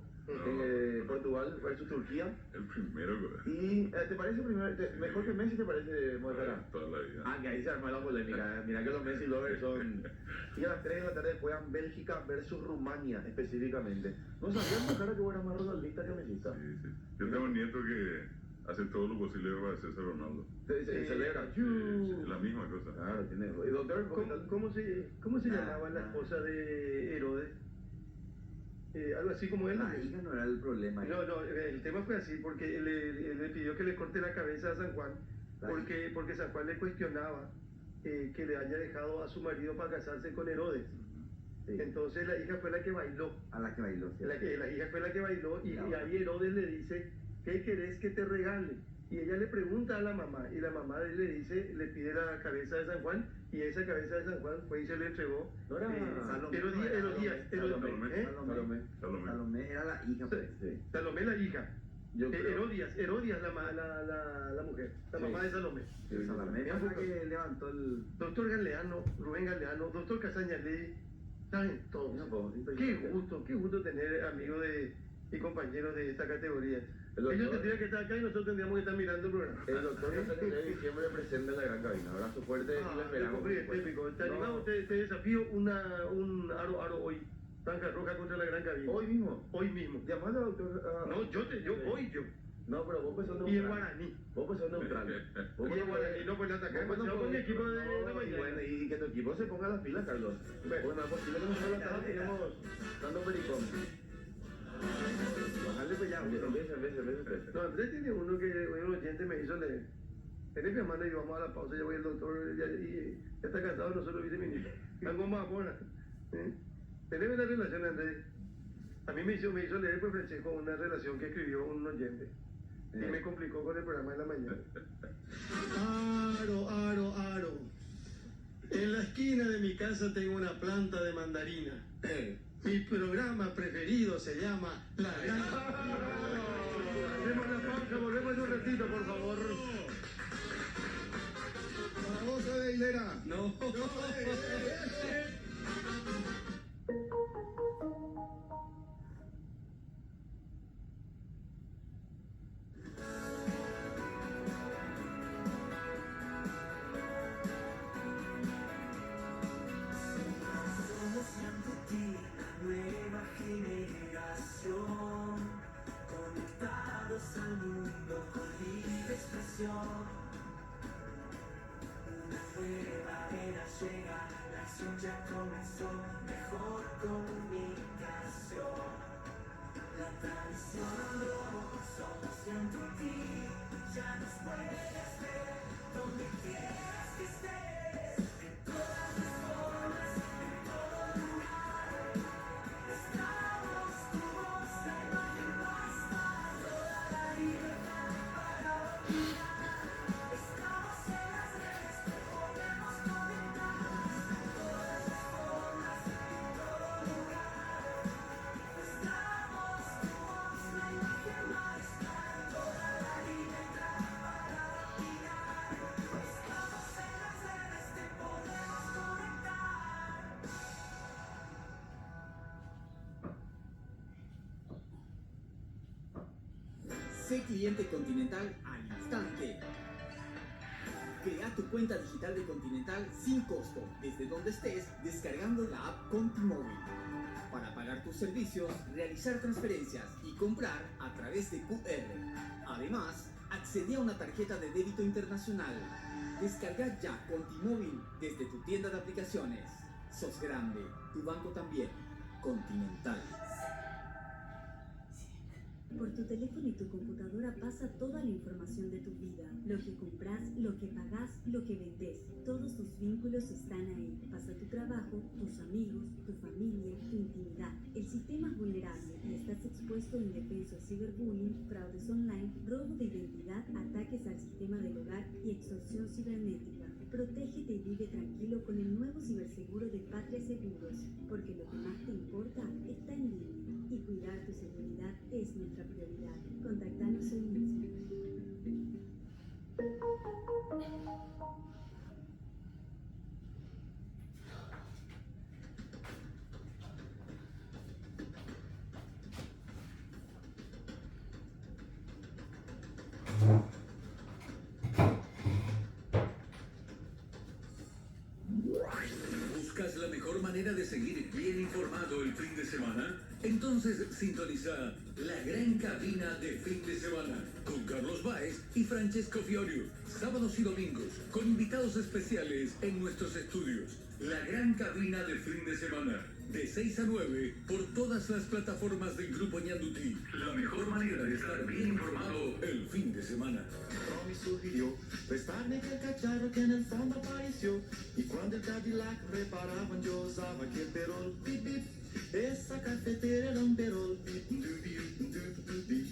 Portugal versus Turquía. El primero, güey. ¿Y te parece mejor que Messi? ¿Te parece, Montserrat? Toda la vida. Ah, que ahí se armó la polémica. Mira que los Messi lovers son. Y a las 3 de la tarde juegan Bélgica versus Rumania específicamente. No sabías, cara, que vos eras más ronaldista que mesista. Sí, sí. Yo tengo un nieto que hace todo lo posible para hacerse Ronaldo. Se celebra. Sí, sí, la misma cosa. Claro, tiene. Y doctor, ¿Cómo se llamaba la esposa de Herodes? Algo así como él. La hija no era el problema. No, el tema fue así, porque le pidió que le corte la cabeza a San Juan, porque San Juan le cuestionaba que le haya dejado a su marido para casarse con Herodes. Sí, Entonces la hija fue la que bailó. a la que bailó. Sí. La hija fue la que bailó y Claro. ahí Herodes le dice, ¿qué querés que te regale? Y ella le pregunta a la mamá y la mamá de él le pide la cabeza de San Juan y esa cabeza de San Juan fue y se le entregó. No era Salomé. Herodías, Salomé. Salomé era la hija, pues. Sí. Salomé la hija. Yo creo. Herodias la mujer, la Sí. mamá de Salomé. Sí, Salomé fue la que levantó el. Doctor Galeano, Rubén Galeano, doctor Casaña Ley, saben todos. No, pues, Qué gusto tener amigos y compañeros de esta categoría. El doctor- Ellos tendrían que estar acá y nosotros tendríamos que estar mirando el programa. El doctor Casaña de diciembre presente en la gran cabina. Abrazo fuerte y lo esperamos. por supuesto. Típico. Te No, animamos, te desafío un aro hoy. Franja roja contra la gran cabina. Hoy mismo. Hoy mismo. Llamando al doctor. No, yo voy yo. No, pero vos pensás Y en neutral. guaraní. Vos pensás neutral. Vos Y en guaraní no puedes atacar vos no demasiado con mi podés- equipo de no, la y mañana. bueno, y que tu equipo se ponga las pilas, Carlos. Porque no es posible que nosotros la tarde tenemos dando pericón. Bajarle pues ya. Veces. No, Andrés tiene uno que un oyente me hizo leer. Tenés que llamarle y vamos a la pausa, ya voy el doctor y ya está cansado de nosotros, viceministro. Algo más buena. Tenés la relación, Andrés. A mí me hizo leer pues Francesco una relación que escribió un oyente. Y me complicó con el programa de la mañana. Aro. En la esquina de mi casa tengo una planta de mandarina. Mi programa preferido se llama La Gran... Hacemos la pausa, volvemos en un ratito, por favor. Babosa de hilera. No. ya comenzó, mejor comunicación. La tradición somos Ñandutí, ya nos puedes ver donde quieras que estés, en todas las formas, en todo lugar. Estamos tu voz, la imagen basta, toda la libertad para opinar. Estamos en las redes, te podemos conectar, en todas las formas, en todo lugar. Estamos tu voz, la imagen basta, toda la libertad para opinar. Estamos en las redes, te podemos conectar. Sé cliente Continental al instante. Crea tu cuenta digital de Continental sin costo, desde donde estés, descargando la app Contimóvil. Para pagar tus servicios, realizar transferencias y comprar a través de QR. Además, accede a una tarjeta de débito internacional. Descarga ya Contimóvil desde tu tienda de aplicaciones. Sos grande, tu banco también. Continental. Por tu teléfono y tu computadora pasa toda la información de tu vida. Lo que compras, lo que pagas, lo que vendes. Todos tus vínculos están ahí. Pasa tu trabajo, tus amigos, tu familia, tu intimidad. El sistema es vulnerable y estás expuesto a indefenso a ciberbullying, fraudes online, robo de identidad, ataques al sistema del hogar y extorsión cibernética. Protégete y vive tranquilo con el nuevo ciberseguro de Patria Seguros, porque lo que más te importa está en línea. Y cuidar tu seguridad es nuestra prioridad. Contactanos hoy mismo. ¿Buscas la mejor manera de seguir bien informado el fin de semana? Entonces sintoniza La Gran Cabina de Fin de Semana con Carlos Báez y Francesco Fiorio. Sábados y domingos con invitados especiales en nuestros estudios. La Gran Cabina de Fin de Semana, de 6 a 9 por todas las plataformas del Grupo Ñandutí. La mejor manera de estar bien informado el fin de semana. Tommy sugirió prestarme aquel cacharro que en el fondo apareció. Y cuando el Cadillac reparaban yo usaba aquel perol, bip bip. Esa cafetera era un perol, bip bip bip bip.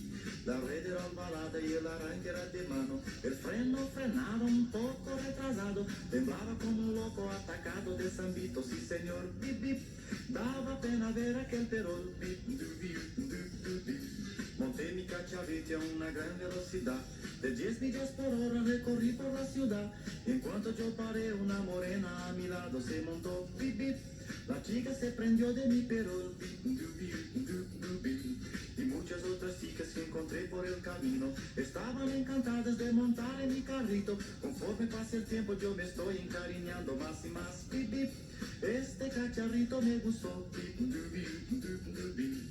La red era ovalada y el arranque era de mano. El freno frenaba un poco retrasado. Temblaba como un loco atacado de Zambito, sí señor, bip bip. Daba pena ver aquel perol, bip bip bip. Monté mi cachavete a una gran velocidad. De 10 millas por hora recorrí por la ciudad. En cuanto yo paré, una morena a mi lado se montó, bip bip. La chica se prendió de mi perol, bip bip bip. Y muchas otras chicas que encontré por el camino estaban encantadas de montar en mi carrito. Conforme pasa el tiempo yo me estoy encariñando más y más, bip bip. Este cacharrito me gustó, bip bip bip.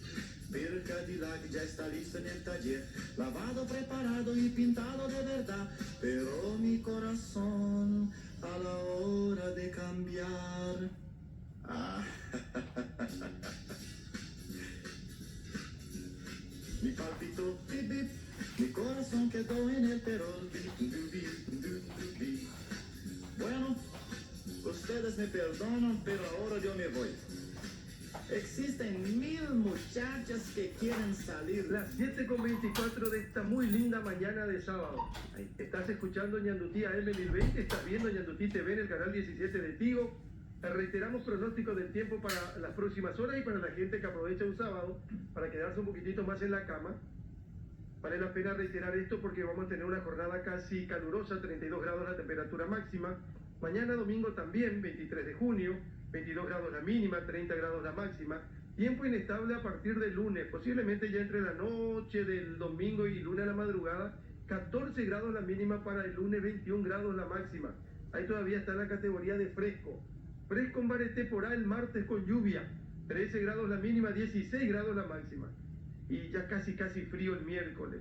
Pero el Cadillac ya está listo en el taller, lavado, preparado y pintado de verdad. Pero mi corazón a la hora de cambiar, mi palpito, bip bip, mi corazón quedó en el perol, bip bip bip bip. Bueno, ustedes me perdonan, pero ahora yo me voy. Existen 1000 muchachas que quieren salir. Las 7:24 de esta muy linda mañana de sábado. Estás escuchando Ñandutí AM 1020, estás viendo Ñandutí TV en el canal 17 de Tigo. Reiteramos pronóstico del tiempo para las próximas horas y para la gente que aprovecha un sábado para quedarse un poquitito más en la cama. Vale la pena reiterar esto porque vamos a tener una jornada casi calurosa, 32 grados la temperatura máxima. Mañana domingo también, 23 de junio, 22 grados la mínima, 30 grados la máxima. Tiempo inestable a partir del lunes, posiblemente ya entre la noche del domingo y lunes a la madrugada. 14 grados la mínima para el lunes, 21 grados la máxima. Ahí todavía está en la categoría de fresco. Fresco en Bareté por ahí el martes con lluvia. 13 grados la mínima, 16 grados la máxima. Y ya casi frío el miércoles.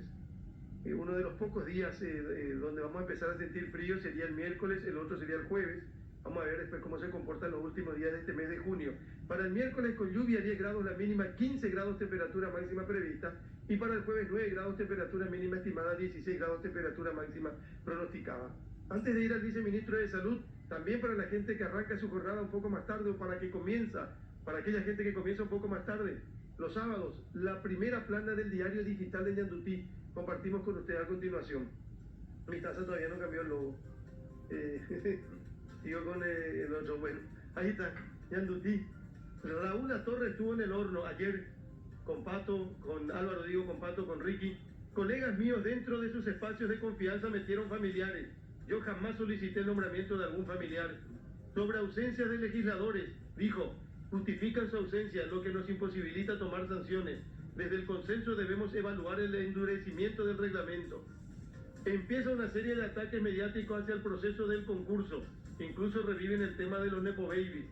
Uno de los pocos días donde vamos a empezar a sentir frío sería el miércoles, el otro sería el jueves. Vamos a ver después cómo se comportan los últimos días de este mes de junio. Para el miércoles con lluvia 10 grados la mínima, 15 grados temperatura máxima prevista. Y para el jueves 9 grados temperatura mínima estimada, 16 grados temperatura máxima pronosticada. Antes de ir al viceministro de Salud, también para la gente que arranca su jornada un poco más tarde o para aquella gente que comienza un poco más tarde, los sábados, la primera plana del diario digital de Ñandutí. Compartimos con usted a continuación. Mi taza todavía no cambió el logo. Sigo con el otro. Bueno, ahí está, Ñandutí. Raúl Torres estuvo en el horno ayer con Pato, con Álvaro Diego, con Pato, con Ricky. Colegas míos dentro de sus espacios de confianza metieron familiares. Yo jamás solicité el nombramiento de algún familiar. Sobre ausencia de legisladores, dijo, justifican su ausencia, lo que nos imposibilita tomar sanciones. Desde el consenso debemos evaluar el endurecimiento del reglamento. Empieza una serie de ataques mediáticos hacia el proceso del concurso. Incluso reviven el tema de los Nepo Babies.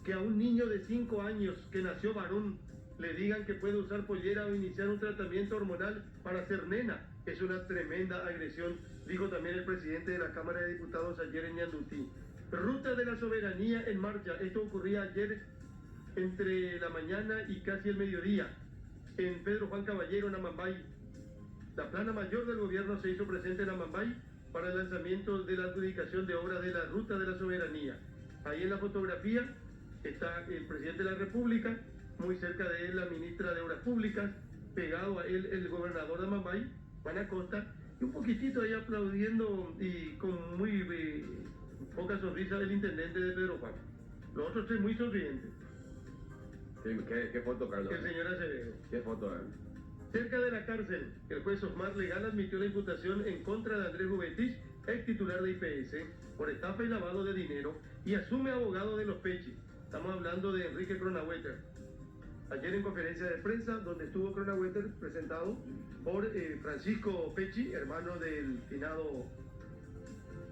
Que a un niño de 5 años que nació varón le digan que puede usar pollera o iniciar un tratamiento hormonal para ser nena es una tremenda agresión, dijo también el presidente de la Cámara de Diputados ayer en Ñandutí. Ruta de la soberanía en marcha. Esto ocurría ayer entre la mañana y casi el mediodía en Pedro Juan Caballero, en Amambay. La plana mayor del gobierno se hizo presente en Amambay para el lanzamiento de la adjudicación de obras de la Ruta de la Soberanía. Ahí en la fotografía está el presidente de la República, muy cerca de él la ministra de Obras Públicas, pegado a él el gobernador de Amambay, Juan Acosta, y un poquitito ahí aplaudiendo y con muy poca sonrisa el intendente de Pedro Juan. Los otros tres muy sonrientes. ¿Qué foto, Carlos? El señor Acevedo. ¿Qué foto? Cerca de la cárcel, el juez Osmar Legal admitió la imputación en contra de Andrés Juvetich, ex titular de IPS, por estafa y lavado de dinero, y asume abogado de los Pechis. Estamos hablando de Enrique Cronaueter. Ayer en conferencia de prensa, donde estuvo Cronaueter presentado por Francisco Pechi, hermano del finado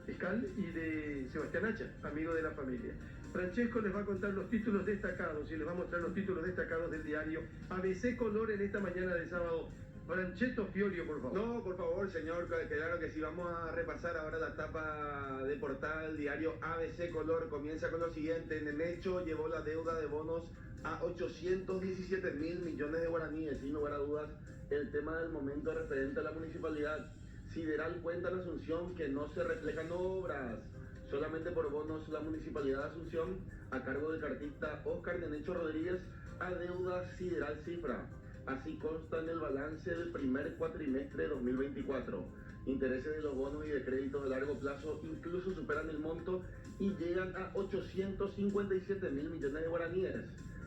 fiscal, y de Sebastián Hacha, amigo de la familia. Francesco les va a contar los títulos destacados y les va a mostrar los títulos destacados del diario ABC Color en esta mañana de sábado. Francesco Fiorio, por favor. No, por favor, señor, claro que sí. Vamos a repasar ahora la etapa de portada del diario ABC Color. Comienza con lo siguiente. Nenecho llevó la deuda de bonos a 817.000 millones de guaraníes. Sin lugar a dudas, el tema del momento referente a la municipalidad. Sideral cuenta en Asunción que no se reflejan obras. Solamente por bonos, la Municipalidad de Asunción, a cargo del cartista Oscar Nenecho Rodríguez, adeuda Sideral cifra. Así consta en el balance del primer cuatrimestre de 2024. Intereses de los bonos y de créditos de largo plazo incluso superan el monto y llegan a 857.000 millones de guaraníes.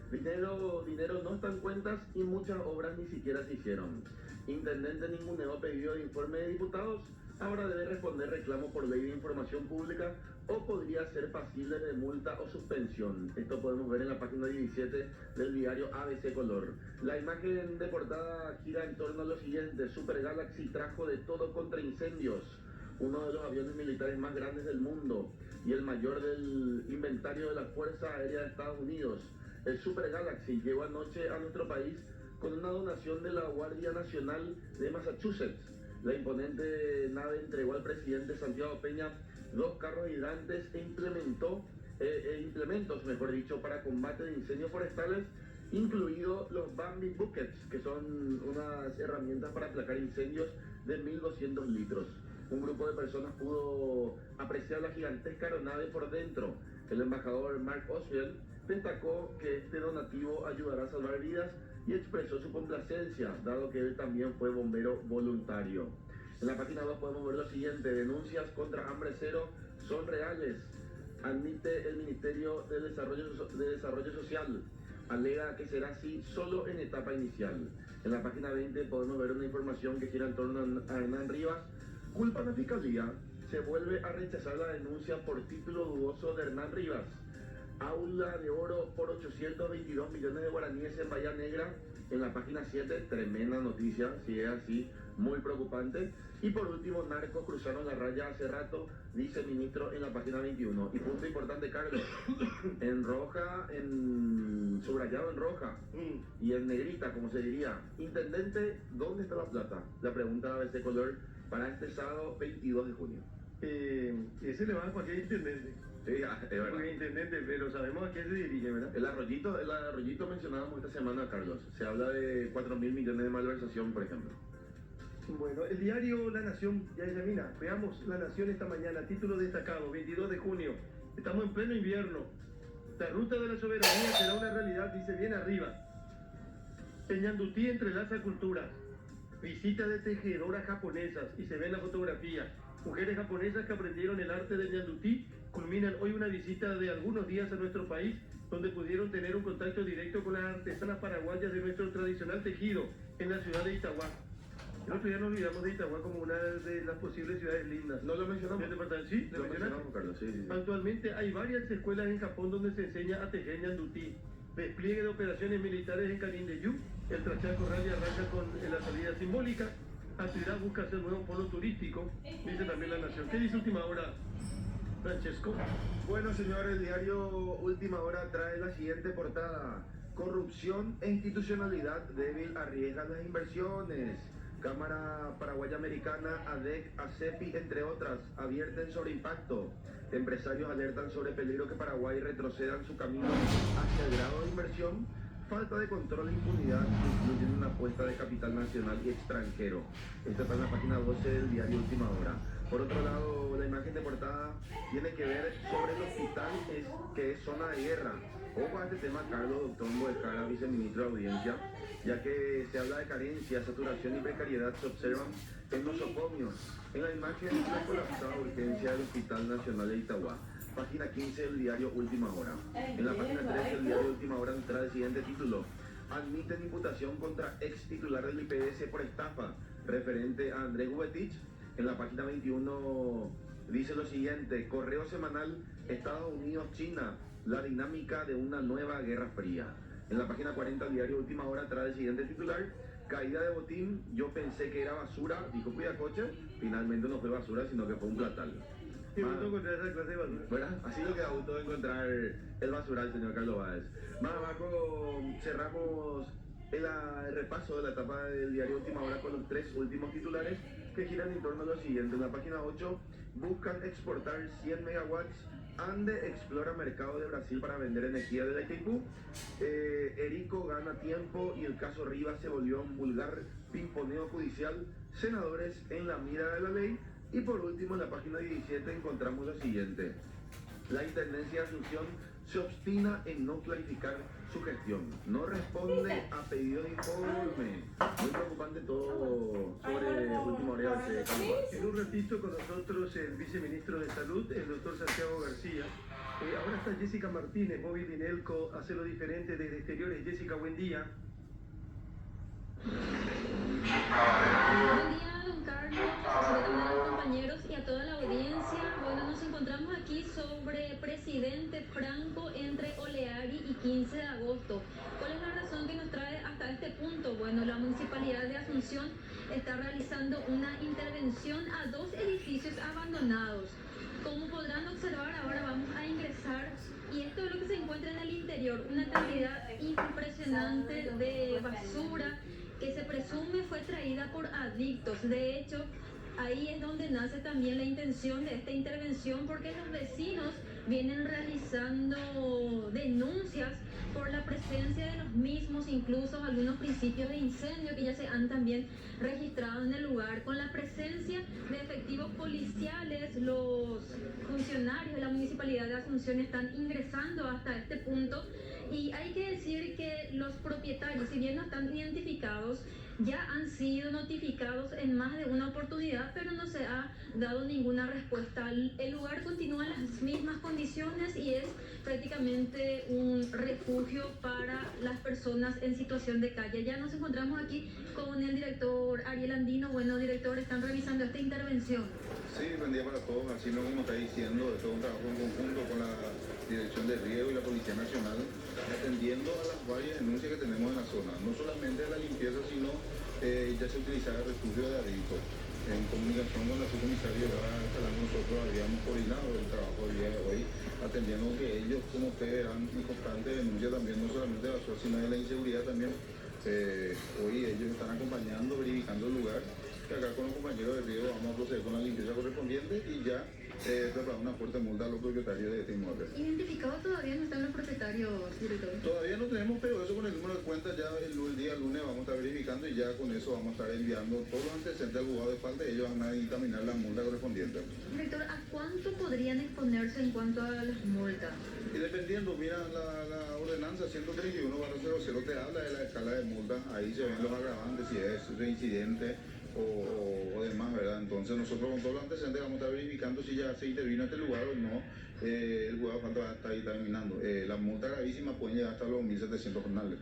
Dinero no está en cuentas y muchas obras ni siquiera se hicieron. Intendente ninguneó pedido de informe de diputados. Ahora debe responder reclamo por ley de información pública o podría ser pasible de multa o suspensión. Esto podemos ver en la página 17 del diario ABC Color. La imagen de portada gira en torno a lo siguiente. Super Galaxy trajo de todo contra incendios. Uno de los aviones militares más grandes del mundo y el mayor del inventario de la Fuerza Aérea de Estados Unidos. El Super Galaxy llegó anoche a nuestro país con una donación de la Guardia Nacional de Massachusetts. La imponente nave entregó al presidente Santiago Peña 2 carros hidrantes e implementos, mejor dicho, para combate de incendios forestales, incluidos los Bambi Buckets, que son unas herramientas para aplacar incendios de 1.200 litros. Un grupo de personas pudo apreciar la gigantesca aeronave por dentro. El embajador Mark Oswald destacó que este donativo ayudará a salvar vidas y expresó su complacencia, dado que él también fue bombero voluntario. En la página 2 podemos ver lo siguiente. Denuncias contra Hambre Cero son reales, admite el Ministerio de Desarrollo Social. Alega que será así solo en etapa inicial. En la página 20 podemos ver una información que gira en torno a Hernán Rivas. Culpa a la Fiscalía. Se vuelve a rechazar la denuncia por título dudoso de Hernán Rivas. Aula de oro por 822 millones de guaraníes en Bahía Negra. En la página 7, tremenda noticia, si es así, muy preocupante. Y por último, narcos cruzaron la raya hace rato, dice el ministro en la página 21. Y punto importante, Carlos, en roja, subrayado en roja y en negrita, como se diría. Intendente, ¿dónde está la plata? La pregunta de ABC Color para este sábado 22 de junio. Ese le va a cualquier intendente. Sí, es verdad. Muy intendente, pero sabemos a qué se dirige, ¿verdad? El arroyito mencionábamos esta semana, Carlos. Se habla de 4.000 millones de malversación, por ejemplo. Bueno, el diario La Nación, ya examina. Veamos La Nación esta mañana, título destacado, 22 de junio. Estamos en pleno invierno. La ruta de la soberanía será una realidad, dice bien arriba. Ñandutí entrelaza culturas. Visita de tejedoras japonesas, y se ve en la fotografía. Mujeres japonesas que aprendieron el arte de Ñandutí culminan hoy una visita de algunos días a nuestro país, donde pudieron tener un contacto directo con las artesanas paraguayas de nuestro tradicional tejido en la ciudad de Itagua. El otro día nos olvidamos de Itagua como una de las posibles ciudades lindas. ¿No lo mencionamos? Sí, Lo mencionamos, Carlos, sí. Actualmente hay varias escuelas en Japón donde se enseña a tejer Ñandutí. Despliegue de operaciones militares en Canindeyú. El Trachaco Rally arranca con la salida simbólica. Actividad busca hacer nuevo polo turístico, dice también La Nación. ¿Qué dice Última Hora, Francesco? Bueno, señor, el diario Última Hora trae la siguiente portada. Corrupción e institucionalidad débil arriesgan las inversiones. Cámara Paraguaya Americana, ADEC, ACEPI, entre otras, advierten sobre impacto. Empresarios alertan sobre peligro que Paraguay retroceda en su camino hacia el grado de inversión. Falta de control e impunidad incluyen una apuesta de capital nacional y extranjero. Esto está en la página 12 del diario Última Hora. Por otro lado, la imagen de portada tiene que ver sobre el hospital que es zona de guerra. Ojo a este tema, Carlos Doctor Boescara, viceministro de Audiencia, ya que se habla de carencia, saturación y precariedad se observan en nosocomios. En la imagen, la colapsada urgencia del Hospital Nacional de Itagua. Página 15 del diario Última Hora. En la página 13 del diario Última Hora trae el siguiente título. Admiten imputación contra ex titular del IPS por estafa, referente a Andrés Gubetich. En la página 21 dice lo siguiente. Correo semanal Estados Unidos-China. La dinámica de una nueva guerra fría. En la página 40 del diario Última Hora trae el siguiente titular. Caída de botín, yo pensé que era basura, dijo Cuidacoche. Finalmente no fue basura, sino que fue un platal. ¿Qué gustó encontrar esa clase de basura? ¿Verdad? Así lo que da gusto encontrar el basural, señor Carlos Báez. Más abajo cerramos el repaso de la etapa del diario Última Hora con los 3 últimos titulares que giran en torno a lo siguiente. En la página 8, buscan exportar 100 megawatts. Ande explora mercado de Brasil para vender energía de la Itaipú. Erico gana tiempo y el caso Rivas se volvió un vulgar pimponeo judicial. Senadores en la mira de la ley. Y por último, en la página 17 encontramos lo siguiente. La Intendencia de Asunción se obstina en no clarificar su gestión. No responde a pedido de informe. Muy preocupante todo sobre Última Hora. En un ratito con nosotros el viceministro de Salud, el doctor Santiago García. Ahora está Jessica Martínez, móvil Inelco, hace lo diferente desde exteriores. Jessica, buen día. Buen día, don Carlos, a los compañeros y a toda la audiencia. Bueno, nos encontramos aquí sobre presidente Franco entre Oleagui y 15 de agosto. ¿Cuál es la razón que nos trae hasta este punto? Bueno, la Municipalidad de Asunción está realizando una intervención a 2 edificios abandonados. Como podrán observar, ahora vamos a ingresar y esto es lo que se encuentra en el interior, una cantidad impresionante de basura que se presume fue traída por adictos. De hecho, ahí es donde nace también la intención de esta intervención, porque los vecinos vienen realizando denuncias por la presencia de los mismos, incluso algunos principios de incendio que ya se han también registrado en el lugar. Con la presencia de efectivos policiales, los funcionarios de la Municipalidad de Asunción están ingresando hasta este punto. Y hay que decir que los propietarios, si bien no están identificados, ya han sido notificados en más de una oportunidad, pero no se ha dado ninguna respuesta. El lugar continúa en las mismas condiciones y es prácticamente un refugio para las personas en situación de calle. Ya nos encontramos aquí con el director Ariel Andino. Bueno, director, están revisando esta intervención. Sí, buen día para todos. Así lo como está diciendo, es todo un trabajo en conjunto con la Dirección de Riego y la Policía Nacional, atendiendo a las varias denuncias que tenemos en la zona. No solamente de la limpieza, sino ya se utilizaba el refugio de adictos. En comunicación con la subcomisaria nosotros habíamos coordinado el trabajo del día de hoy, atendiendo que ellos, como ustedes verán, en constante denuncia también, no solamente de la basura, sino de la inseguridad también. Hoy ellos están acompañando, verificando el lugar, que acá con los compañeros de Río vamos a proceder con la limpieza correspondiente y ya preparar una fuerte multa a los propietarios de este inmueble. ¿Identificado todavía no están los propietarios, director? Todavía no tenemos, pero eso con el número de cuentas ya el día lunes vamos a estar verificando y ya con eso vamos a estar enviando todos los antecedentes al juzgado de falta y ellos van a dictaminar la multa correspondiente. Director, ¿a cuánto podrían exponerse en cuanto a las multas? Y dependiendo, mira, la ordenanza 131/00 te habla de la escala de multas, ahí se ven los agravantes, si es reincidente o demás, ¿verdad? Entonces nosotros con todos los antecedentes vamos a estar verificando si ya se intervino en este lugar o no. El juzgado de falta está ahí terminando. La multa gravísima puede llegar hasta los 1.700 jornales.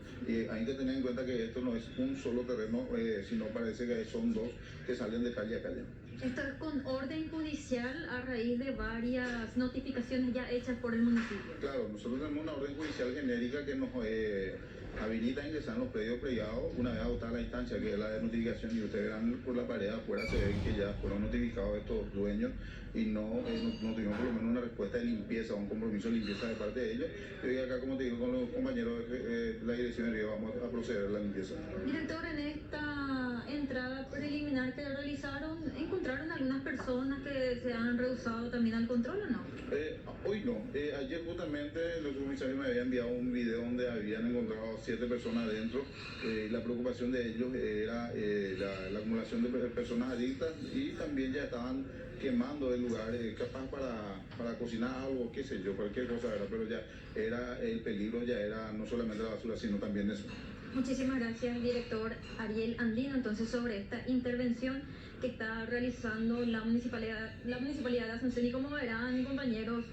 Hay que tener en cuenta que esto no es un solo terreno, sino parece que son dos que salen de calle a calle. Esto es con orden judicial a raíz de varias notificaciones ya hechas por el municipio. Claro, nosotros tenemos una orden judicial genérica que nos habilita a ingresar en los predios previados una vez agotada la instancia, que es la de notificación, y ustedes verán por la pared afuera, se ven que ya fueron notificados estos dueños y no tuvimos por lo menos una respuesta de limpieza o un compromiso de limpieza de parte de ellos. Y hoy acá, como te digo, con los compañeros de la dirección de Río vamos a proceder a la limpieza. Director, en esta entrada preliminar que realizaron, ¿encontraron algunas personas que se han rehusado también al control o no? Hoy no. Ayer justamente los comisarios me habían enviado un video donde habían encontrado 7 personas adentro. La preocupación de ellos era la acumulación de personas adictas y también ya estaban quemando el lugar, capaz para cocinar algo, qué sé yo, cualquier cosa, ¿verdad? Pero ya era el peligro, ya era no solamente la basura, sino también eso. Muchísimas gracias, director Ariel Andino. Entonces, sobre esta intervención que está realizando la municipalidad de Asunción, y como verán, compañeros,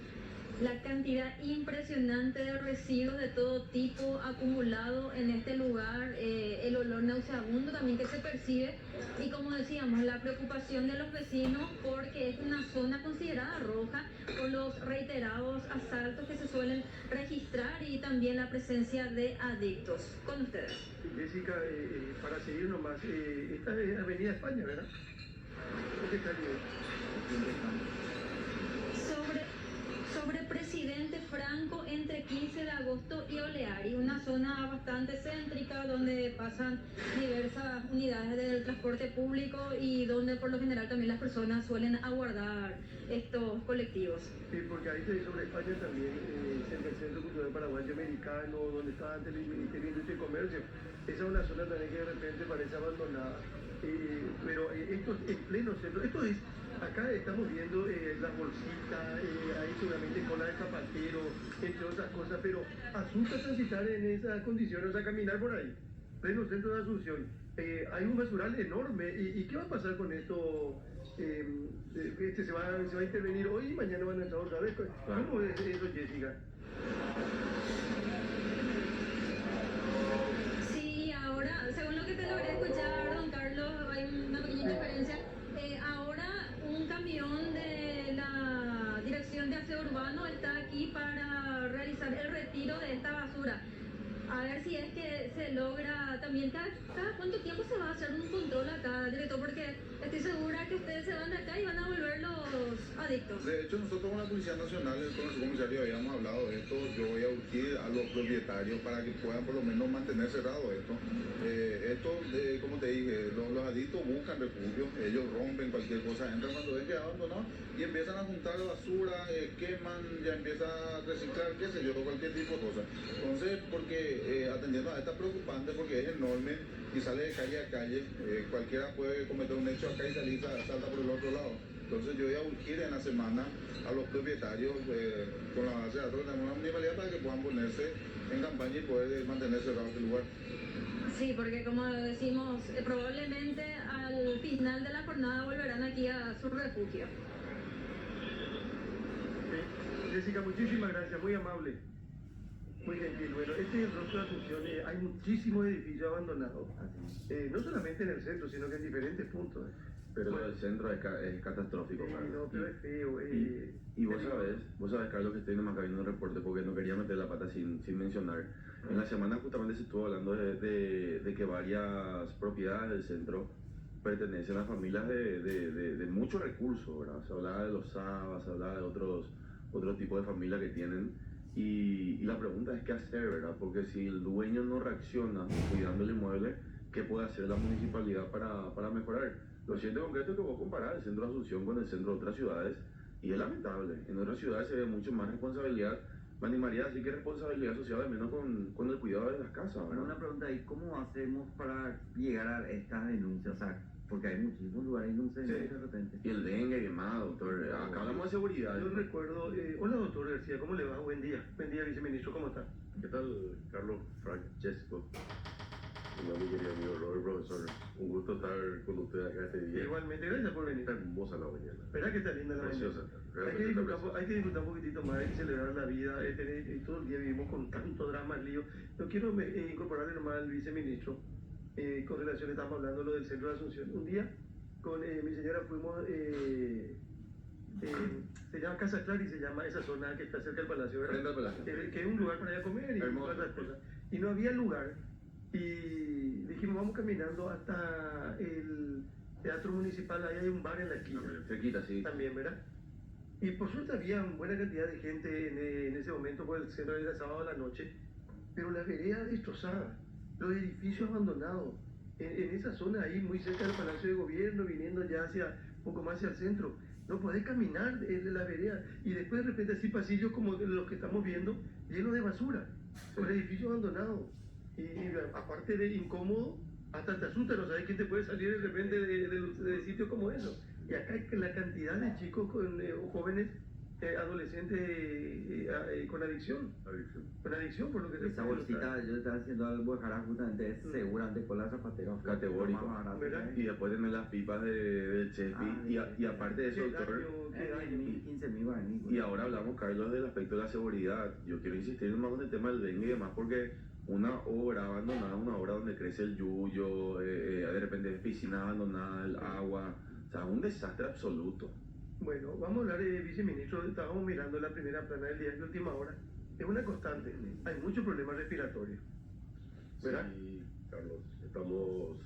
la cantidad impresionante de residuos de todo tipo acumulado en este lugar, el olor nauseabundo también que se percibe, y como decíamos, la preocupación de los vecinos porque es una zona considerada roja por los reiterados asaltos que se suelen registrar y también la presencia de adictos. Con ustedes. Jessica, para seguir nomás, esta es Avenida España, ¿verdad? ¿Qué tal? Sobre Presidente Franco entre 15 de agosto y Oleari, una zona bastante céntrica donde pasan diversas unidades del transporte público y donde por lo general también las personas suelen aguardar estos colectivos. Sí, porque ahí sobre España también, cerca del Centro Cultural Paraguayo Americano, donde estaba antes el Ministerio de Industria y Comercio, esa es una zona también que de repente parece abandonada. Pero esto es en pleno centro, esto es, acá estamos viendo las bolsitas, ahí seguramente cola de zapatero, entre otras cosas, pero asusta transitar en esas condiciones, o sea, caminar por ahí, pleno centro de Asunción. Hay un basural enorme, ¿y qué va a pasar con esto? Se va a intervenir hoy y mañana van a entrar otra vez. ¿Cómo es eso, Jessica? Sí, ahora, según lo que te logré escuchar, don Carlos, hay una pequeña diferencia. Ahora un camión de la Dirección de Aseo Urbano está aquí para realizar el retiro de esta basura. A ver si es que se logra también, cada cuánto tiempo se va a hacer un control acá, director, porque estoy segura que ustedes se van de acá y van a volver los adictos. De hecho, nosotros con la Policía Nacional, con su comisario, habíamos hablado de esto. Yo voy a urgir a los propietarios para que puedan por lo menos mantener cerrado esto. Como te dije, los adictos buscan refugio, ellos rompen cualquier cosa, entran cuando ven que es abandonado y empiezan a juntar basura, queman, ya empiezan a reciclar, qué sé yo, cualquier tipo de cosa. Entonces, porque atendiendo a esta preocupante, porque es enorme y sale de calle a calle, cualquiera puede cometer un hecho acá y salir, salta por el otro lado. Entonces yo voy a urgir en la semana a los propietarios con la base de datos de una municipalidad para que puedan ponerse en campaña y poder mantener cerrado este lugar. Sí, porque como decimos, probablemente al final de la jornada volverán aquí a su refugio. Jessica, muchísimas gracias, muy amable. Muy gentil. Bueno, este es el rostro de Asunción. Hay muchísimos edificios abandonados, no solamente en el centro, sino que en diferentes puntos. Pero bueno, el centro es catastrófico, Carlos. No, pero es feo. Y vos sabés, Carlos, que estoy nomás viendo un reporte porque no quería meter la pata sin mencionar. En la semana justamente se estuvo hablando de que varias propiedades del centro pertenecen a familias de muchos recursos, ¿verdad? Se hablaba de los Sabas, se hablaba de otro tipo de familias que tienen. Y la pregunta es qué hacer, ¿verdad? Porque si el dueño no reacciona cuidando el inmueble, ¿qué puede hacer la municipalidad para mejorar? Lo cierto en concreto es que vos comparás el centro de Asunción con el centro de otras ciudades Y es lamentable. En otras ciudades se ve mucho más responsabilidad. Me animaría a decir que responsabilidad asociada al menos con el cuidado de las casas. Bueno, ¿verdad? una pregunta ahí, ¿cómo hacemos para llegar a estas denuncias? O sea, porque hay muchísimos lugares donde se denuncia de repente. Y el dengue y demás, doctor. Acá hablamos de seguridad. Yo recuerdo, hola doctor García, ¿cómo le va? Buen día, viceministro, ¿cómo está? ¿Qué tal, Carlos Francesco? Mi querido amigo Robert, profesor. Un gusto estar con usted acá este día. Igualmente, gracias por venir. Está hermosa la mañana. ¿Verdad que está linda la Preciosa. mañana? Hay que disfrutar un poquitito más, hay que celebrar la vida. Todo el día vivimos con tanto drama, lío. Yo quiero incorporarle nomás al viceministro con relación, estamos hablando de lo del centro de Asunción. Un día con mi señora fuimos, se llama Casa Clara y se llama esa zona que está cerca del palacio, ¿verdad? Frente al palacio. Que es un lugar para ir a comer y todas las cosas. Y no había lugar. Y dijimos, vamos caminando hasta el Teatro Municipal, ahí hay un bar en la esquina. Cerquita, sí. También, ¿verdad? Y por suerte había una buena cantidad de gente en ese momento, porque el centro era sábado a la noche, pero la vereda destrozada, los edificios abandonados, en esa zona ahí, muy cerca del Palacio de Gobierno, viniendo ya hacia, un poco más hacia el centro, no podés caminar de la vereda, y después de repente así pasillos como los que estamos viendo, llenos de basura, con edificios abandonados. Y aparte de incómodo, hasta te asusta, no sabes quién te puede salir de repente de sitios como eso. Y acá la cantidad de chicos o jóvenes, adolescentes con adicción. Con adicción, por lo que Esa bolsita, yo estaba haciendo algo de Jara, justamente es seguramente con la zapatera. Categórico. Y después tener las pipas del Chefi. Y aparte de eso, doctor. 15.000 guaraníes. Y ahora hablamos, Carlos, del aspecto de la seguridad. Yo quiero insistir más en el tema del dengue y demás, porque una obra abandonada, una obra donde crece el yuyo, de repente piscina abandonada, el agua, o sea, un desastre absoluto. Bueno, vamos a hablar, viceministro, estábamos mirando la primera plana del día de última hora, es una constante, hay muchos problemas respiratorios, ¿verdad? Sí, Carlos, estamos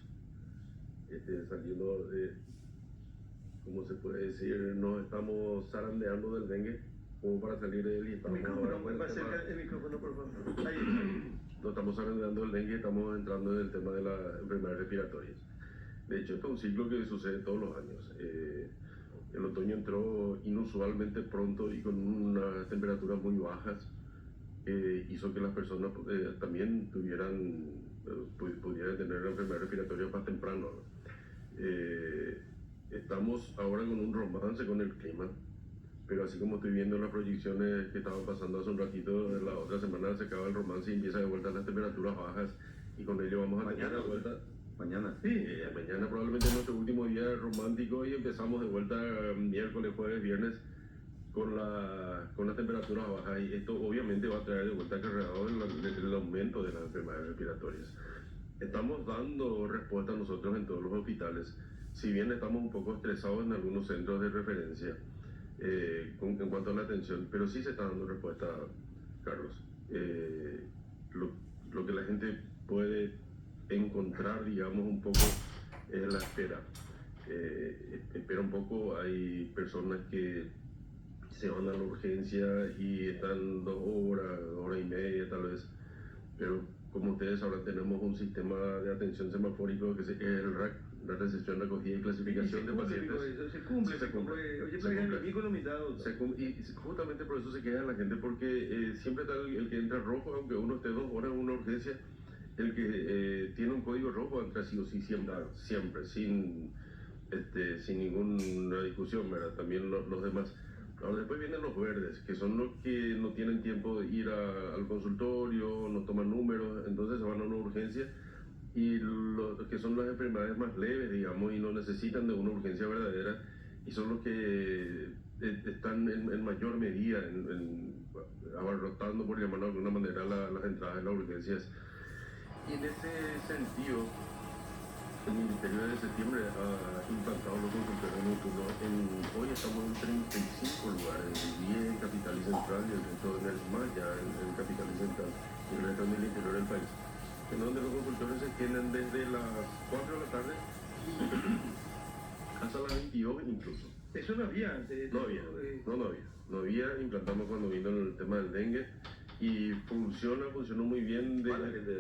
saliendo de, ¿cómo se puede decir? Nos estamos zarandeando del dengue, como para salir de él y estamos... El micrófono, por favor. Ahí. No estamos zarandeando del dengue, estamos entrando en el tema de las enfermedades respiratorias. De hecho, esto es un ciclo que sucede todos los años. El otoño entró inusualmente pronto y con unas temperaturas muy bajas, hizo que las personas también pudieran tener enfermedades respiratorias más temprano, ¿no? Estamos ahora con un romance con el clima, pero así como estoy viendo las proyecciones que estaban pasando hace un ratito, la otra semana se acaba el romance y empieza de vuelta las temperaturas bajas, y con ello vamos a tener de vuelta. Mañana. Sí, mañana probablemente es nuestro último día romántico y empezamos de vuelta miércoles, jueves, viernes con las temperaturas bajas, y esto obviamente va a traer de vuelta acarreado el aumento de las enfermedades respiratorias. Estamos dando respuesta nosotros en todos los hospitales, si bien estamos un poco estresados en algunos centros de referencia en cuanto a la atención, pero sí se está dando respuesta, Carlos. Lo que la gente puede encontrar, digamos, un poco es la espera. Espera un poco, hay personas que se van a la urgencia y están 2 horas, 1 hora y media tal vez, pero como ustedes ahora tenemos un sistema de atención semafórico que es el RAC, la recepción, recogida y clasificación de pacientes. Se cumple. Oye, y justamente por eso se queja la gente, porque siempre está el que entra rojo, aunque uno esté 2 horas en una urgencia. El que tiene un código rojo entra sí o sí siempre, sin ninguna discusión, ¿verdad? También los demás. Ahora después vienen los verdes, que son los que no tienen tiempo de ir al consultorio, no toman números, entonces se van a una urgencia, y los que son las enfermedades más leves, digamos, y no necesitan de una urgencia verdadera, y son los que están en mayor medida abarrotando, por llamarlo de alguna manera, las entradas de las urgencias. Y en ese sentido, el Ministerio desde septiembre ha implantado los consultorios nocturnos. Hoy estamos en 35 lugares, 10 en Capital y Central y el resto en el más ya en Capital y Central, y el resto en el interior del país, en donde los consultorios se extienden desde las 4 de la tarde hasta las 22 incluso. Eso no había antes. No había. Implantamos cuando vino el tema del dengue. Y funcionó muy bien toda la gente.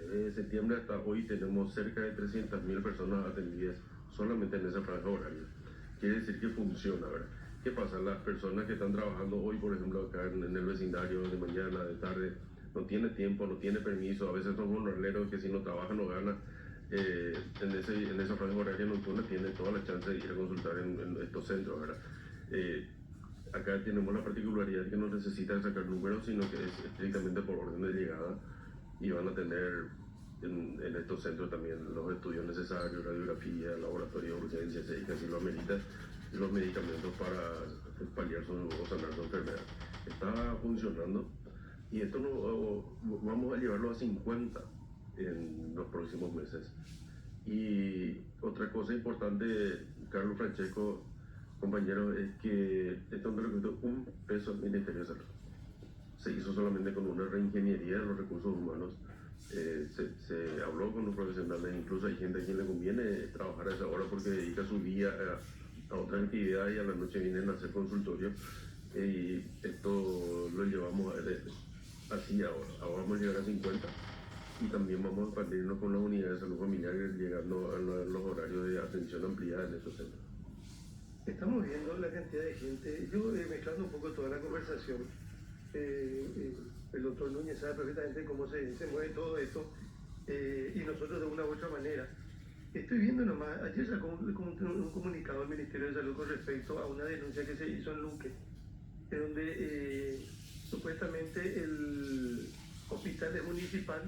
Desde septiembre hasta hoy tenemos cerca de 300.000 personas atendidas solamente en esa franja horaria. Quiere decir que funciona, ¿verdad? ¿qué pasa? Las personas que están trabajando hoy, por ejemplo, acá en el vecindario, de mañana, de tarde, no tiene tiempo, no tiene permiso, a veces son jornaleros que si no trabajan no ganan. En esa franja horaria nocturna tiene toda la chance de ir a consultar en estos centros, ¿verdad? Acá tenemos la particularidad que no necesitan sacar números, sino que es estrictamente por orden de llegada, y van a tener en estos centros también los estudios necesarios, radiografía, laboratorio de urgencias, y así lo amerita, y los medicamentos para paliar o sanar su enfermedad. Está funcionando, y esto vamos a llevarlo a 50 en los próximos meses. Y otra cosa importante, Carlos, Francesco, compañeros, es que esto no le costó un peso al Ministerio de Salud. Se hizo solamente con una reingeniería de los recursos humanos. Se habló con los profesionales, incluso hay gente a quien le conviene trabajar a esa hora porque dedica su día a otra actividad y a la noche vienen a hacer consultorio. Y esto lo llevamos así ahora. Ahora vamos a llegar a 50 y también vamos a expandirnos con las unidades de salud familiar, llegando a los horarios de atención ampliada en estos centros. Estamos viendo la cantidad de gente, yo mezclando un poco toda la conversación, el doctor Núñez sabe perfectamente cómo se mueve todo esto, y nosotros de una u otra manera. Estoy viendo nomás, ayer sacó un comunicado del Ministerio de Salud con respecto a una denuncia que se hizo en Luque, en donde supuestamente el hospital es municipal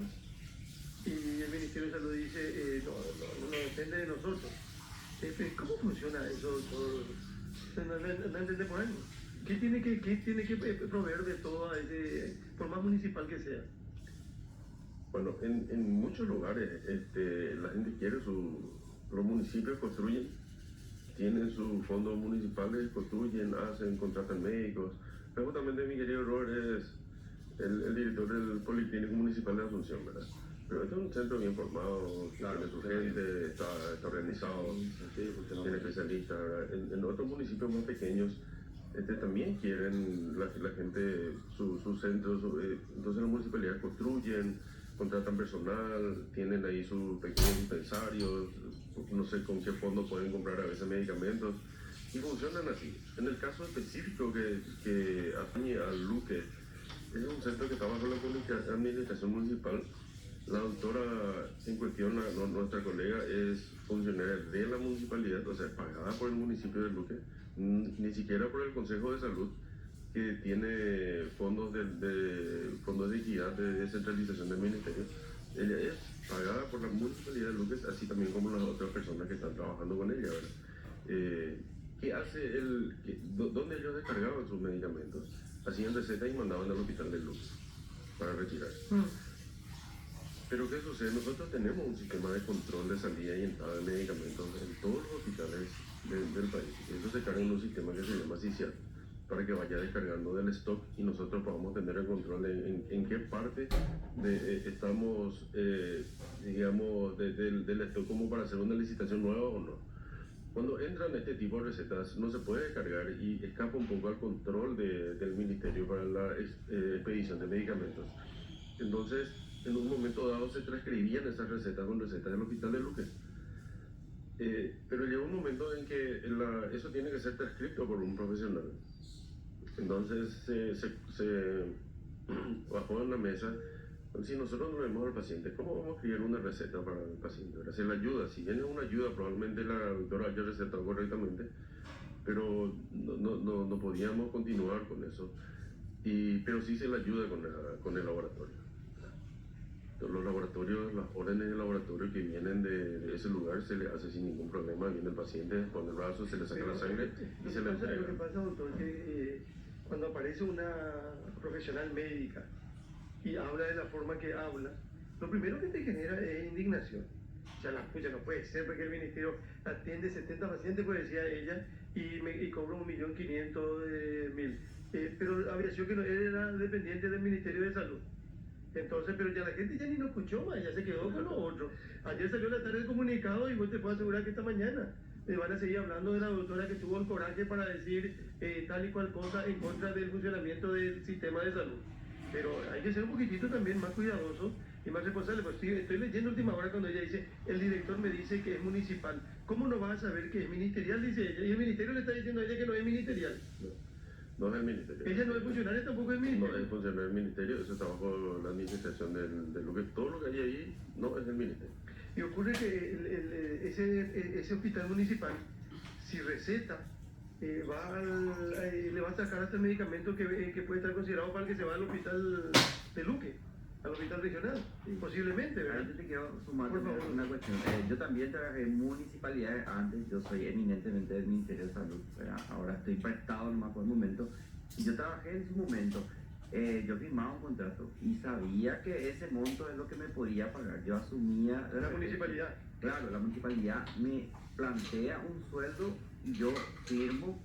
y el Ministerio de Salud dice no depende de nosotros. ¿Cómo funciona eso, doctor? No entendemos algo. ¿Qué tiene que proveer de todo ese, por más municipal que sea? Bueno, en muchos lugares la gente quiere los municipios construyen, tienen sus fondos municipales, construyen, contratan médicos. Pero justamente mi querido Robert es el director del Politécnico Municipal de Asunción, ¿verdad? Pero este es un centro bien formado, claro, tiene su gente, está organizado, tiene especialistas. En otros municipios más pequeños también quieren la gente sus centros, entonces las municipalidades construyen, contratan personal, tienen ahí sus pequeños dispensarios, no sé con qué fondo pueden comprar a veces medicamentos, y funcionan así. En el caso específico que atañe al Luque, es un centro que está bajo la administración municipal. La doctora en cuestión, nuestra colega, es funcionaria de la municipalidad, o sea, pagada por el municipio de Luque, ni siquiera por el Consejo de Salud, que tiene fondos de equidad, de descentralización del ministerio. Ella es pagada por la municipalidad de Luque, así también como las otras personas que están trabajando con ella, ¿verdad? ¿Qué hace dónde ellos descargaban sus medicamentos? Hacían recetas y mandaban al hospital de Luque para retirar. Pero ¿qué sucede? Nosotros tenemos un sistema de control de salida y entrada de medicamentos en todos los hospitales del país. Eso se carga en un sistema que se llama CICIAT, para que vaya descargando del stock y nosotros podamos tener el control en qué parte estamos, digamos, del stock, como para hacer una licitación nueva o no. Cuando entran este tipo de recetas no se puede descargar y escapa un poco al control del Ministerio para la expedición de medicamentos. Entonces, en un momento dado se transcribían esas recetas con recetas del hospital de Luque. Pero llegó un momento en que eso tiene que ser transcrito por un profesional. Entonces se bajó en la mesa, si nosotros no vemos al paciente, ¿cómo vamos a escribir una receta para el paciente? Hacer la ayuda, si viene una ayuda probablemente la doctora haya recetado correctamente, pero no podíamos continuar con eso. Pero sí se le ayuda con el laboratorio. Los laboratorios, las órdenes de laboratorio que vienen de ese lugar se le hace sin ningún problema. Viene el paciente, pone el brazo, se le saca la sangre y se le entrega. Lo que pasa, doctor, que cuando aparece una profesional médica y habla de la forma que habla, lo primero que te genera es indignación. Ya no puede ser, porque el ministerio atiende 70 pacientes, pues decía ella, y cobra 1.500.000. Pero había sido que no era dependiente del Ministerio de Salud. Entonces, pero ya la gente ya ni nos escuchó más, ya se quedó con lo otro. Ayer salió la tarde el comunicado y vos te puedo asegurar que esta mañana van a seguir hablando de la doctora que tuvo el coraje para decir tal y cual cosa en contra del funcionamiento del sistema de salud. Pero hay que ser un poquitito también más cuidadoso y más responsable. Pues sí, estoy leyendo última hora cuando ella dice, el director me dice que es municipal. ¿Cómo no vas a saber que es ministerial? Dice ella. Y el ministerio le está diciendo a ella que no es ministerial. No es el ministerio. Ella no es funcionaria, tampoco es ministerio. No es funcionario del ministerio, eso está bajo la administración de lo que todo lo que hay ahí no es el ministerio. Y ocurre que ese hospital municipal, si receta, le va a sacar hasta el medicamento que puede estar considerado para el que se va al hospital de Luque, al hospital regional, posiblemente, ¿verdad? Yo te quiero sumar una cuestión. Yo también trabajé en municipalidades antes, yo soy eminentemente del Ministerio de Salud, ¿verdad? Ahora estoy prestado nomás por el momento, y yo trabajé en su momento. Yo firmaba un contrato y sabía que ese monto es lo que me podía pagar. Yo asumía... La municipalidad. Claro, la municipalidad me plantea un sueldo y yo firmo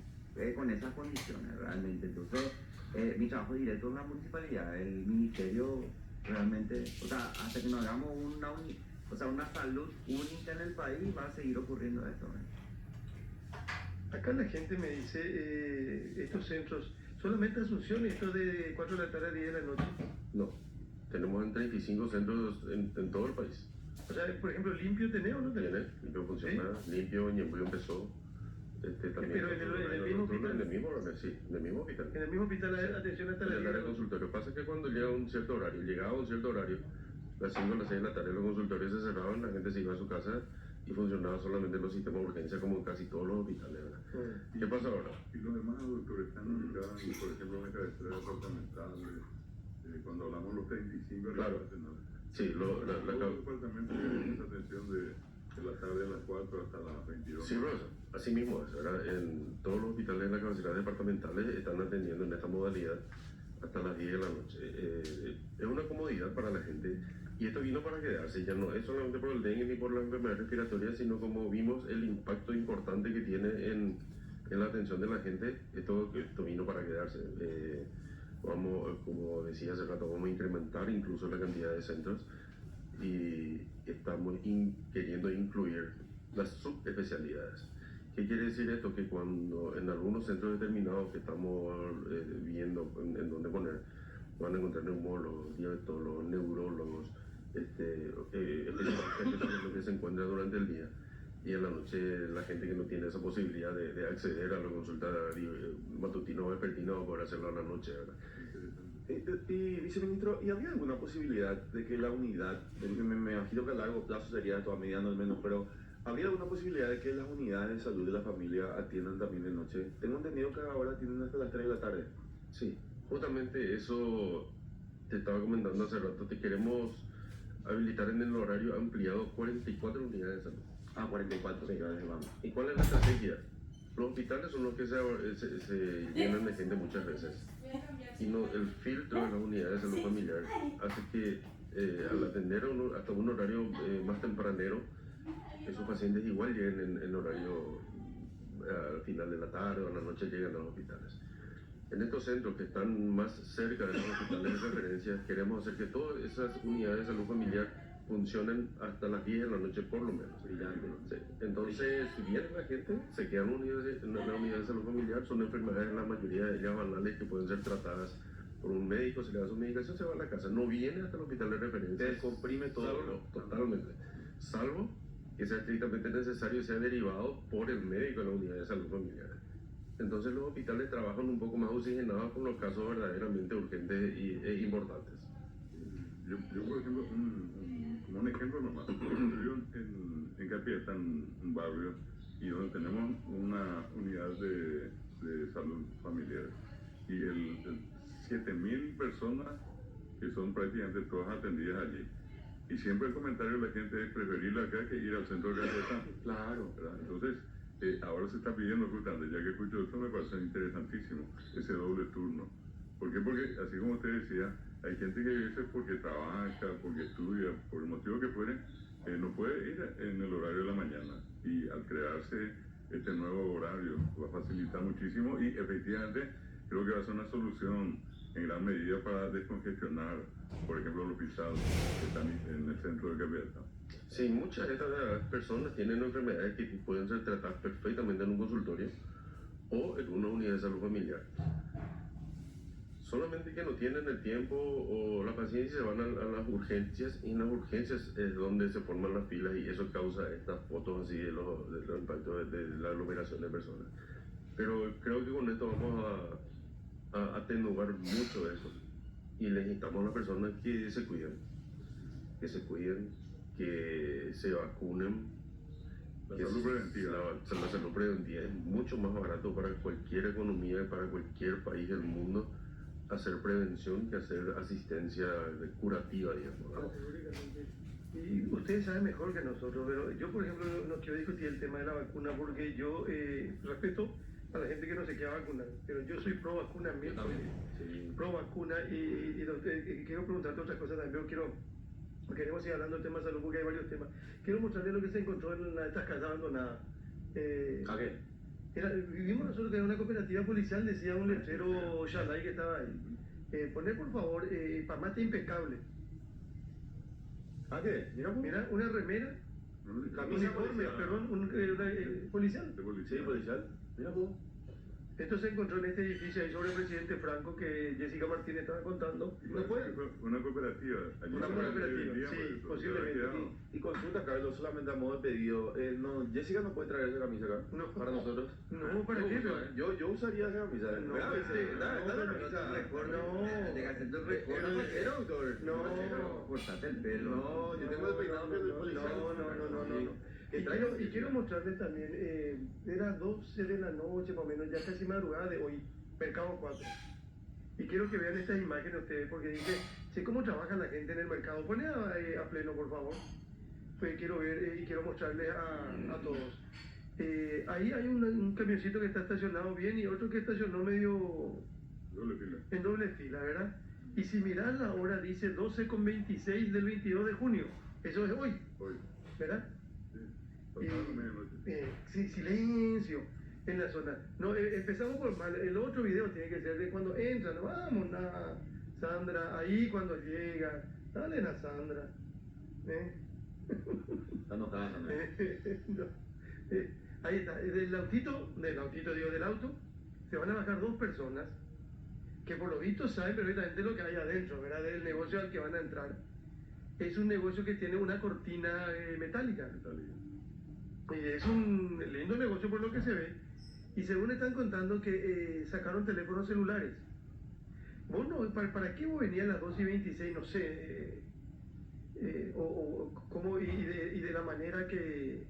con esas condiciones realmente. Entonces, mi trabajo directo en la municipalidad, el ministerio realmente, o sea, hasta que no hagamos una salud única en el país, va a seguir ocurriendo esto. Acá la gente me dice, estos centros, solamente Asunción, esto de 4 de la tarde a 10 de la noche. No, tenemos en 35 centros en todo el país. O sea, por ejemplo, ¿Limpio tenés o no tenés? Limpio funciona, ¿sí? Limpio, Ñembuyo empezó. También pero en el mismo hospital. En el mismo hospital, sí, en el mismo hospital. En el mismo hospital hay atención hasta la en el área de consultorio. Pasa que cuando llegaba un cierto horario, las 5 o las 6 de la tarde los consultorios se cerraban, la gente se iba a su casa y funcionaba solamente los sistemas de urgencia como en casi todos los hospitales, ¿verdad? ¿Qué pasa ahora? Y los demás doctores están ubicados, por ejemplo, en la cabecera departamental, cuando hablamos de los 35, claro. Sí, los departamentos tienen esa atención de la tarde a las 4 hasta las 22. Sí, profesor. Así mismo es, ¿verdad? En todos los hospitales en la cabecera departamentales están atendiendo en esta modalidad hasta las 10 de la noche. Es una comodidad para la gente y esto vino para quedarse. Ya no es solamente por el dengue ni por la enfermedad respiratoria, sino como vimos el impacto importante que tiene en la atención de la gente, esto vino para quedarse. Vamos, como decía hace rato, vamos a incrementar incluso la cantidad de centros y estamos queriendo incluir las subespecialidades. ¿Qué quiere decir esto? Que cuando en algunos centros determinados que estamos viendo en dónde poner, van a encontrar neumólogos, diabetólogos, neurólogos, especialistas que son los que se encuentran durante el día, y en la noche la gente que no tiene esa posibilidad de acceder a la consulta matutina o vespertina va a poder hacerlo a la noche, ¿verdad? Y viceministro, ¿y había alguna posibilidad de que la unidad, me imagino que a largo plazo sería esto a mediano al menos, pero ¿habría alguna posibilidad de que las unidades de salud de la familia atiendan también de noche? Tengo entendido que ahora atienden hasta las 3 de la tarde. Sí, justamente eso te estaba comentando hace rato. Te queremos habilitar en el horario ampliado 44 unidades de salud. 44 unidades, vamos. ¿Y cuál es la estrategia? Los hospitales son los que se llenan de gente muchas veces. Y el filtro de las unidades de salud familiar hace que al atender hasta un horario más tempranero, esos pacientes igual lleguen en horario al final de la tarde o a la noche llegan a los hospitales. En estos centros que están más cerca de los hospitales de referencia, queremos hacer que todas esas unidades de salud familiar funcionen hasta las 10 de la noche por lo menos. Sí. Entonces, si viene la gente, se quedan en la unidad de salud familiar, son enfermedades, la mayoría de ellas banales, que pueden ser tratadas por un médico, se le da su medicación, se va a la casa. No viene hasta el hospital de referencia. Descomprime todo. Totalmente. Salvo que sea estrictamente necesario y sea derivado por el médico de la unidad de salud familiar. Entonces los hospitales trabajan un poco más oxigenados con los casos verdaderamente urgentes e importantes. Yo por ejemplo, como un ejemplo nomás, yo en Capiatá, un barrio, y donde tenemos una unidad de salud familiar, y 7.000 personas que son prácticamente todas atendidas allí. Y siempre el comentario de la gente es preferible acá que ir al centro de Capiatá. Claro. ¿Verdad? Entonces, ahora se está pidiendo justamente, ya que escucho esto me parece interesantísimo, ese doble turno. ¿Por qué? Porque, así como usted decía, hay gente que a veces porque trabaja, porque estudia, por el motivo que fuere, no puede ir en el horario de la mañana. Y al crearse este nuevo horario va a facilitar muchísimo y efectivamente creo que va a ser una solución en gran medida para descongestionar, por ejemplo, el hospital que están en el centro de Capiatá. Sí, muchas de estas personas tienen enfermedades que pueden ser tratadas perfectamente en un consultorio o en una unidad de salud familiar. solamente que no tienen el tiempo o la paciencia, se van a las urgencias, y en las urgencias es donde se forman las filas y eso causa estas fotos así de los impactos de la aglomeración de personas. Pero creo que con esto vamos a atenuar mucho eso y les instamos a las personas que se cuiden, que se vacunen. La salud preventiva. La salud preventiva es mucho más barato para cualquier economía y para cualquier país del mundo hacer prevención que hacer asistencia curativa, digamos, ¿no? Y ustedes saben mejor que nosotros, pero yo, por ejemplo, no quiero discutir el tema de la vacuna porque yo respeto a la gente que no se quiera vacunar, pero yo soy pro vacuna, pro vacuna y quiero preguntarte otra cosa también, queremos seguir hablando del tema de salud porque hay varios temas. Quiero mostrarles lo que se encontró en una de estas casas abandonadas. ¿A qué? Vivimos nosotros que era una cooperativa policial, decía un letrero Shalai que estaba ahí. Poner por favor, Pamate impecable. ¿A qué? Mira, una remera, uniforme, perdón, policial. Sí, policial. Mira vos. Esto se encontró en este edificio ahí sobre el presidente Franco que Jessica Martínez estaba contando. ¿No puede? Una cooperativa. Una cooperativa, sí, posiblemente. Y consulta, Carlos, solamente a modo de pedido. Jessica no puede traer esa camisa acá. No. Para nosotros. No, ¿para qué? Yo usaría esa camisa. No, No, cortate el pelo. No, yo tengo el peinado del policial. No. Y quiero mostrarles también, era 12 de la noche más o menos, ya casi madrugada de hoy, Mercado 4. Y quiero que vean estas imágenes ustedes, porque dice, sé cómo trabaja la gente en el mercado. Ponle a pleno, por favor. Pues quiero ver y quiero mostrarles a todos. Ahí hay un camioncito que está estacionado bien y otro que estacionó medio en doble fila, ¿verdad? Y si miras la hora, dice 12:26 del 22 de junio. Eso es hoy, ¿verdad? Sí, silencio en la zona. No, empezamos por mal. El otro video tiene que ser de cuando entran. Vamos, Sandra, ahí cuando llega. Dale a Sandra. Está enojada, ¿no? Ahí está. Del auto, se van a bajar dos personas que por lo visto saben perfectamente lo que hay adentro, ¿verdad? Del negocio al que van a entrar. Es un negocio que tiene una cortina metálica. Y es un lindo negocio por lo que se ve. Y según están contando que sacaron teléfonos celulares. Bueno, ¿para qué vos venías a las 2:26? No sé. Cómo, y de la manera que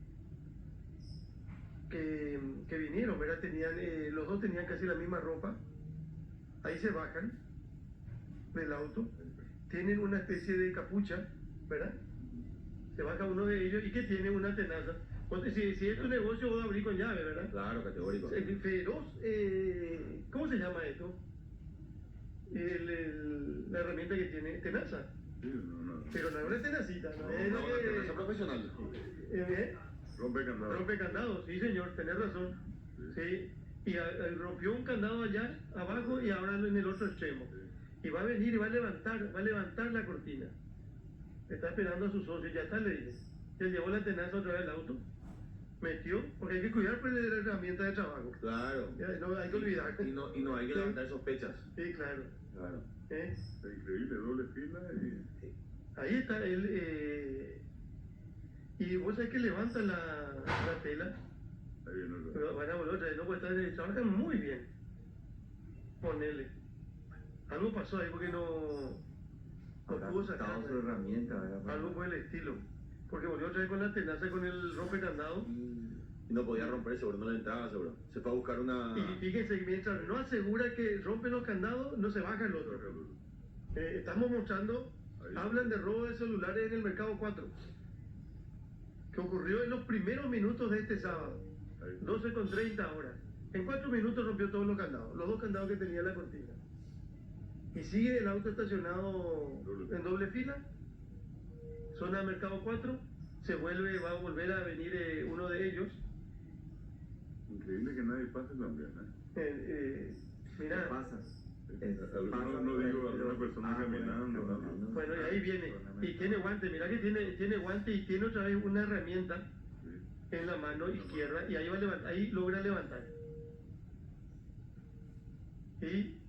vinieron, ¿verdad? Los dos tenían casi la misma ropa. Ahí se bajan del auto. Tienen una especie de capucha, ¿verdad? Se baja uno de ellos y que tiene una tenaza. Si es tu negocio, vos abrir con llave, ¿verdad? Claro, categórico. Feroz, ¿cómo se llama esto? La herramienta que tiene, tenaza. Pero no es una tenacita, ¿no? Es una tenaza profesional. Rompe candado, sí señor, tenés razón. Sí. Y rompió un candado allá abajo y ahora en el otro extremo. Y va a venir y va a levantar la cortina. Está esperando a sus socios, ya está, le dice. Se llevó la tenaza otra vez al auto. Metió, porque hay que cuidar pues, de la herramienta de trabajo. Claro. No hay que olvidar. Y no hay que levantar sospechas. Sí, claro. Es increíble, doble fila Ahí está él. Y vos sabés que levanta la tela. Van a volver otra vez, no puede estar, trabajan muy bien. Ponele. Algo pasó ahí porque no pudo sacar su herramienta, ¿verdad? Algo por el estilo. Porque volvió otra vez con la tenaza, con el rompecandado. Y no podía romper, seguro, no le entraba, seguro. Se fue a buscar una... Y fíjense, mientras no asegura que rompe los candados, no se baja el otro. Estamos mostrando, hablan de robo de celulares en el Mercado 4. Que ocurrió en los primeros minutos de este sábado. 12:30 horas. En 4 minutos rompió todos los candados, los dos candados que tenía la cortina. Y sigue el auto estacionado en doble fila, zona Mercado 4, va a volver a venir uno de ellos. Increíble que nadie pase también, mira, pasa. No digo alguna persona caminando. Bueno, y ahí viene. Y tiene guante, mira que tiene guante y tiene otra vez una herramienta en la mano izquierda y ahí logra levantar. Y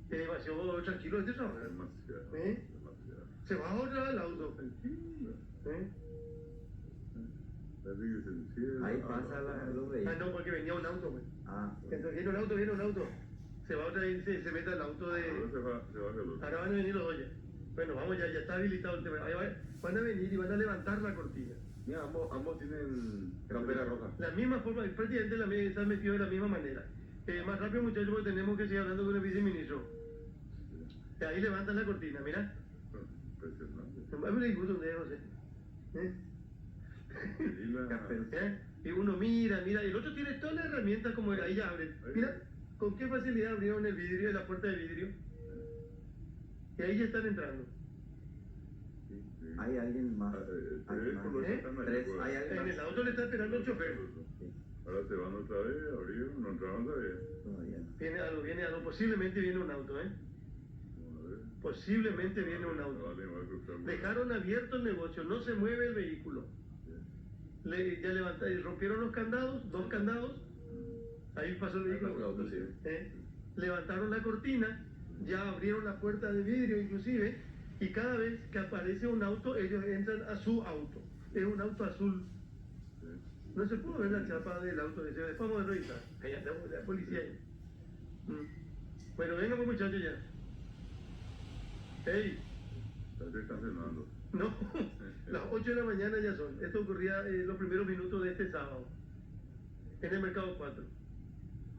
Demasiado tranquilo este sábado. Demasiado. ¿Eh? Demasiado. Se va a otra el auto. ¿Eh? Parece que se encierra. Ahí pasa los vehículos. Ah, no, porque venía un auto, güey. Ah, Entonces viene un auto. Se va otra vez, se mete al auto de... Ahora se va el otro. Ahora van a venir los dos ya. Bueno, vamos ya está habilitado el tema. Ahí van a venir y van a levantar la cortina. Mira, ambos tienen campera roja. La misma forma, prácticamente están metidos de la misma manera. Más rápido, muchachos, porque tenemos que seguir hablando con el viceministro. Ahí levantan la cortina, mira. Impresionante. No me gusta un dedo, ¿eh? ¿Eh? Y uno mira, y el otro tiene todas las herramientas como ahí ya abren. Mira, con qué facilidad abrieron el vidrio, la puerta de vidrio. Y ahí ya están entrando. hay alguien más. Tres, hay alguien En más. el auto le está esperando el chofer. Ahora se van otra vez, abrieron, no entraron todavía. Viene algo, posiblemente viene un auto, ¿eh? Posiblemente viene un auto. Dejaron abierto el negocio, no se mueve el vehículo. Ya levantaron, rompieron los candados, 2 candados. Ahí pasó el vehículo. Levantaron la cortina, ya abrieron la puerta de vidrio inclusive, y cada vez que aparece un auto, ellos entran a su auto. Es un auto azul. No se pudo ver la chapa del auto, vamos a revisar. Allá está la policía ahí. Bueno, venga pues muchachos ya. ¡Ey! Están cenando. No, las 8 de la mañana ya son. Esto ocurría en los primeros minutos de este sábado. En el mercado 4.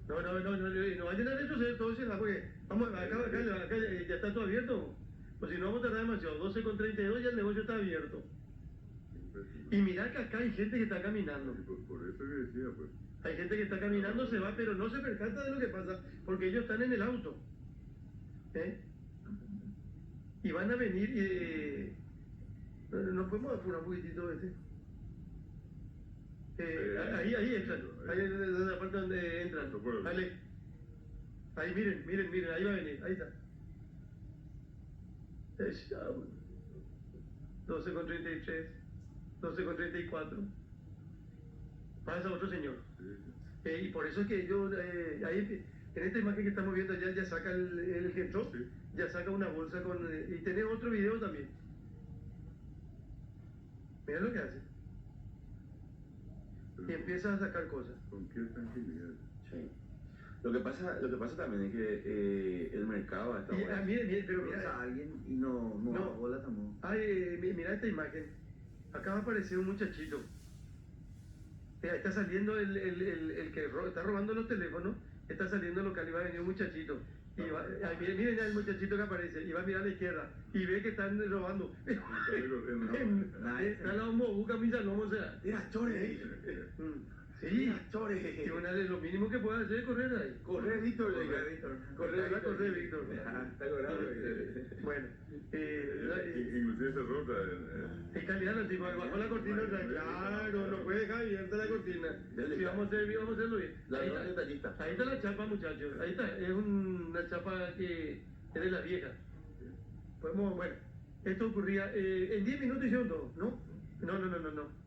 No vayan a retroceder todo ese porque vamos, acá ya está todo abierto. Pues si no vamos a tardar demasiado, 12:32 ya el negocio está abierto. Y mirá que acá hay gente que está caminando. Por eso que decía, pues. Hay gente que está caminando, se va, pero no se percata de lo que pasa, porque ellos están en el auto. Y van a venir, ¿nos podemos apurar un poquitito ahí entran, ahí es la parte donde entran. Ahí miren, ahí va a venir, ahí está. 12:33, 12:34. Pasa otro señor. Y por eso es que ellos, ahí, en esta imagen que estamos viendo ya saca el que entró, ya saca una bolsa con... y tenés otro video también. Mira lo que hace. Y empieza a sacar cosas. ¿Con qué tranquilidad? Sí. Lo que pasa también es que el mercado está bueno. Miren, pero mira, Pasa alguien y no bola tampoco. mira esta imagen. Acá va a aparecer un muchachito. Está saliendo el que está robando los teléfonos, está saliendo local y va a venir un muchachito. Y miren ya el muchachito que aparece y va a mirar a la izquierda y ve que están robando. Está la homo, camisa, no, o sea. Mira, chore. Sí, chore. Y una de lo mínimo que puede hacer es correr ahí. Corre, Víctor. Corre, Víctor. Está logrando. Bueno, inclusive se rota. es calidad el tipo, bajó la cortina, claro, no puede dejar abierta la cortina. Si vamos a hacerlo bien. Ahí está la chapa, muchachos. Ahí está, es una chapa que es de las viejas. Bueno, esto ocurría, en 10 minutos hicieron todo, ¿no? No.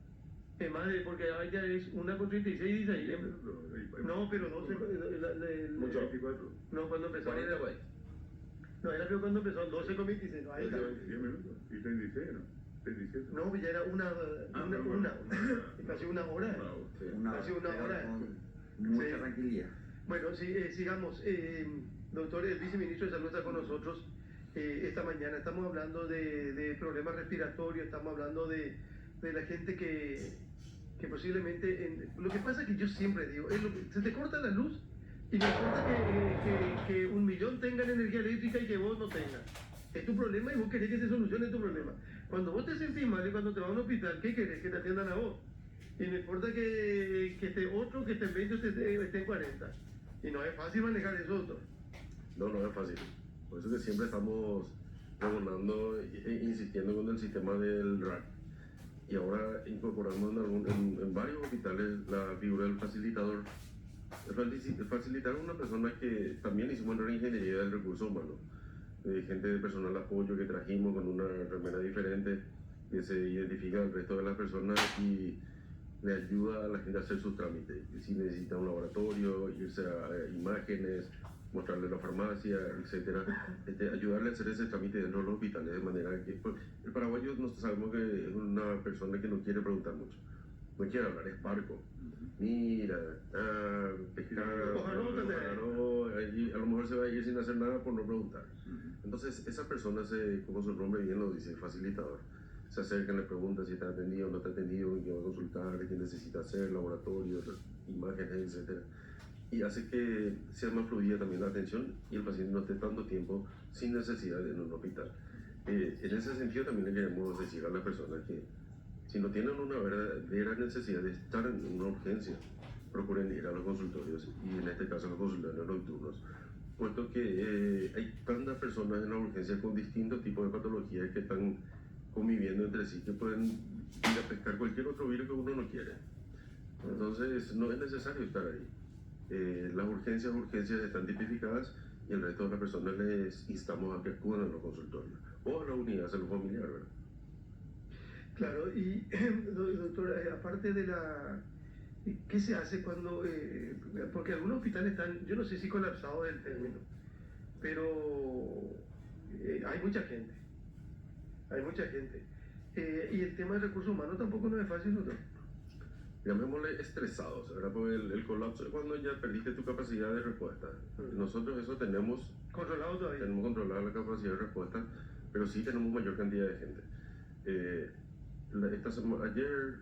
Más porque ya es 1:36 dice ahí. No, pero 12. Mucho. 24. No, cuando empezó. 40 güey. No, era peor cuando empezó, 12:26. Ahí está. 10 minutos. Y 36, ¿no? 37. No, ya era casi una hora. Casi una hora. Con mucha tranquilidad. Bueno, sigamos. Doctor, el viceministro de Salud está con nosotros esta mañana. Estamos hablando de problemas respiratorios, estamos hablando de la gente que posiblemente... lo que pasa es que yo siempre digo, se te corta la luz y no importa que 1 millón tengan energía eléctrica y que vos no tengas. Es tu problema y vos querés que se solucione tu problema. Cuando vos te sentís mal y cuando te vas a un hospital, ¿qué querés? Que te atiendan a vos. Y no importa que esté otro, que esté en 20 o esté en 40. Y no es fácil manejar eso, doctor. No es fácil. Por eso que siempre estamos pregonando e insistiendo con el sistema del RAC. Y ahora incorporamos en varios hospitales la figura del facilitador. El facilitador es una persona que también hicimos en la ingeniería del recurso humano. Gente de personal de apoyo que trajimos con una remera diferente, que se identifica al resto de las personas y le ayuda a la gente a hacer sus trámites. Si necesita un laboratorio, irse a imágenes, mostrarle la farmacia, etcétera, ayudarle a hacer ese trámite dentro de los hospitales, de manera que pues, el paraguayo no sabemos que es una persona que no quiere preguntar mucho, no quiere hablar, es parco. Mira, pescado, y a lo mejor se va a ir sin hacer nada por no preguntar. Entonces, esa persona, como su nombre bien lo dice, facilitador, se acerca, le pregunta si está atendido o no está atendido, qué va a consultar, qué necesita hacer, laboratorios, imágenes, etcétera. Y hace que sea más fluida también la atención y el paciente no esté tanto tiempo sin necesidad en un hospital. En ese sentido también le queremos decir a las personas que si no tienen una verdadera necesidad de estar en una urgencia, procuren ir a los consultorios y en este caso a los consultorios nocturnos, puesto que hay tantas personas en la urgencia con distintos tipos de patologías que están conviviendo entre sí, que pueden ir a pescar cualquier otro virus que uno no quiere. Entonces no es necesario estar ahí. Las urgencias están tipificadas y el resto de las personas les instamos a que acudan a los consultorios o a la unidad de salud familiar, ¿verdad? Claro, y doctora, aparte de la... ¿Qué se hace cuando...? Porque algunos hospitales están, yo no sé si colapsados del término, pero hay mucha gente. Y el tema de recursos humanos tampoco no es fácil, doctor. Llamémosle estresados, ¿verdad? Porque el colapso es cuando ya perdiste tu capacidad de respuesta. Nosotros eso tenemos controlado todavía. Tenemos controlada la capacidad de respuesta, pero sí tenemos mayor cantidad de gente. Ayer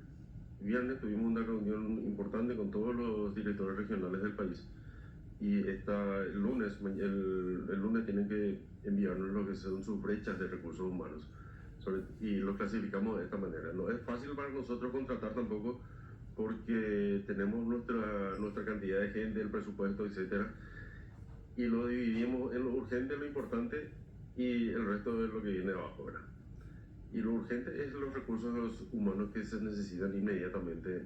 viernes tuvimos una reunión importante con todos los directores regionales del país y el lunes tienen que enviarnos lo que son sus brechas de recursos humanos y lo clasificamos de esta manera. No es fácil para nosotros contratar tampoco porque tenemos nuestra cantidad de gente, el presupuesto, etcétera, y lo dividimos en lo urgente, lo importante y el resto de lo que viene abajo, ¿verdad? Y lo urgente es los recursos humanos que se necesitan inmediatamente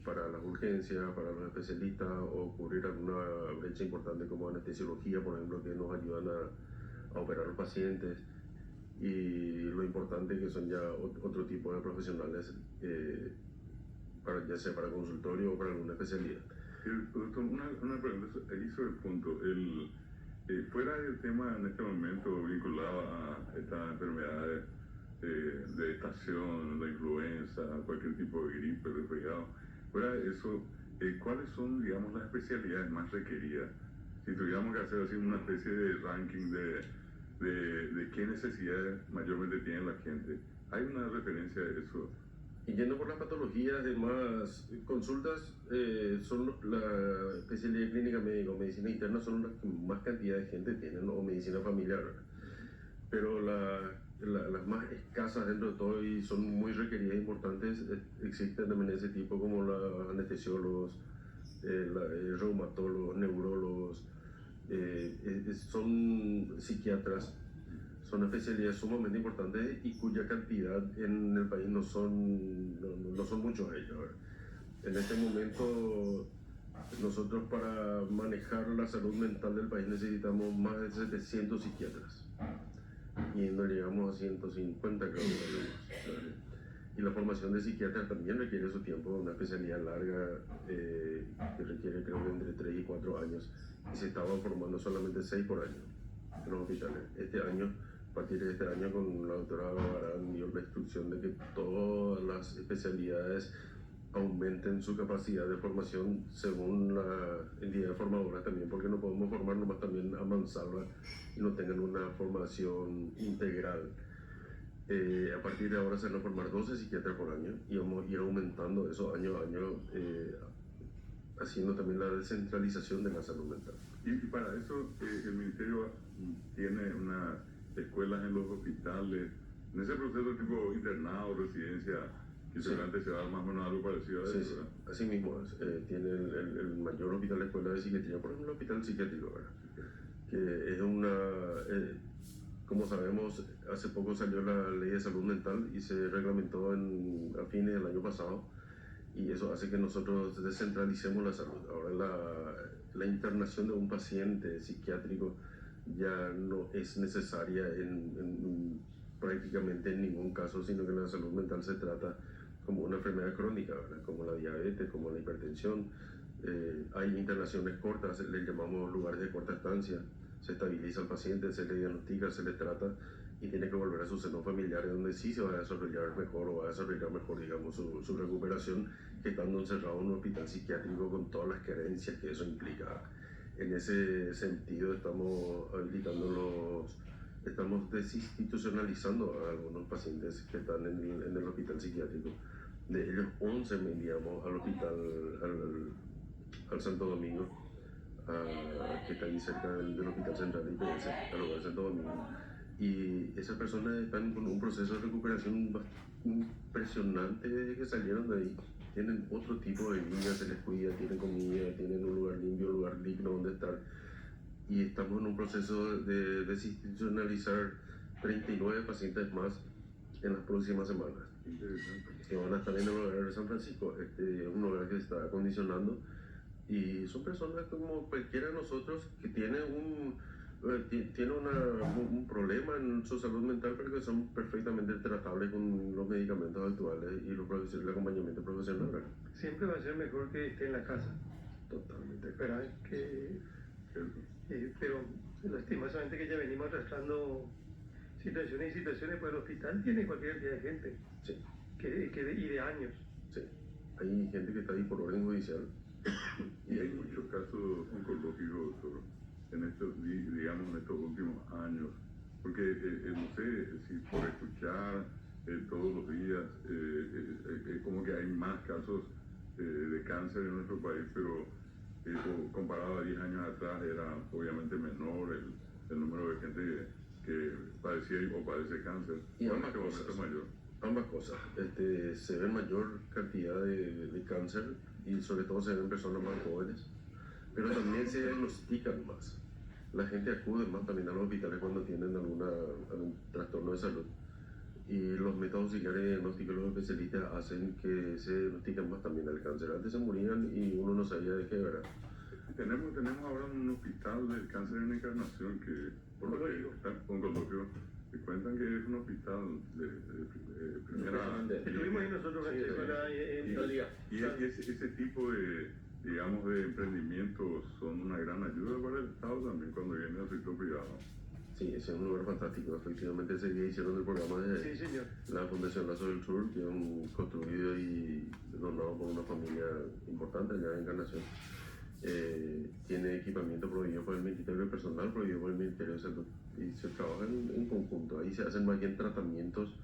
para las urgencias, para los especialistas o cubrir alguna brecha importante como anestesiología, por ejemplo, que nos ayudan a operar los pacientes. Y lo importante que son ya otro tipo de profesionales, ya sea para consultorio o para alguna especialidad. Doctor, una pregunta ahí sobre el punto. Fuera del tema en este momento vinculado a estas enfermedades de estación, la influenza, cualquier tipo de gripe, resfriado, fuera de eso, ¿cuáles son, digamos, las especialidades más requeridas? Si tuviéramos que hacer así una especie de ranking de qué necesidades mayormente tiene la gente, ¿hay una referencia a eso? Y yendo por las patologías de más consultas, son la especialidad clínica médica o medicina interna son las que más cantidad de gente tienen, o medicina familiar, ¿verdad? Pero las más escasas dentro de todo y son muy requeridas e importantes, existen también ese tipo como los anestesiólogos, reumatólogos, neurólogos, son psiquiatras. Son especialidades sumamente importantes y cuya cantidad en el país no son muchos ellos, ¿verdad? En este momento, nosotros para manejar la salud mental del país necesitamos más de 700 psiquiatras y no llegamos a 150, creo que. Y la formación de psiquiatras también requiere su tiempo, una especialidad larga que requiere creo que entre 3 y 4 años y se estaban formando solamente 6 por año en los hospitales. A partir de este año con la doctora Barán dio la instrucción de que todas las especialidades aumenten su capacidad de formación según la entidad formadora también, porque no podemos formar nomás también a mansalva y no tengan una formación integral. A partir de ahora se van a formar 12 psiquiatras por año y vamos a ir aumentando eso año a año, haciendo también la descentralización de la salud mental. Y para eso el Ministerio tiene unas escuelas en los hospitales, en ese proceso tipo internado, residencia, que seguramente se va más o menos algo parecido a eso, ¿verdad? Sí, así mismo es. Tiene el mayor hospital de escuela de psiquiatría, por ejemplo, el hospital psiquiátrico, ¿verdad? Que es como sabemos, hace poco salió la ley de salud mental y se reglamentó a fines del año pasado, y eso hace que nosotros descentralicemos la salud. Ahora la internación de un paciente psiquiátrico ya no es necesaria prácticamente en ningún caso, sino que la salud mental se trata como una enfermedad crónica, ¿verdad? Como la diabetes, como la hipertensión, Hay internaciones cortas, le llamamos lugares de corta estancia. Se estabiliza el paciente, se le diagnostica, se le trata y tiene que volver a su seno familiar, donde sí se va a desarrollar mejor o va a desarrollar mejor, digamos, su recuperación, que estando encerrado en un hospital psiquiátrico con todas las carencias que eso implica. En ese sentido estamos estamos desinstitucionalizando a algunos pacientes que están en el hospital psiquiátrico. De ellos 11 me enviamos al hospital, al Santo Domingo, que está ahí cerca del Hospital Central de IPS, al lugar de Santo Domingo. Y esas personas están con un proceso de recuperación impresionante desde que salieron de ahí. Tienen otro tipo de vida, se les cuida, tienen comida, tienen un lugar limpio, un lugar digno donde estar. Y estamos en un proceso de desinstitucionalizar 39 pacientes más en las próximas semanas. Que van a estar en el hogar de San Francisco, un lugar que se está acondicionando. Y son personas como cualquiera de nosotros que tiene un problema en su salud mental, pero que son perfectamente tratables con los medicamentos actuales y el acompañamiento profesional. Siempre va a ser mejor que esté en la casa. Totalmente. Pero lastimosamente que ya venimos arrastrando situaciones, pues el hospital tiene cualquier cantidad de gente. Sí. Y de años. Sí. Hay gente que está ahí por orden judicial. Y hay muchos casos oncológicos en estos, digamos, en estos últimos años. Porque, no sé, si por escuchar todos los días, como que hay más casos de cáncer en nuestro país, pero comparado a 10 años atrás era obviamente menor el número de gente que padecía o padece cáncer. Y ambas cosas. Mayor. Ambas cosas. Se ve mayor cantidad de cáncer y sobre todo se ven personas más jóvenes, pero también se diagnostican más. La gente acude más también a los hospitales cuando tienen algún trastorno de salud. Y los métodos auxiliares de diagnóstico y los especialistas hacen que se diagnostiquen más también el cáncer. Antes se morían y uno no sabía de qué era. Tenemos ahora un hospital del cáncer en Encarnación que, por lo que está oncológico, que cuentan que es un hospital de primera... Estuvimos ahí nosotros y ese tipo de, digamos, de emprendimientos son una gran ayuda para el Estado también cuando viene el sector privado. Sí, ese es un lugar fantástico. Efectivamente, ese día hicieron el programa de la Fundación Lazo del Sur, que es construido y donado por una familia importante allá en Encarnación. Tiene equipamiento prohibido por el Ministerio de Personal, prohibido por el Ministerio de Salud, y se trabaja en conjunto. Ahí se hacen más bien tratamientos,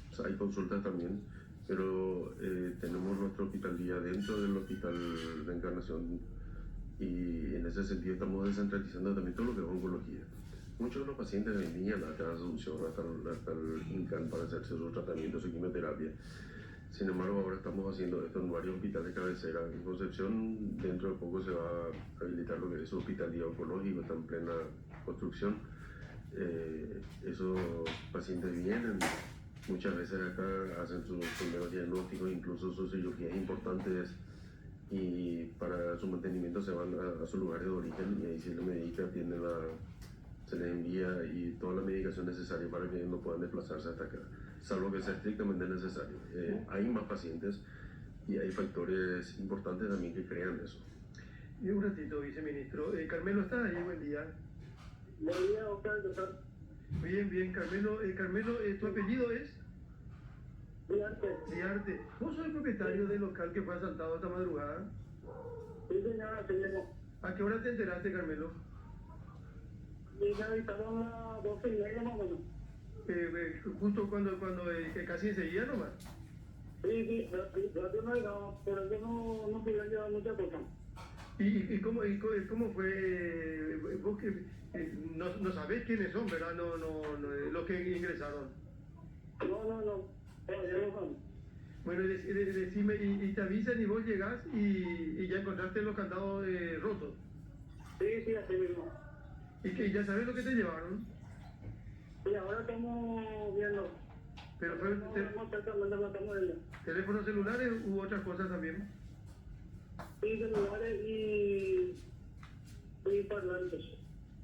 o sea, hay consultas también, pero tenemos nuestra hospitalía dentro del hospital de Encarnación, y en ese sentido estamos descentralizando también todo lo que es oncología. Muchos de los pacientes venían acá a Asunción, hasta el INCAN, para hacerse su tratamiento, su quimioterapia. Sin embargo, ahora estamos haciendo esto en varios hospitales de cabecera. En Concepción, dentro de poco se va a habilitar lo que es su hospitalía oncológico, está en plena construcción. Esos pacientes vienen muchas veces acá, hacen sus primeros diagnósticos, incluso sus cirugías importantes, y para su mantenimiento se van a sus lugares de origen, y ahí se les medica, se les envía y toda la medicación necesaria para que no puedan desplazarse hasta acá, salvo que sea estrictamente necesario. Hay más pacientes y hay factores importantes también que crean eso. Y un ratito, viceministro. Carmelo, ¿estás ahí? Buen día. Buen día, doctor. Bien, Carmelo. Carmelo, ¿tu apellido es? Diarte. ¿Vos sos el propietario del local que fue asaltado esta madrugada? Sí, señora, ¿A qué hora te enteraste, Carmelo? Y me avisaron a las 12:30 más o menos. Justo cuando casi enseguida nomás. Sí, yo no llegaba, pero yo no podía llevar muchas cosas. ¿Y cómo fue? Vos que no sabés quiénes son, ¿verdad? No, los que ingresaron. No, yo no sé. Bueno, decime, y te avisan y vos llegás y ya encontraste los candados rotos. Sí, así mismo. ¿Y que ya sabes lo que te llevaron? Sí, ahora estamos viendo. Pero fue teléfonos celulares u otras cosas también. Sí, celulares y parlantes.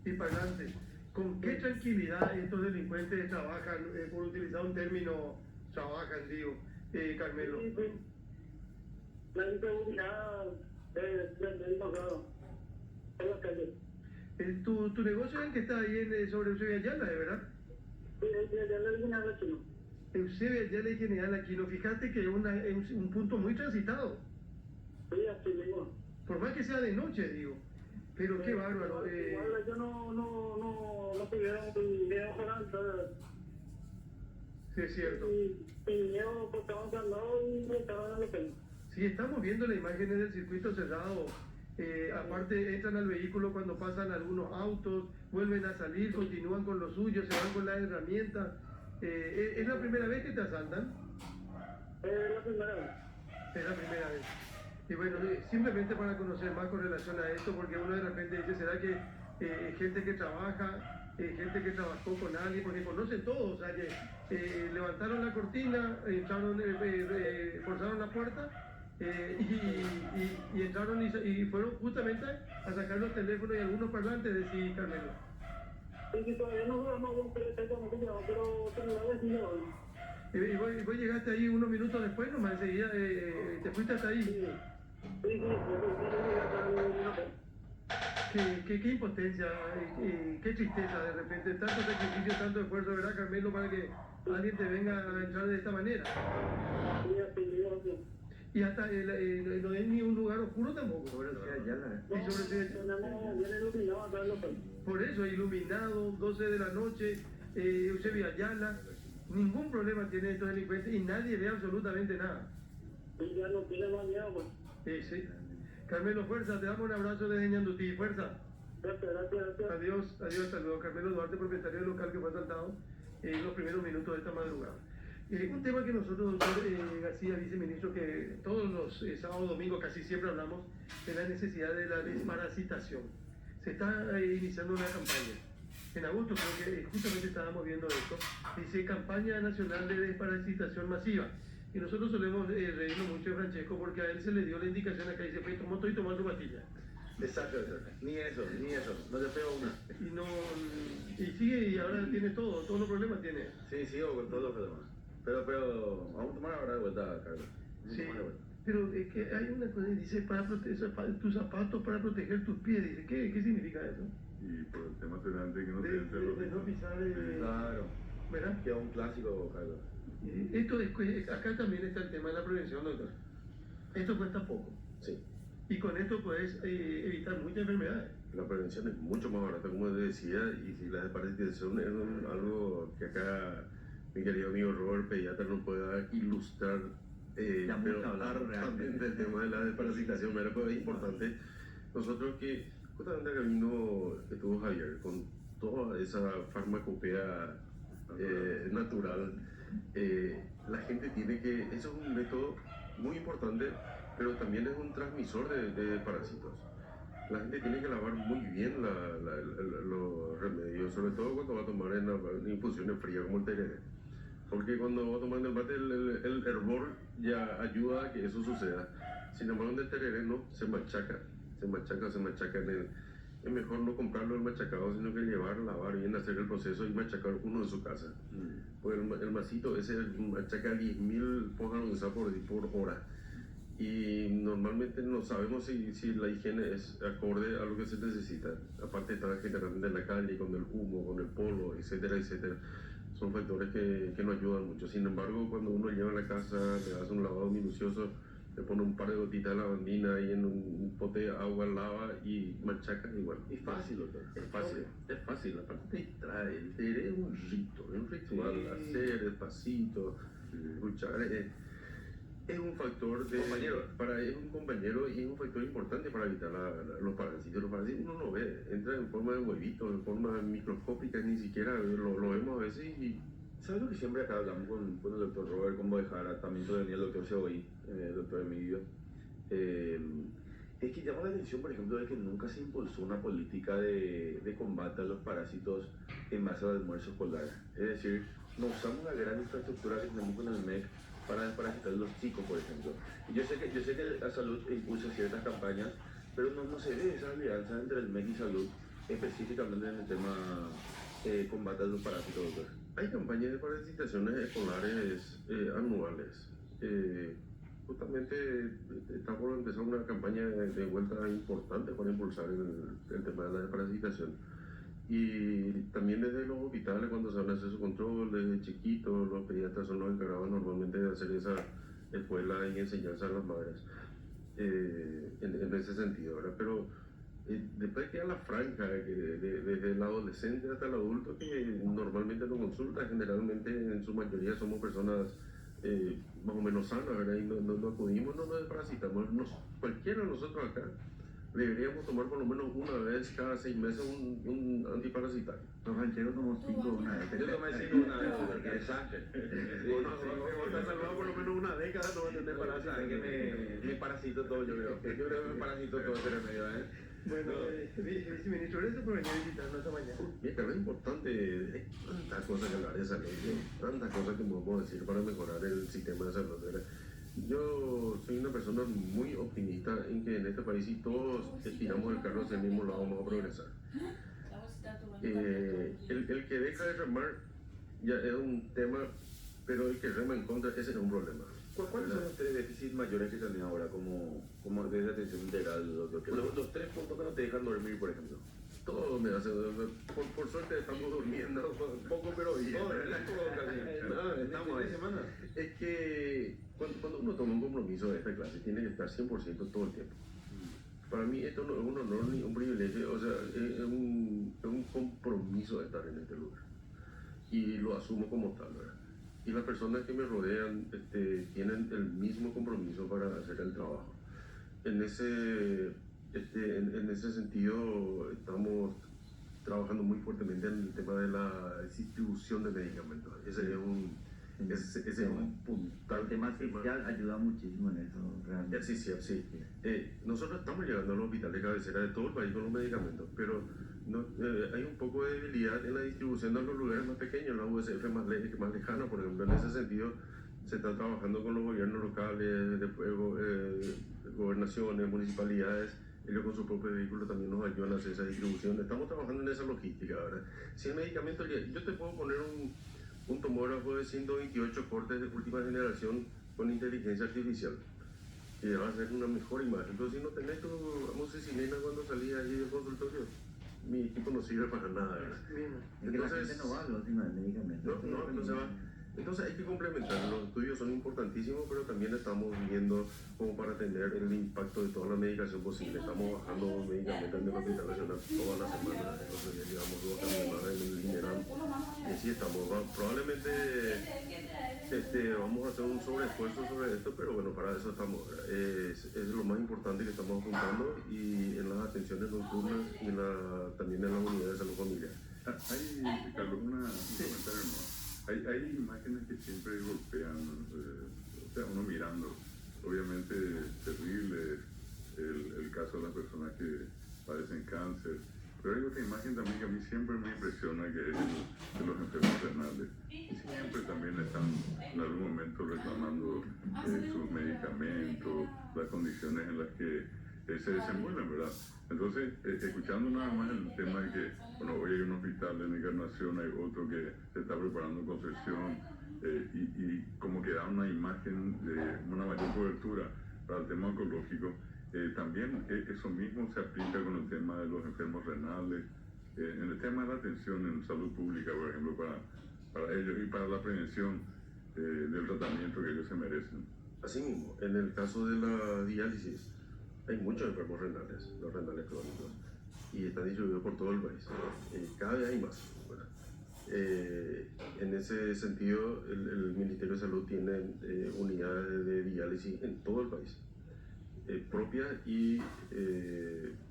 Y parlantes. ¿Con qué tranquilidad estos delincuentes trabajan, por utilizar un término, trabajan, digo, Carmelo? Sí. La inseguridad Vender claro, en la calle. Tu negocio es el que está ahí sobre Eusebio Ayala, ¿de verdad? Sí, Ayala es una vecino. Eusebio Ayala y General Aquino, fíjate que es un punto muy transitado. Sí, así mismo. Por más que sea de noche, digo. Pero qué bárbaro. Igual yo no pudieron video para entrar. Sí, es cierto. Y vinieron, pues estaban candados y estaban en la calle. Sí, estamos viendo las imágenes del circuito cerrado. Aparte entran al vehículo cuando pasan algunos autos, vuelven a salir, continúan con lo suyo, se van con las herramientas. ¿Es la primera vez que te asaltan? Es la primera vez. Es la primera vez. Y bueno, simplemente para conocer más con relación a esto, porque uno de repente dice, ¿será que gente que trabaja, gente que trabajó con alguien, porque conocen todo, o sea que levantaron la cortina, entraron, forzaron la puerta y entraron y fueron justamente a sacar los teléfonos y algunos parlantes, decía Carmelo. Sí, todavía no sabemos bien exactamente qué, pero celulares sí lo van. Y vos llegaste ahí unos minutos después, nomás enseguida te fuiste hasta ahí. Sí, Qué impotencia, qué tristeza de repente, tanto sacrificio, tanto esfuerzo, ¿verdad, Carmelo, para que alguien te venga a entrar de esta manera? Y hasta no es ni un lugar oscuro tampoco. Por eso, iluminado, 12 de la noche, Eusebio Ayala, ningún problema tienen estos delincuentes y nadie ve absolutamente nada. Y ya no tiene más miedo, pues. Sí. Carmelo, fuerza, te damos un abrazo desde Ñandutí, fuerza. Gracias. Adiós, hasta luego. Carmelo Duarte, propietario del local que fue asaltado en los primeros minutos de esta madrugada. Un tema que nosotros, doctor García, viceministro, que todos los sábados, domingos, casi siempre hablamos de la necesidad de la desparasitación. Se está iniciando una campaña. En agosto creo que justamente estábamos viendo esto. Dice Campaña Nacional de Desparasitación Masiva. Y nosotros solemos reírnos mucho de Francesco porque a él se le dio la indicación acá y se fue, tomó todo y tomó su pastilla. Exacto. Ni eso, no le pego una. Y sigue y ahora tiene todos los problemas tiene. Sí, sigo con todos los problemas. Pero vamos a tomar ahora de vuelta, Carlos. Sí, pero es que hay una cosa que dice para proteger tus zapatos para proteger tus pies. Dice, ¿qué significa eso? Y por el tema sedante que no de no pisar. Claro. ¿Verdad? Que es un clásico, Carlos. Acá también está el tema de la prevención, doctor. Esto cuesta poco. Sí. Y con esto puedes evitar muchas enfermedades. La prevención es mucho más barata, como decía, y si la desparasitación es algo que acá mi querido amigo Robert, pediatra, nos pueda ilustrar, pero también del tema de la desparasitación, pero es importante. Nosotros que, justamente acá vino, estuvo Javier, con toda esa farmacopea natural, la gente tiene que, eso es un método muy importante, pero también es un transmisor de parásitos. La gente tiene que lavar muy bien los remedios, sobre todo cuando va a tomar en infusiones frías como el tereré. Porque cuando va a tomar en el mate el hervor ya ayuda a que eso suceda. Sin embargo, en el tereré no, se machaca. Es mejor no comprarlo el machacado, sino que llevar, lavar bien, hacer el proceso y machacar uno en su casa. Pues el masito ese machaca 10.000 hojas por hora. Y normalmente no sabemos si la higiene es acorde a lo que se necesita. Aparte está generalmente en la calle, con el humo, con el polvo, etcétera. Son factores que no ayudan mucho. Sin embargo, cuando uno lleva a la casa, le hace un lavado minucioso, le pone un par de gotitas de lavandina y en un pote de agua lava y machaca igual. Es fácil, doctor. Es fácil. Aparte te trae, es un rito, es un ritual, hacer despacito, escuchar. Es un factor es un compañero y es un factor importante para evitar los parásitos. Los parásitos uno no ve, entra en forma de huevitos, en forma microscópica, ni siquiera lo vemos a veces. Y ¿sabes lo que siempre acá hablamos con el doctor Robert, con Bodejara, también venía el doctor Segoí, el doctor Emilio? Es que llama la atención, por ejemplo, de que nunca se impulsó una política de combate a los parásitos en base al almuerzo escolar. Es decir, no usamos la gran infraestructura que tenemos con el MEC para desparasitar a los chicos, por ejemplo. Y yo sé que la salud impulsa ciertas campañas, pero no se ve esa alianza entre el MEC y salud, específicamente en el tema combate a los parásitos, doctor. Hay campañas de parasitaciones escolares anuales. justamente está por empezar una campaña de vuelta importante para impulsar el tema de la desparasitación. Y también desde los hospitales, cuando se van a hacer su control, desde chiquitos, los pediatras son los encargados normalmente de hacer esa escuela y enseñanza a las madres en ese sentido, ¿verdad? Pero después queda la franja, desde el adolescente hasta el adulto, que normalmente no consulta, generalmente en su mayoría somos personas más o menos sanas, ¿verdad? Y no acudimos, no nos desparasitamos. Cualquiera de nosotros acá deberíamos tomar por lo menos una vez cada 6 meses un antiparasitario. Los rancheros tomamos 5 una vez. Yo tomé 5 una vez, exacto. Está salvado por lo menos una década, no va a tener parásitos. Sabes que me parasito todo, yo creo. Yo creo que me parasito todo este remedio, ¿eh? Bueno, viceministro, gracias por venir a visitarnos esta mañana. Mira, es importante, hay tantas cosas que hablar de salud, ¿no? Tantas cosas que podemos decir para mejorar el sistema de salud, ¿verdad? Yo soy una persona muy optimista en que en este país, si todos estiramos el carro hacia el mismo lado, vamos a progresar. El que deja de remar ya es un tema, pero el que rema en contra, ese es un problema. ¿Cuáles son los 3 déficits mayores que tienen ahora como desde atención integral, doctor? Los 3 puntos que no te dejan dormir, por ejemplo. Todo me hace, por suerte estamos durmiendo poco, pero bien. Estamos de semana. Es que cuando uno toma un compromiso de esta clase, tiene que estar 100% todo el tiempo. Para mí esto no es un honor ni un privilegio, o sea, es un compromiso de estar en este lugar. Y lo asumo como tal, ¿verdad? Y las personas que me rodean tienen el mismo compromiso para hacer el trabajo. En ese sentido, estamos trabajando muy fuertemente en el tema de la distribución de medicamentos. Ese es un puntal. El tema social ayuda muchísimo en eso, realmente. Sí. Nosotros estamos llegando a los hospitales de cabecera de todo el país con los medicamentos, pero hay un poco de debilidad en la distribución de los lugares más pequeños, la USF más lejana, por ejemplo. En ese sentido, se está trabajando con los gobiernos locales, gobernaciones, municipalidades. Ellos con su propio vehículo también nos ayudan a hacer esa distribución. Estamos trabajando en esa logística, ¿verdad? Si el medicamento, yo te puedo poner un tomógrafo de 128 cortes de última generación con inteligencia artificial, que va a hacer una mejor imagen. Pero si no tenés tu amoxicilina cuando salís ahí del consultorio, mi equipo no sirve para nada, ¿verdad? Es que la gente no va a los medicamentos. No se va. Entonces hay que complementar, los estudios son importantísimos, pero también estamos viendo como para tener el impacto de toda la medicación posible. Estamos bajando medicamentos en el Hospital Nacional todas las semanas, entonces ya llevamos 2 semanas en el Mineral. Y sí estamos, probablemente vamos a hacer un sobreesfuerzo sobre esto, pero bueno, para eso estamos. Es lo más importante que estamos apuntando y en las atenciones nocturnas y también en las unidades de salud familiar. Hay, Carlos, un comentario más. Hay imágenes que siempre golpean, o sea, uno mirando, obviamente terrible el caso de las personas que padecen cáncer, pero hay otra imagen también que a mí siempre me impresiona, que es de los enfermos renales, y siempre también están en algún momento reclamando sus medicamentos, las condiciones en las que se desenvuelven, ¿verdad? Entonces, escuchando nada más el tema de que, bueno, hoy hay un hospital en Encarnación, hay otro que se está preparando en Concepción, y como que da una imagen de una mayor cobertura para el tema oncológico, también eso mismo se aplica con el tema de los enfermos renales, en el tema de la atención en salud pública, por ejemplo, para ellos y para la prevención del tratamiento que ellos se merecen. Asimismo, en el caso de la diálisis, hay muchos enfermos renales, los renales crónicos, y están distribuidos por todo el país. Cada vez hay más. En ese sentido, el Ministerio de Salud tiene unidades de diálisis en todo el país, propias y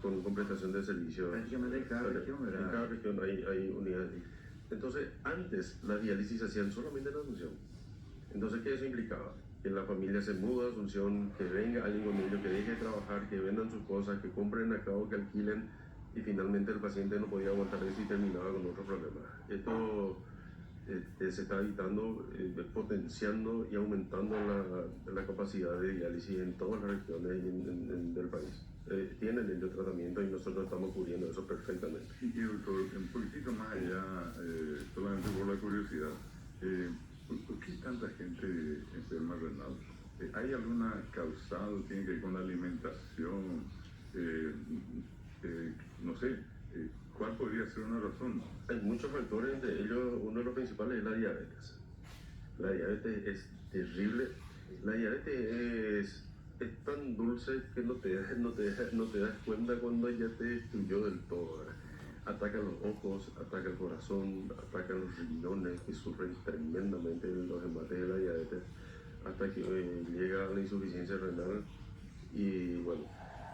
con prestación de servicios. En cada región hay unidades. Entonces, antes la diálisis se hacían solamente en Asunción. Entonces, ¿qué eso implicaba? Que la familia se muda a Asunción, que venga alguien con ellos, que deje de trabajar, que vendan sus cosas, que compren acá o que alquilen, y finalmente el paciente no podía aguantar eso y terminaba con otro problema. Esto se está evitando, potenciando y aumentando la capacidad de diálisis en todas las regiones del país. Tienen el tratamiento y nosotros estamos cubriendo eso perfectamente. Y doctor, un poquitito más allá, solamente por la curiosidad, ¿por qué tanta gente enferma renal? ¿hay alguna causal? ¿Tiene que ver con la alimentación? No sé, ¿cuál podría ser una razón? Hay muchos factores, entre ellos uno de los principales es la diabetes. La diabetes es terrible. La diabetes es tan dulce que no te das cuenta cuando ya te destruyó del todo, ¿verdad? Ataca los ojos, ataca el corazón, ataca los riñones, que sufren tremendamente los embates de la diabetes, hasta que llega a la insuficiencia renal y bueno,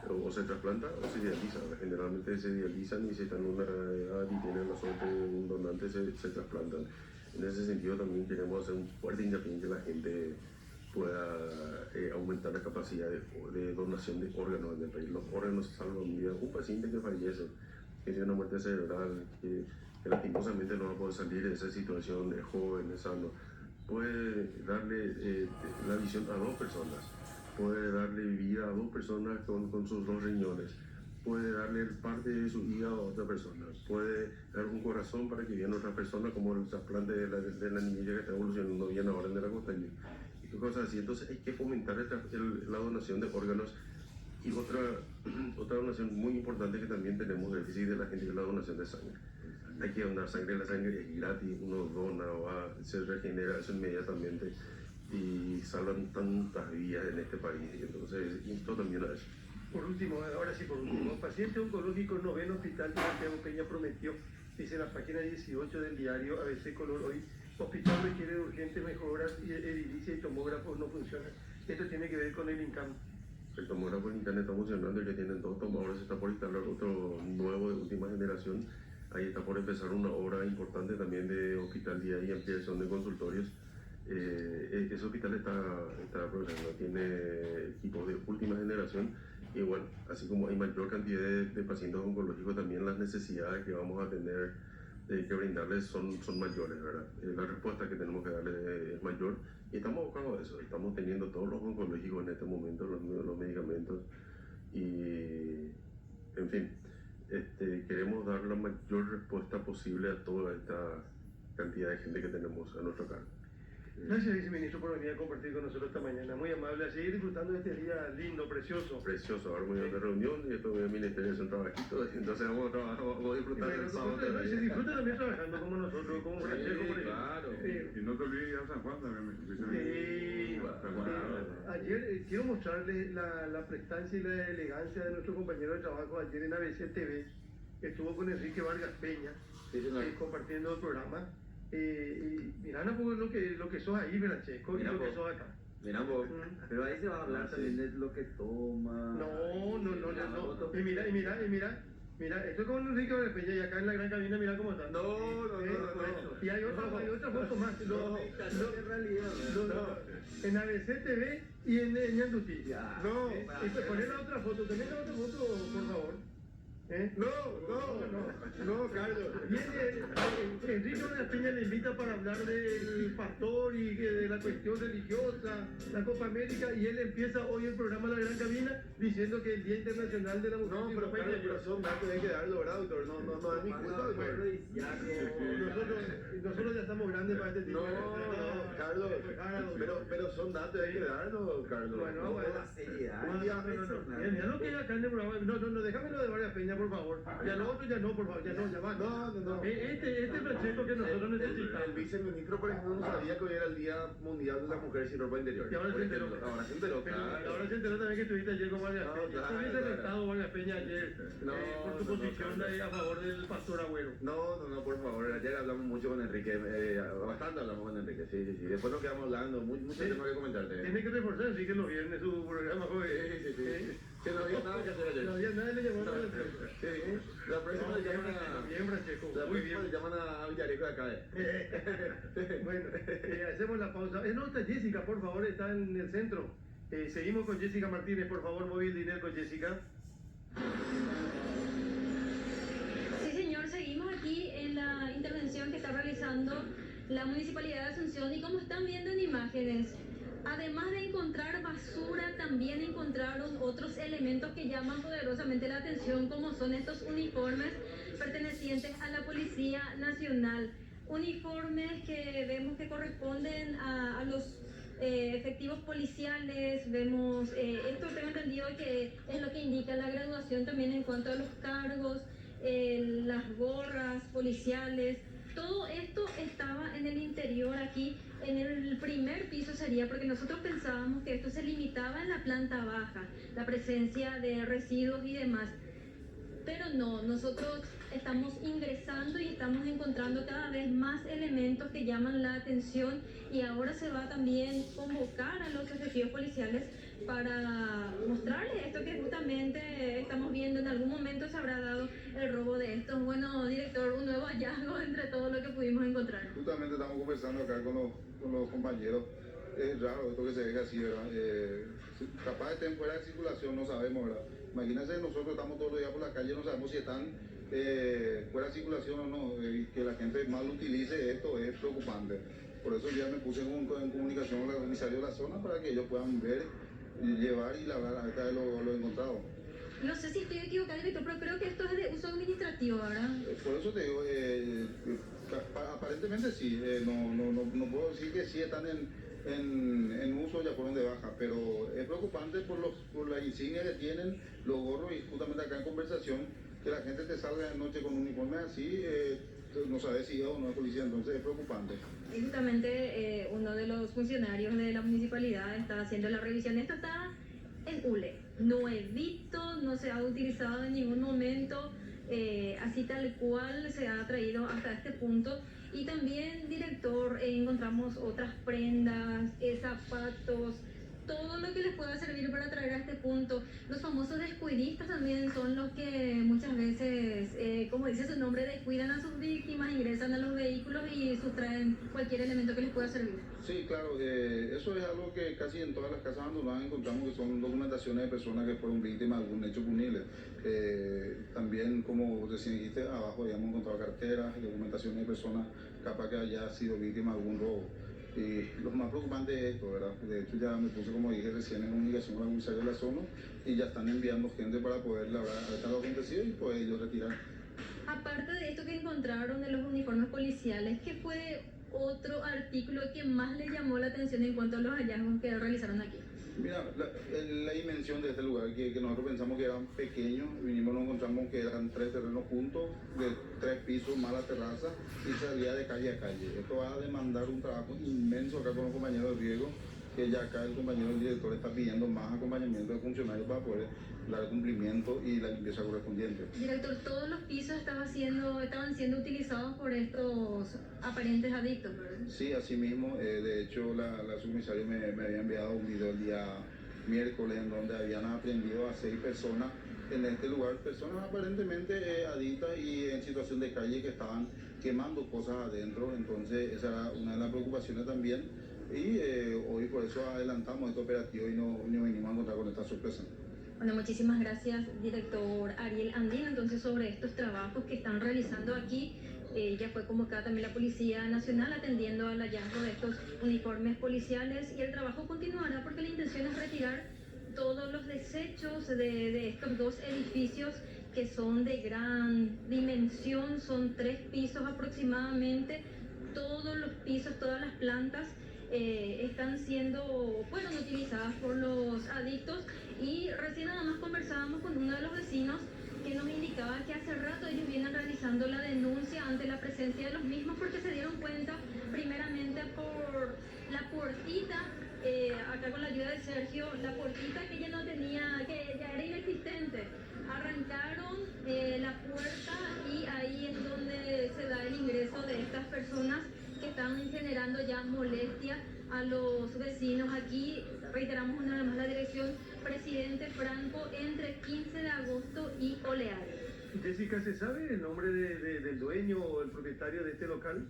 o se trasplanta o se dializa. Generalmente se dializan y si están en una edad y tienen la suerte de un donante se trasplantan. En ese sentido también queremos hacer un fuerte hincapié en que la gente pueda aumentar la capacidad de donación de órganos en el país. Los órganos salvan vidas. Un paciente que fallece, que tiene una muerte cerebral, que lastimosamente no va a poder salir de esa situación, es joven, es sano, puede darle la visión a 2 personas, puede darle vida a 2 personas con sus 2 riñones, puede darle parte de su hígado a otra persona, puede dar un corazón para que viene otra persona, como el trasplante de la niña que está evolucionando bien ahora en la costeña, y cosas así. Entonces hay que fomentar la donación de órganos. Y otra donación muy importante que también tenemos déficit de la gente es la donación de sangre. Hay que donar sangre, la sangre es gratis, uno dona, se regenera eso inmediatamente y salvan tantas vidas en este país. Y entonces, esto también a eso. Por último, ahora sí, por último, paciente oncológico noveno hospital de Santiago Peña prometió, dice en la página 18 del diario ABC Color hoy, hospital requiere de urgentes mejoras y edilicia y tomógrafos no funcionan. Esto tiene que ver con el INCAM. El tomógrafo en internet está funcionando, ya tienen 2 tomógrafos, está por instalar otro nuevo de última generación. Ahí está por empezar una obra importante también de hospitalidad y ampliación de consultorios. Ese hospital está progresando, tiene equipos de última generación y bueno, así como hay mayor cantidad de pacientes oncológicos, también las necesidades que vamos a tener que brindarles son mayores, ¿verdad? La respuesta que tenemos que darles es mayor y estamos abocados a eso. Estamos teniendo todos los oncológicos en este momento, los medicamentos y, en fin, queremos dar la mayor respuesta posible a toda esta cantidad de gente que tenemos a nuestro cargo. Gracias, viceministro, por venir a compartir con nosotros esta mañana. Muy amable. A seguir disfrutando de este día lindo, precioso. Precioso. Ahora voy a una reunión y después voy al ministerio a hacer un trabajito. Entonces vamos a trabajar, vamos a disfrutar del sábado. Se disfruta también trabajando como nosotros, como Francesco, por ejemplo. Claro. Y no te olvides ir a San Juan también. Ayer quiero mostrarles la prestancia y la elegancia de nuestro compañero de trabajo ayer en ABC TV. Estuvo con Enrique Vargas Peña, compartiendo el programa. Y mirá lo que sos ahí, Francesco, y lo que sos acá. Mira vos, pero ahí se va a hablar también de lo que toma. No. Y mira, esto es con Enrique Vargas Peña y acá en la gran cabina, mira cómo está. No. Y hay otra foto más. En realidad, en ABC TV y en Ñandutí. No. Poner la otra foto, también la otra foto, por favor. No, Carlos. Viene Enrique Vargas Peña le invita para hablar del pastor y de la cuestión religiosa, la Copa América, y él empieza hoy el programa La Gran Cabina diciendo que el Día Internacional de la Mujer. No, pero Carlos, pero son datos, hay que darlo, ¿verdad, doctor? No es mi culpa, doctor. Nosotros ya estamos grandes para este tipo de No, Carlos, pero son datos, hay que darlo, Carlos. Bueno, la seriedad. Mira lo que hay acá en el programa. No, déjame lo de Vargas Peña, por favor. Ya lo otro ya no, por favor, ya va. No. Este Francesco que nosotros necesitamos. El viceministro, por ejemplo, no sabía que hoy era el Día Mundial de la Mujer sin ropa interior. Y ahora se enteró. Ahora se enteró, Pero claro. ahora se enteró también que estuviste ayer con Vargas Peña. Estuviste arrestado, Vargas Peña, ayer por tu posición a favor del pastor Agüero. No, por favor. Ayer hablamos mucho con Enrique, bastante hablamos con Enrique, sí. Después nos quedamos hablando, mucho tema que comentarte. Tiene que reforzar, Enrique, los viernes su programa, joven. Sí. Que no había nada que hacer ayer. No había nada, le llamó a la Sí. La próxima le llaman a... Bien, Francesco. La próxima le llaman a Villarejo de acá. Bueno, hacemos la pausa. No, está Jessica, por favor, está en el centro. Seguimos con Jessica Martínez, por favor, móvil dinero con Jessica. Sí, señor, seguimos aquí en la intervención que está realizando la Municipalidad de Asunción y como están viendo en imágenes, además de encontrar basura, también encontraron otros elementos que llaman poderosamente la atención, como son estos uniformes pertenecientes a la Policía Nacional. Uniformes que vemos que corresponden a los efectivos policiales, vemos, esto tengo entendido que es lo que indica la graduación también en cuanto a los cargos, las gorras policiales, todo esto estaba en el interior aquí, en el primer piso sería, porque nosotros pensábamos que esto se limitaba en la planta baja, la presencia de residuos y demás, pero no, nosotros estamos ingresando y estamos encontrando cada vez más elementos que llaman la atención y ahora se va también convocar a los efectivos policiales para mostrarles esto que justamente estamos viendo. En algún momento se habrá dado el robo de estos. Bueno, director, un nuevo hallazgo entre todo lo que pudimos encontrar. Justamente estamos conversando acá con los compañeros. Es raro esto que se deja así, ¿verdad? Capaz estén fuera de circulación, no sabemos, ¿verdad? Imagínense, nosotros estamos todos los días por la calle, no sabemos si están fuera de circulación o no. Que la gente mal utilice esto es preocupante. Por eso ya me puse en comunicación con el comisario de la zona para que ellos puedan ver, llevar y labrar acá de lo encontrado. No sé si estoy equivocada, director, pero creo que esto es de uso administrativo, ¿verdad? Por eso te digo, aparentemente sí, no puedo decir que sí están en uso, ya fueron de baja, pero es preocupante por la insignia que tienen, los gorros, y justamente acá en conversación, que la gente te salga de noche con un uniforme así, no sabes si es o no es policía, entonces es preocupante. Y justamente uno de los funcionarios de la municipalidad está haciendo la revisión. Esto está en hule, nuevito, no se ha utilizado en ningún momento, así tal cual se ha traído hasta este punto. Y también, director, encontramos otras prendas, zapatos, todo lo que les pueda servir para traer a este punto. Los famosos descuidistas también son los que muchas veces, como dice su nombre, descuidan a sus víctimas, ingresan a los vehículos y sustraen cualquier elemento que les pueda servir. Sí, claro, eso es algo que casi en todas las casas abandonadas encontramos, que son documentaciones de personas que fueron víctimas de algún hecho punible. También, como recién dijiste, abajo habíamos encontrado carteras y documentaciones de personas capaz que haya sido víctima de algún robo. Y lo más preocupante es esto, ¿verdad? De hecho, ya me puse, como dije recién, en comunicación con el comisario de la zona y ya están enviando gente para poder labrar lo acontecido y poder ellos retirar. Aparte de esto que encontraron de los uniformes policiales, ¿qué fue otro artículo que más le llamó la atención en cuanto a los hallazgos que realizaron aquí? Mira, la dimensión de este lugar, que nosotros pensamos que eran pequeños, vinimos y nos encontramos que eran 3 terrenos juntos, de 3 pisos más la terraza, y salía de calle a calle. Esto va a demandar un trabajo inmenso acá con los compañeros de riego, que ya acá el compañero del director está pidiendo más acompañamiento de funcionarios para poder dar cumplimiento y la limpieza correspondiente. Director, todos los pisos estaban siendo utilizados por estos aparentes adictos, ¿verdad? Sí, así mismo. De hecho, la subcomisaria me había enviado un video el día miércoles en donde habían aprendido a 6 personas en este lugar, personas aparentemente adictas y en situación de calle que estaban quemando cosas adentro. Entonces, esa era una de las preocupaciones también. Y hoy por eso adelantamos este operativo y nos venimos a encontrar con esta sorpresa. Bueno, muchísimas gracias, director Ariel Andino. Entonces, sobre estos trabajos que están realizando aquí, ya fue convocada también la Policía Nacional atendiendo al hallazgo de estos uniformes policiales y el trabajo continuará porque la intención es retirar todos los desechos de estos 2 edificios que son de gran dimensión, son 3 pisos aproximadamente, todos los pisos, todas las plantas fueron utilizadas por los adictos y recién nada más conversábamos con uno de los vecinos que nos indicaba que hace rato ellos vienen realizando la denuncia ante la presencia de los mismos porque se dieron cuenta primeramente por la puertita, acá con la ayuda de Sergio, la puertita que ya no tenía, que ya era inexistente. Arrancaron la puerta y ahí es donde se da el ingreso de estas personas que están generando ya molestia a los vecinos. Aquí reiteramos una vez más la dirección Presidente Franco entre 15 de agosto y Oleario. Jessica, ¿se sabe el nombre del dueño o el propietario de este local?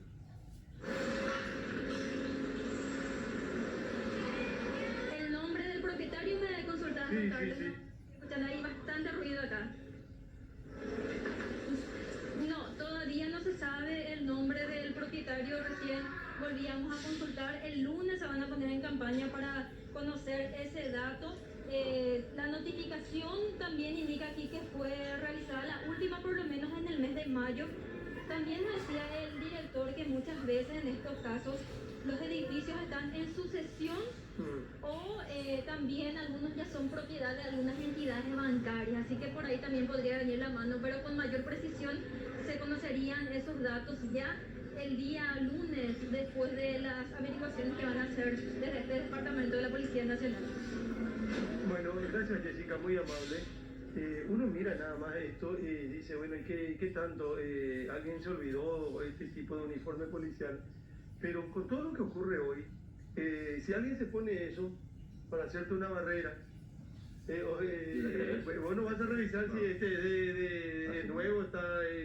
El nombre del propietario me debe consultar. Sí. Escuchan, hay bastante ruido acá. No, todavía no se sabe el nombre del propietario, recién volvíamos a consultar. El lunes se van a poner en campaña para conocer ese dato. La notificación también indica aquí que fue realizada la última por lo menos en el mes de mayo. También decía el director que muchas veces en estos casos los edificios están en sucesión o también algunos ya son propiedad de algunas entidades bancarias, así que por ahí también podría venir la mano, pero con mayor precisión se conocerían esos datos ya el día lunes después de las averiguaciones que van a hacer desde este departamento de la Policía Nacional. Bueno, gracias Jessica, muy amable. Uno mira nada más esto y dice, bueno, ¿qué tanto? Alguien se olvidó este tipo de uniforme policial, pero con todo lo que ocurre hoy, si alguien se pone eso para hacerte una barrera, vos no vas a revisar si este de nuevo está,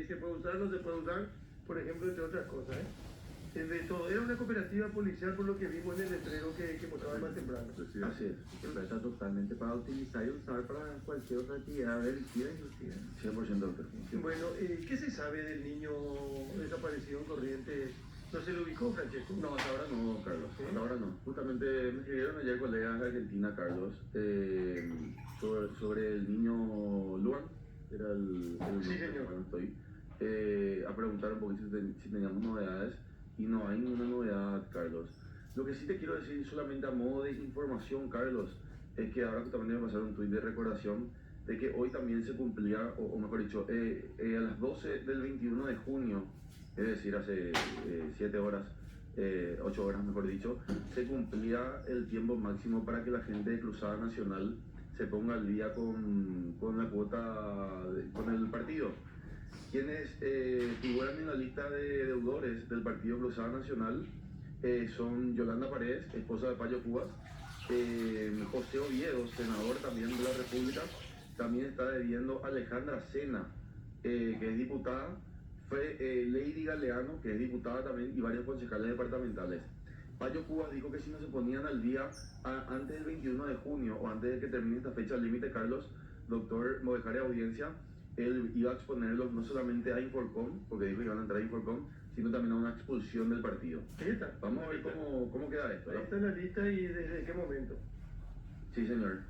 se puede usar o no se puede usar, por ejemplo, entre otras cosas. De todo. Era una cooperativa policial por lo que vimos en el letrero que mostraban más temprano. Así es, se presta totalmente para utilizar y usar para cualquier otra actividad delictiva inclusive. 100% del perfil. Bueno, ¿qué se sabe del niño desaparecido en Corrientes? ¿No se lo ubicó, Francesco? No, hasta ahora no, Carlos. Hasta ahora no. Justamente me escribieron ayer colegas de Argentina, Carlos, sobre el niño Luan, era el sí, señor. Bueno, a preguntar un poquito si teníamos novedades. Y no hay ninguna novedad, Carlos. Lo que sí te quiero decir solamente a modo de información, Carlos, es que ahora también me pasaron un tuit de recordación de que hoy también se cumplía, o mejor dicho, a las 12 del 21 de junio, es decir, hace 7 horas, 8 horas mejor dicho, se cumplía el tiempo máximo para que la gente de Cruzada Nacional se ponga al día con la cuota, con el partido. Quienes figuran en la lista de deudores del Partido Cruzada Nacional son Yolanda Paredes, esposa de Payo Cubas, José Oviedo, senador también de la República, también está debiendo Alejandra Sena, que es diputada, Lady Galeano, que es diputada también, y varios concejales departamentales. Payo Cubas dijo que si no se ponían al día antes del 21 de junio o antes de que termine esta fecha límite, Carlos, doctor, me dejaré audiencia, él iba a exponerlos no solamente a Inforcom, porque dijo que iban a entrar a Inforcom, sino también a una expulsión del partido. Vamos a ver cómo queda esto, ¿no? Ahí está la lista y desde qué momento. Sí, señor.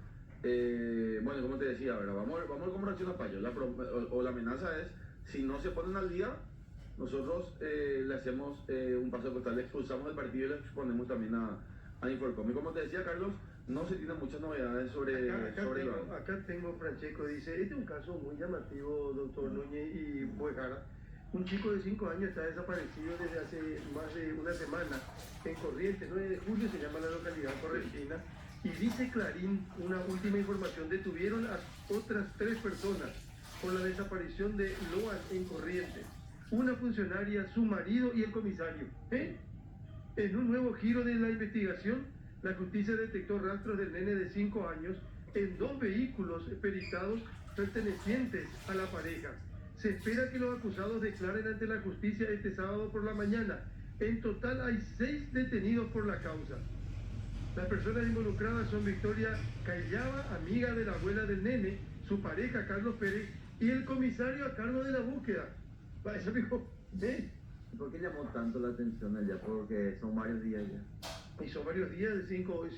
Bueno, como te decía, ¿verdad? Vamos a ver cómo reacciona Payo. La amenaza es, si no se ponen al día, nosotros le hacemos un paso de costal, le expulsamos del partido y le exponemos también a Inforcom. Y como te decía, Carlos, no se tienen muchas novedades sobre Iván. Acá tengo, Francesco, dice, este es un caso muy llamativo, doctor Núñez y Buejara. Un chico de 5 años está desaparecido desde hace más de una semana en Corrientes, 9 de julio se llama la localidad correntina, y dice Clarín, una última información, detuvieron a otras 3 personas por la desaparición de Loan en Corrientes, una funcionaria, su marido y el comisario. En un nuevo giro de la investigación, la justicia detectó rastros del nene de 5 años en 2 vehículos peritados pertenecientes a la pareja. Se espera que los acusados declaren ante la justicia este sábado por la mañana. En total hay 6 detenidos por la causa. Las personas involucradas son Victoria Cayaba, amiga de la abuela del nene, su pareja Carlos Pérez y el comisario a cargo de la búsqueda. Vaya, amigo, ¿Por qué llamó tanto la atención allá? Porque son varios días ya. Y son varios días de 5,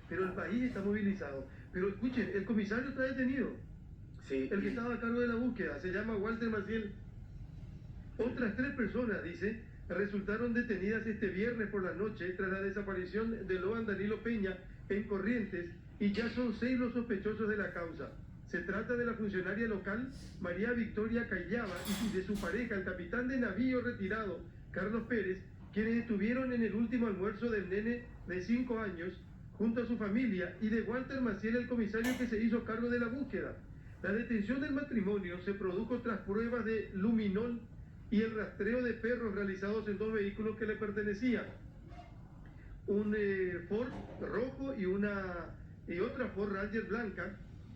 pero el país está movilizado. Pero escuchen, el comisario está detenido. Sí. El que estaba a cargo de la búsqueda, se llama Walter Maciel. Otras 3 personas, dice, resultaron detenidas este viernes por la noche tras la desaparición de Loan Danilo Peña en Corrientes y ya son 6 los sospechosos de la causa. Se trata de la funcionaria local María Victoria Cayaba y de su pareja, el capitán de navío retirado, Carlos Pérez, quienes estuvieron en el último almuerzo del nene de 5 años junto a su familia, y de Walter Maciel, el comisario que se hizo cargo de la búsqueda. La detención del matrimonio se produjo tras pruebas de luminol y el rastreo de perros realizados en 2 vehículos que le pertenecían. Un Ford rojo y otra Ford Ranger blanca.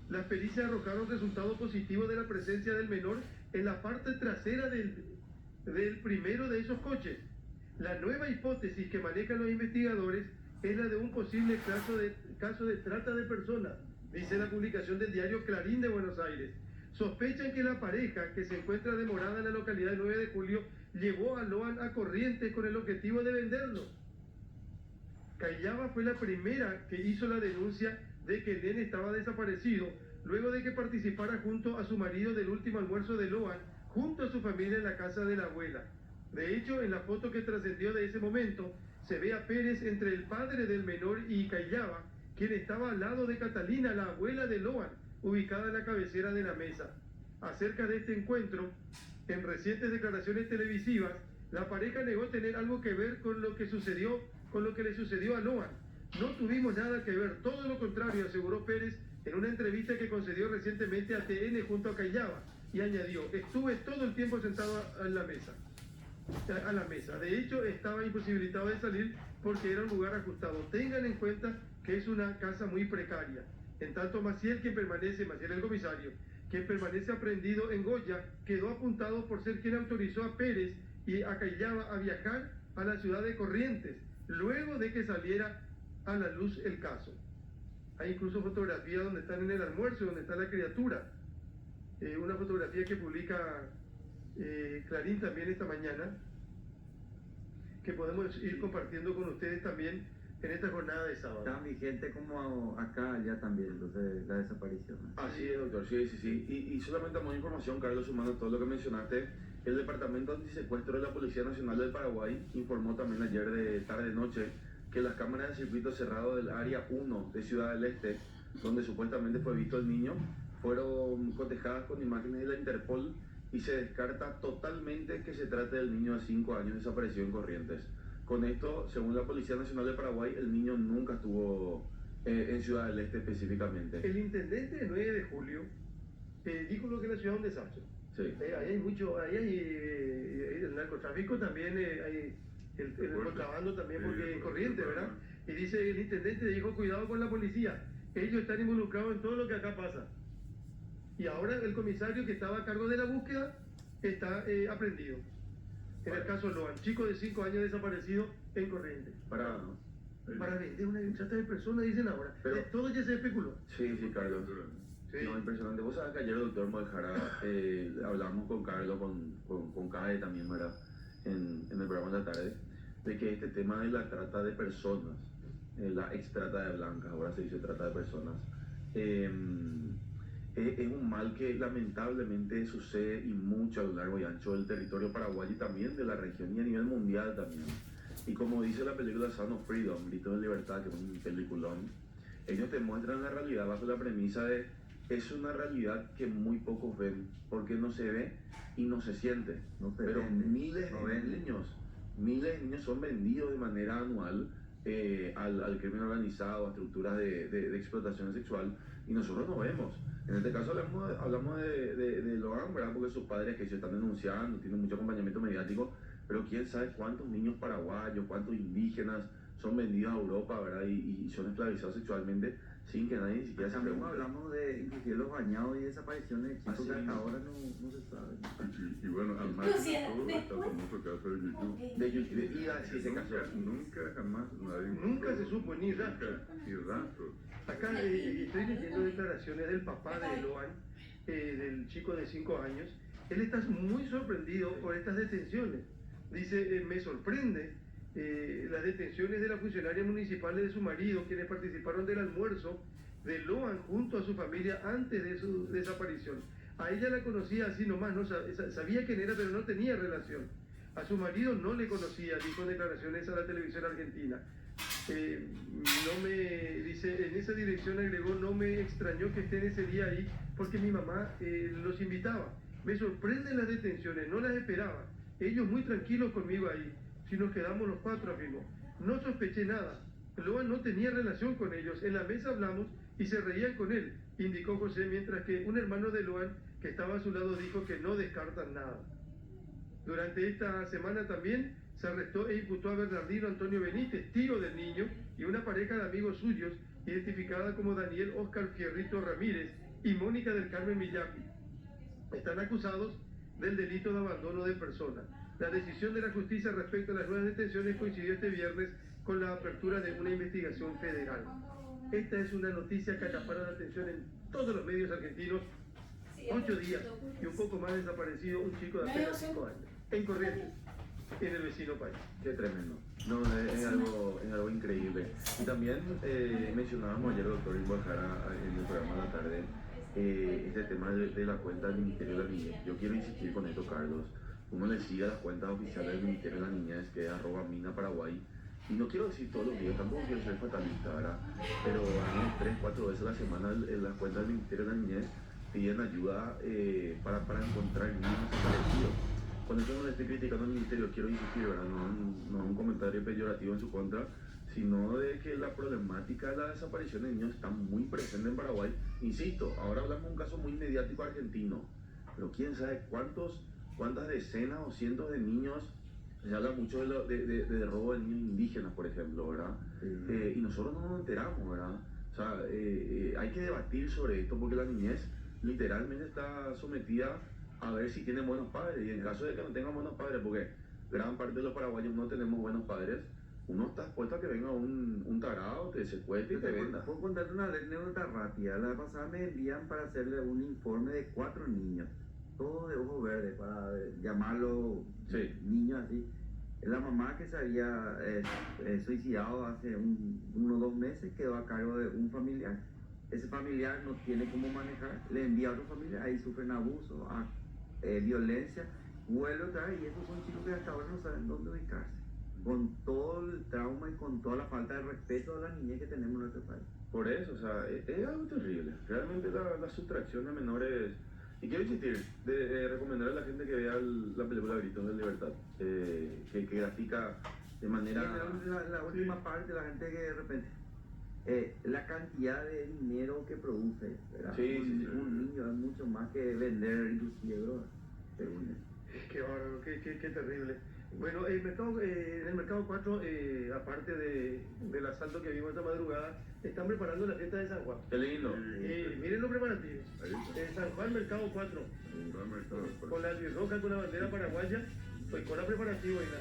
Las pericias arrojaron resultado positivo de la presencia del menor en la parte trasera del primero de esos coches. La nueva hipótesis que manejan los investigadores es la de un posible caso de trata de personas, dice la publicación del diario Clarín de Buenos Aires. Sospechan que la pareja, que se encuentra demorada en la localidad de 9 de julio, llevó a Loan a Corrientes con el objetivo de venderlo. Cayaba fue la primera que hizo la denuncia de que el nene estaba desaparecido, luego de que participara junto a su marido del último almuerzo de Loan, junto a su familia en la casa de la abuela. De hecho, en la foto que trascendió de ese momento, Se ve a Pérez entre el padre del menor y Cayaba, quien estaba al lado de Catalina, la abuela de Loan, ubicada en la cabecera de la mesa. Acerca de este encuentro, en recientes declaraciones televisivas, la pareja negó tener algo que ver con lo que le sucedió a Loan. No tuvimos nada que ver, todo lo contrario, aseguró Pérez en una entrevista que concedió recientemente a TN junto a Cayaba, y añadió: estuve todo el tiempo sentado a la mesa. De hecho, estaba imposibilitado de salir porque era un lugar ajustado. Tengan en cuenta que es una casa muy precaria. En tanto, Maciel, el comisario, quien permanece aprehendido en Goya, quedó apuntado por ser quien autorizó a Pérez y a Cayaba a viajar a la ciudad de Corrientes, luego de que saliera a la luz el caso. Hay incluso fotografías donde están en el almuerzo, donde está la criatura. Una fotografía que publica Clarín también esta mañana, que podemos ir compartiendo con ustedes también en esta jornada de sábado. Tan vigente como acá, allá también, entonces, la desaparición. Así es, doctor, sí. Y solamente más información, Carlos, sumando todo lo que mencionaste, el Departamento Antisecuestro de la Policía Nacional del Paraguay informó también ayer de tarde-noche que las cámaras de circuito cerrado del área 1 de Ciudad del Este, donde supuestamente fue visto el niño, fueron cotejadas con imágenes de la Interpol y se descarta totalmente que se trate del niño de 5 años desaparecido en Corrientes. Con esto, según la Policía Nacional de Paraguay, el niño nunca estuvo en Ciudad del Este específicamente. El intendente de 9 de julio dijo lo que la ciudad es un desastre. Sí. Ahí hay mucho, el narcotráfico también, hay el contrabando también, porque es corriente, ¿verdad? Y dice, el intendente dijo: cuidado con la policía, ellos están involucrados en todo lo que acá pasa. Y ahora el comisario que estaba a cargo de la búsqueda está aprendido. En el caso Loan, chico de 5 años desaparecido en Corrientes. Para vender una trata de personas, dicen ahora. Pero todo ya se especuló. Sí, Carlos. Sí. No, impresionante. Vos sabés que ayer el doctor Moljara, hablamos con Carlos, con CAE también, ¿verdad? En el programa de la tarde, de que este tema de la trata de personas, la ex trata de blancas, ahora se dice trata de personas, es un mal que lamentablemente sucede y mucho a lo largo y ancho del territorio paraguayo y también de la región y a nivel mundial también. Y como dice la película Sound of Freedom, Gritos de Libertad, que es un peliculón, ellos te muestran la realidad bajo la premisa de: es una realidad que muy pocos ven, porque no se ve y no se siente. Pero miles de niños son vendidos de manera anual al crimen organizado, a estructuras de explotación sexual, y nosotros no vemos. En este caso hablamos de Loan, ¿verdad? Porque sus padres que se están denunciando, tienen mucho acompañamiento mediático, pero quién sabe cuántos niños paraguayos, cuántos indígenas son vendidos a Europa, ¿verdad? Y son esclavizados sexualmente sin que nadie ni siquiera se pregunte. Hablamos de inclusive los bañados y desapariciones de chicos que hasta ahora no se sabe. Y bueno, al margen de todo, está el famoso caso de YouTube. De YouTube, y así se casó. Nunca jamás nadie... Nunca se supo, ni rastro. Ni rastro. Acá estoy leyendo declaraciones del papá de Loan, del chico de 5 años. Él está muy sorprendido por estas detenciones. Dice: me sorprende las detenciones de las funcionarias municipales de su marido, quienes participaron del almuerzo de Loan junto a su familia antes de su desaparición. A ella la conocía así nomás, no sabía quién era, pero no tenía relación. A su marido no le conocía, dijo en declaraciones a la televisión argentina. Dice, en esa dirección agregó: no me extrañó que estén ese día ahí, porque mi mamá los invitaba. Me sorprenden las detenciones, no las esperaba. Ellos muy tranquilos conmigo ahí. Si nos quedamos los 4, afirmó. No sospeché nada. Loan no tenía relación con ellos. En la mesa hablamos y se reían con él, indicó José, mientras que un hermano de Loan que estaba a su lado dijo que no descartan nada. Durante esta semana también se arrestó e imputó a Bernardino Antonio Benítez, tío del niño, y una pareja de amigos suyos, identificada como Daniel Oscar Fierrito Ramírez y Mónica del Carmen Millapi. Están acusados del delito de abandono de persona. La decisión de la justicia respecto a las nuevas detenciones coincidió este viernes con la apertura de una investigación federal. Esta es una noticia que acapara la atención en todos los medios argentinos. 8 días y un poco más desaparecido un chico de apenas 5 años, en Corrientes, en el vecino país. Qué tremendo. No, es algo increíble. Y también mencionábamos ayer, doctor Moljara, en el programa de la tarde, este tema de la cuenta del Ministerio de la Niñez. Yo quiero insistir con esto, Carlos. Uno le sigue a las cuentas oficiales del Ministerio de la Niñez, que es @minaparaguay, y no quiero decir todos los días, tampoco quiero ser fatalista, ¿verdad? Pero al menos 3, 4 veces a la semana en las cuentas del Ministerio de la Niñez piden ayuda para encontrar niños desaparecidos. Con eso no le estoy criticando al Ministerio, quiero insistir, ¿verdad? No un comentario peyorativo en su contra, sino de que la problemática de la desaparición de niños está muy presente en Paraguay. Insisto, ahora hablamos de un caso muy mediático argentino, pero quién sabe cuántas decenas o cientos de niños. Se habla mucho de robo de niños indígenas, por ejemplo, ¿verdad? Y nosotros no nos enteramos, ¿verdad? O sea, hay que debatir sobre esto porque la niñez literalmente está sometida a ver si tiene buenos padres. Y en caso de que no tengan buenos padres, porque gran parte de los paraguayos no tenemos buenos padres, uno está expuesto a que venga un tarado, te secuestre y te venda. Puedo contarte una anécdota rápida. La pasada me envían para hacerle un informe de 4 niños, todos de ojos verdes, para llamarlo niños así. La mamá que se había suicidado hace unos 2 meses quedó a cargo de un familiar. Ese familiar no tiene cómo manejar, le envía a otro familiar, ahí sufren abuso, violencia, vuelve otra vez, y esos son chicos que hasta ahora no saben dónde ubicarse, con todo el trauma y con toda la falta de respeto a la niñez que tenemos en nuestro país. Por eso, o sea, es algo terrible. Realmente la sustracción de menores. Y quiero insistir, de recomendar a la gente que vea la película Gritos de Libertad, que grafica de manera... La última parte, la gente que de repente... la cantidad de dinero que produce, ¿verdad? Un niño es mucho más que vender inclusive drogas. Qué bárbaro, qué terrible. Bueno, en el mercado 4, aparte del asalto que vimos esta madrugada, están preparando la fiesta de San Juan. Qué lindo. Miren los preparativos. San Juan, mercado 4. Con la albirroja, con la bandera paraguaya, pues con la preparativa y la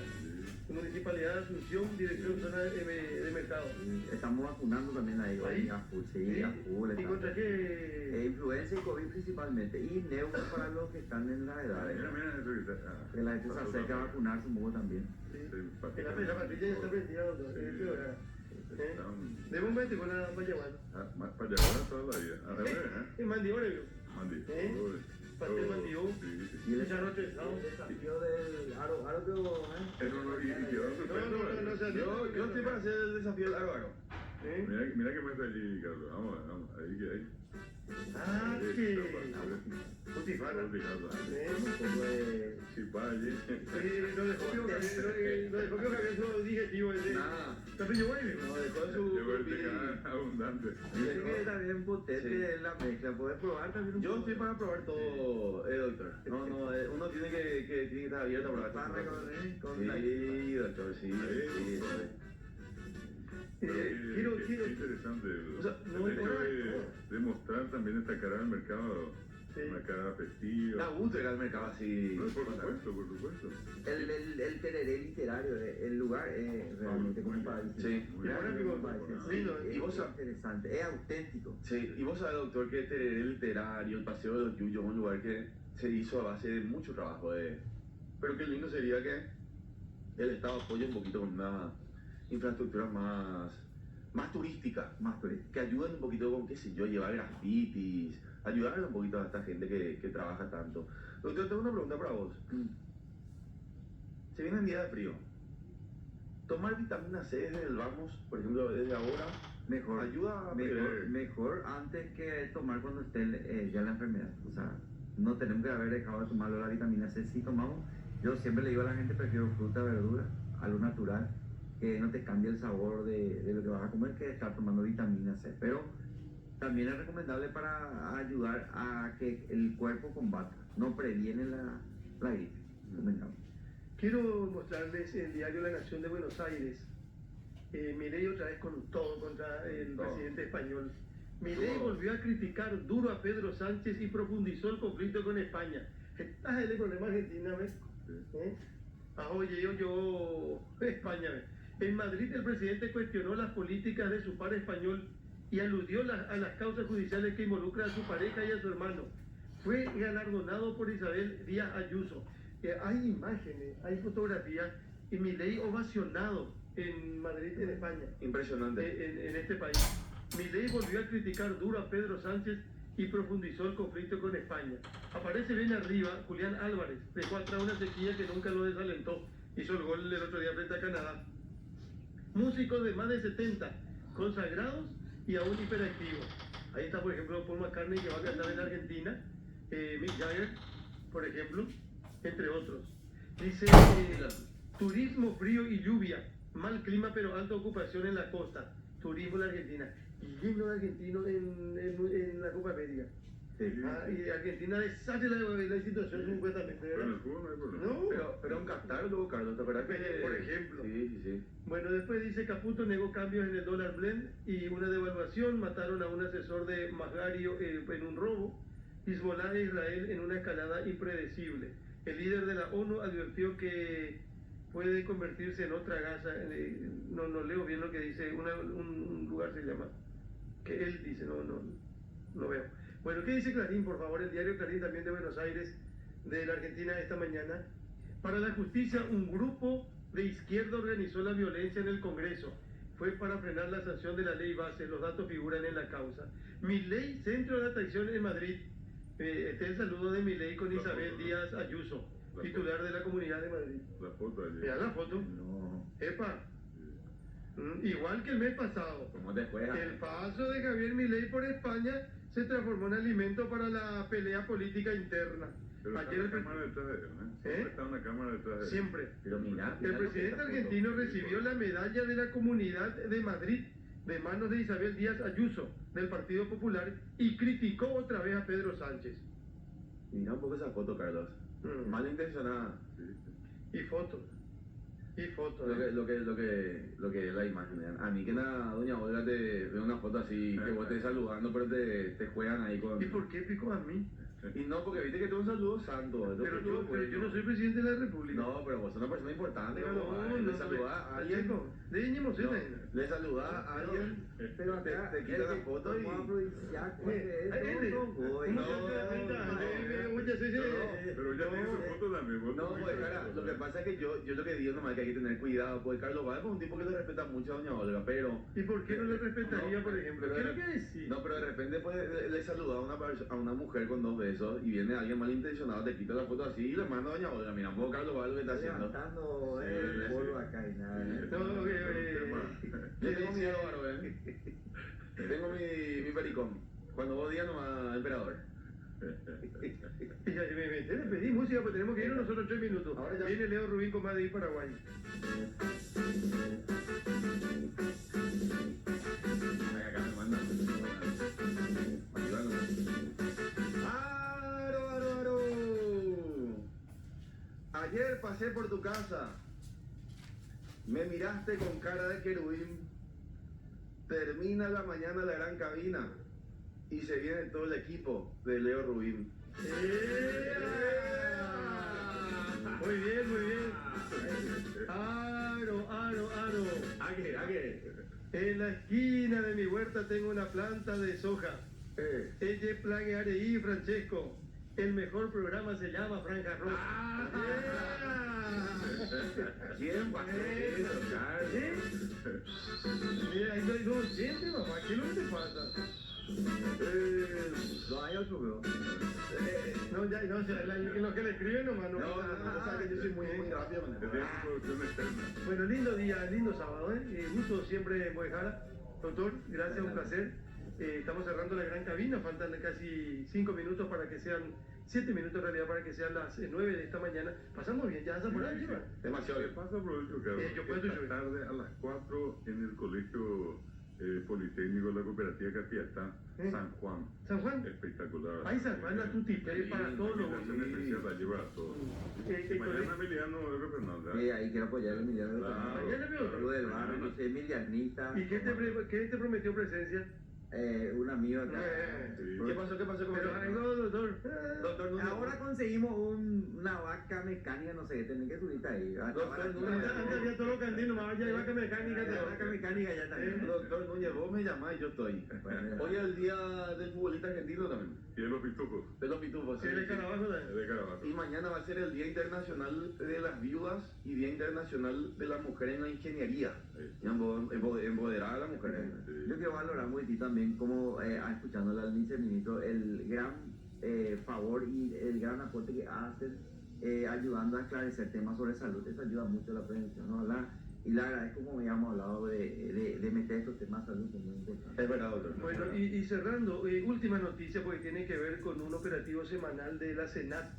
Municipalidad de Asunción, Dirección Zona de Mercado. Estamos vacunando también ahí, a full. ¿Y contra qué? Influenza y COVID principalmente, y neuro para los que están en la edad. Que la gente se acerca a vacunarse un poco también. La patilla ya está prendida, doctor. De momento con la Payaguana. Payaguana toda la vida. En Mandiore, Mandiore. Pastel Mandió. Y el desarrollo desafío del aro Yo estoy para hacer el desafío del aro. Mira que muestra allí, Carlos. Vamos, ahí que hay. Que Putifana. Chipalle. Lo dejó que había su digestivo ese. Capillo Guaybe. No, dejó su abundante. Dice que también potente la mezcla, puedes probar también un Yo estoy para probar todo, doctor. No, uno tiene que estar abierto a probar. Para recorrer con Sí, doctor, sí. Quiero interesante. O sea, el hecho de demostrar también esta cara del mercado, una cara festiva. Da gusto llegar al mercado así. No, por supuesto. El tereré literario, el lugar es realmente como para Sí. Y vos sabés, interesante, es auténtico. Sí, y vos sabés, doctor, que el tereré literario, el Paseo de los Yuyos, es un lugar que se hizo a base de mucho trabajo. Pero qué lindo sería que el Estado apoye un poquito con una infraestructura más turística, que ayuden un poquito con, qué sé yo, llevar grafitis, ayudarle un poquito a esta gente que trabaja tanto. Doctor, tengo una pregunta para vos. Se vienen días de frío. ¿Tomar vitamina C desde el vamos, por ejemplo, desde ahora, ayuda a mejor antes que tomar cuando esté ya la enfermedad? O sea, no tenemos que haber dejado de tomarlo la vitamina C. Si tomamos, yo siempre le digo a la gente, prefiero fruta, verdura, algo natural, que no te cambie el sabor de lo que vas a comer, que estar tomando vitamina C. Pero también es recomendable para ayudar a que el cuerpo combata, no previene la gripe. Quiero mostrarles el diario La Nación de Buenos Aires. Milei otra vez con todo contra el presidente español. Milei volvió a criticar duro a Pedro Sánchez y profundizó el conflicto con España. ¿Estás en el problema Argentina, ves? Oye, yo España, ¿ves? En Madrid el presidente cuestionó las políticas de su par español y aludió a las causas judiciales que involucran a su pareja y a su hermano. Fue galardonado por Isabel Díaz Ayuso. Hay imágenes, hay fotografías y Milei ovacionado en Madrid, en España. Impresionante. En este país. Milei volvió a criticar duro a Pedro Sánchez y profundizó el conflicto con España. Aparece bien arriba Julián Álvarez, dejó atrás una sequía que nunca lo desalentó. Hizo el gol el otro día frente a Canadá. músicos de más de 70, consagrados y aún hiperactivos. Ahí está, por ejemplo, Paul McCartney, que va a cantar en Argentina, Mick Jagger, por ejemplo, entre otros. Dice, turismo, frío y lluvia, mal clima pero alta ocupación en la costa, turismo en la Argentina, y lleno de argentinos en la Copa América. Y Argentina deshace la situación supuestamente, ¿verdad? Bueno, el fútbol no hay problema. No, Pero en Qatar luego, Carlos, ¿te acuerdas que...? Por ejemplo. Sí. Bueno, después dice Caputo negó cambios en el dólar blend y una devaluación, mataron a un asesor de Magario en un robo, Hezbollah de Israel en una escalada impredecible. El líder de la ONU advirtió que puede convertirse en otra Gaza, no leo bien lo que dice, un lugar se llama, que él dice, no veo. Bueno, ¿qué dice Clarín, por favor? El diario Clarín también de Buenos Aires, de la Argentina, esta mañana. Para la justicia, un grupo de izquierda organizó la violencia en el Congreso. Fue para frenar la sanción de la ley base. Los datos figuran en la causa. Milei, centro de atracción en Madrid. Este es el saludo de Milei con Isabel Díaz Ayuso, titular de la Comunidad de Madrid. La foto allí. Mira la foto. No. Epa. Igual que el mes pasado. ¿Cómo te juegas? El paso de Javier Milei por España se transformó en alimento para la pelea política interna. Pero Ayer está el una cámara detrás de él, Siempre está una cámara detrás de él. Siempre. Pero mira, El presidente argentino recibió la medalla de la Comunidad de Madrid de manos de Isabel Díaz Ayuso, del Partido Popular, y criticó otra vez a Pedro Sánchez. Mira un poco esa foto, Carlos. Malintencionada. Y fotos. Lo que es la imagen. A mí que doña Olga te ve una foto así, que vos estés saludando, pero te juegan ahí con... ¿Y por qué pico a mí? Y no, porque viste que tú un saludo santo. Pero yo no soy presidente de la República. No, pero vos sos una persona importante. No, le saludás a alguien. Le saludás a alguien. Pero acá, te quitan la foto y... Pero ya tiene su foto también. No, pues cara, lo que pasa es que yo lo que digo nomás que hay que tener cuidado, porque Carlos Báez es un tipo que le respeta mucho a doña Olga, pero... ¿Y por qué no le respetaría, por ejemplo? ¿Qué es lo que decís? No, pero de repente pues le saluda a una mujer con 2 besos y viene alguien malintencionado, te quita la foto así y le manda a doña Olga, mira, un poco Carlos Báez lo que está haciendo. Levantando el polvo acá y nada. Yo tengo mi Álvaro, tengo mi pericón. Cuando vos digas nomás, emperador. Le pedí música, pues tenemos que ir nosotros 3 minutos. Ahora ya viene Leo Rubín con Madrid, Paraguay. Acá me manda. ¡Aro! Ayer pasé por tu casa. Me miraste con cara de querubín. Termina la mañana la gran cabina. Y se viene todo el equipo de Leo Rubín. Muy bien. Aro. En la esquina de mi huerta tengo una planta de soja. Ella planeare y Francesco. El mejor programa se llama Franja Roja. ¿Quién va a hacer eso, Carlos? Mira, ahí no hay dos oyentes, mamá. ¿Qué es lo que te pasa? No hay otro, bro. Lo que le escriben nomás no. O sea que yo soy muy rápido. Bueno, lindo día, lindo sábado, gusto siempre en Boejara. Doctor, gracias, un placer. Estamos cerrando la gran cabina, faltan casi 5 minutos para que sean 7 minutos en realidad para que sean las 9 de esta mañana. Pasamos bien, ya por ahí, demasiado. ¿Qué pasa, profesor Carlos? Esta tarde a las 4 en el colegio Politécnico de la Cooperativa Capiatá, San Juan. ¿San Juan? Espectacular. Ahí San Juan, la tutipé para todos los invitación especial la lleva a todos. Mañana Emiliano Fernández. Sí, ahí quiero apoyar a Emiliano. Mañana Saludo del barrio, no sé, emilianista. ¿Y qué te prometió presencia? Un amigo acá. ¿Qué pasó con doctor? Ahora conseguimos una vaca mecánica, no sé, tenés que subirte ahí. Antes había todo candino, más allá de vaca mecánica. Vaca mecánica ya también. Doctor Núñez, vos me llamás y yo estoy. Hoy es el día del futbolista argentino también. Y de los pitufos. De los pitufos, sí. ¿De Carabajo también? De Carabajo. Y mañana va a ser el Día Internacional de las Viudas y Día Internacional de la Mujer en la Ingeniería. Empoderar a la mujer. Yo quiero valorar muy ti también, como escuchando al viceministro, el gran favor y el gran aporte que hacen ayudando a esclarecer temas sobre salud. Eso ayuda mucho a la prevención, ¿no? Y le agradezco, como habíamos hablado, de meter estos temas de salud, que es muy importante. Es verdad, doctor. Bueno, y cerrando, última noticia porque tiene que ver con un operativo semanal de la Senat.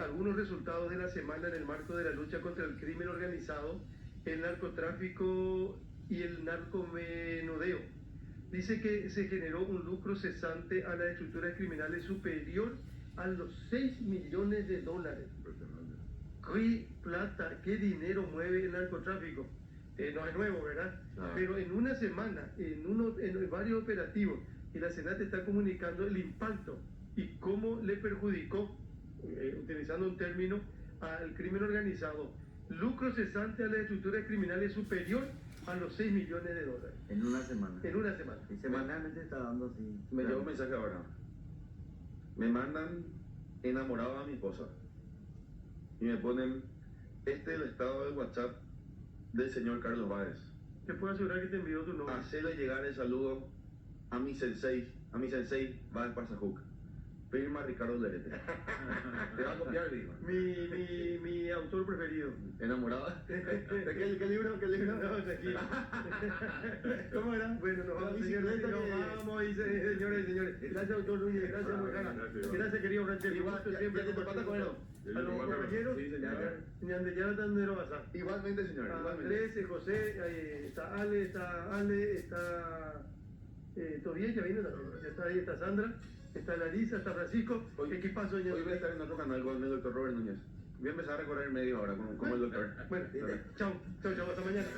Algunos resultados de la semana en el marco de la lucha contra el crimen organizado, el narcotráfico y el narcomenudeo. Dice que se generó un lucro cesante a las estructuras criminales superior a los 6 millones de dólares. ¿Qué plata, qué dinero mueve el narcotráfico? No es nuevo, ¿verdad? Ah. Pero en una semana, en varios operativos, y la Senat está comunicando el impacto y cómo le perjudicó, utilizando un término, al crimen organizado. Lucro cesante a las estructuras criminales superior a los 6 millones de dólares. En una semana. En una semana. Y semanalmente está dando así. Me llegó un mensaje ahora. Me mandan enamorado a mi esposa. Y me ponen, este es el estado de WhatsApp del señor Carlos Báez. Te puedo asegurar que te envió tu nombre. Hacele llegar el saludo a mi sensei Báez Parsajuk. Firma Ricardo Lerete. Te va a copiar, dijo. Mi autor preferido. ¿Enamorada? ¿De qué libro? ¿Qué libro? No, es aquí. ¿Cómo era? Bueno, nos vamos, señores, señores, señores. Gracias, doctor Núñez, gracias, Mojana. Gracias, querido Franchel. Igual, Siempre ya te pata con él. a los compañeros. Sí, señor. Ñandellana Tandero Bazar. Igualmente, señor. Igualmente. Andrés, José, está Ale, está Tobias, ya vino también. Ya está ahí, está Sandra, está Larisa, está Francisco. Equipazo, Hoy voy a estar en otro canal con el doctor Robert Núñez. Voy a empezar a recorrer medio hora como el doctor. Bueno, chao, hasta mañana.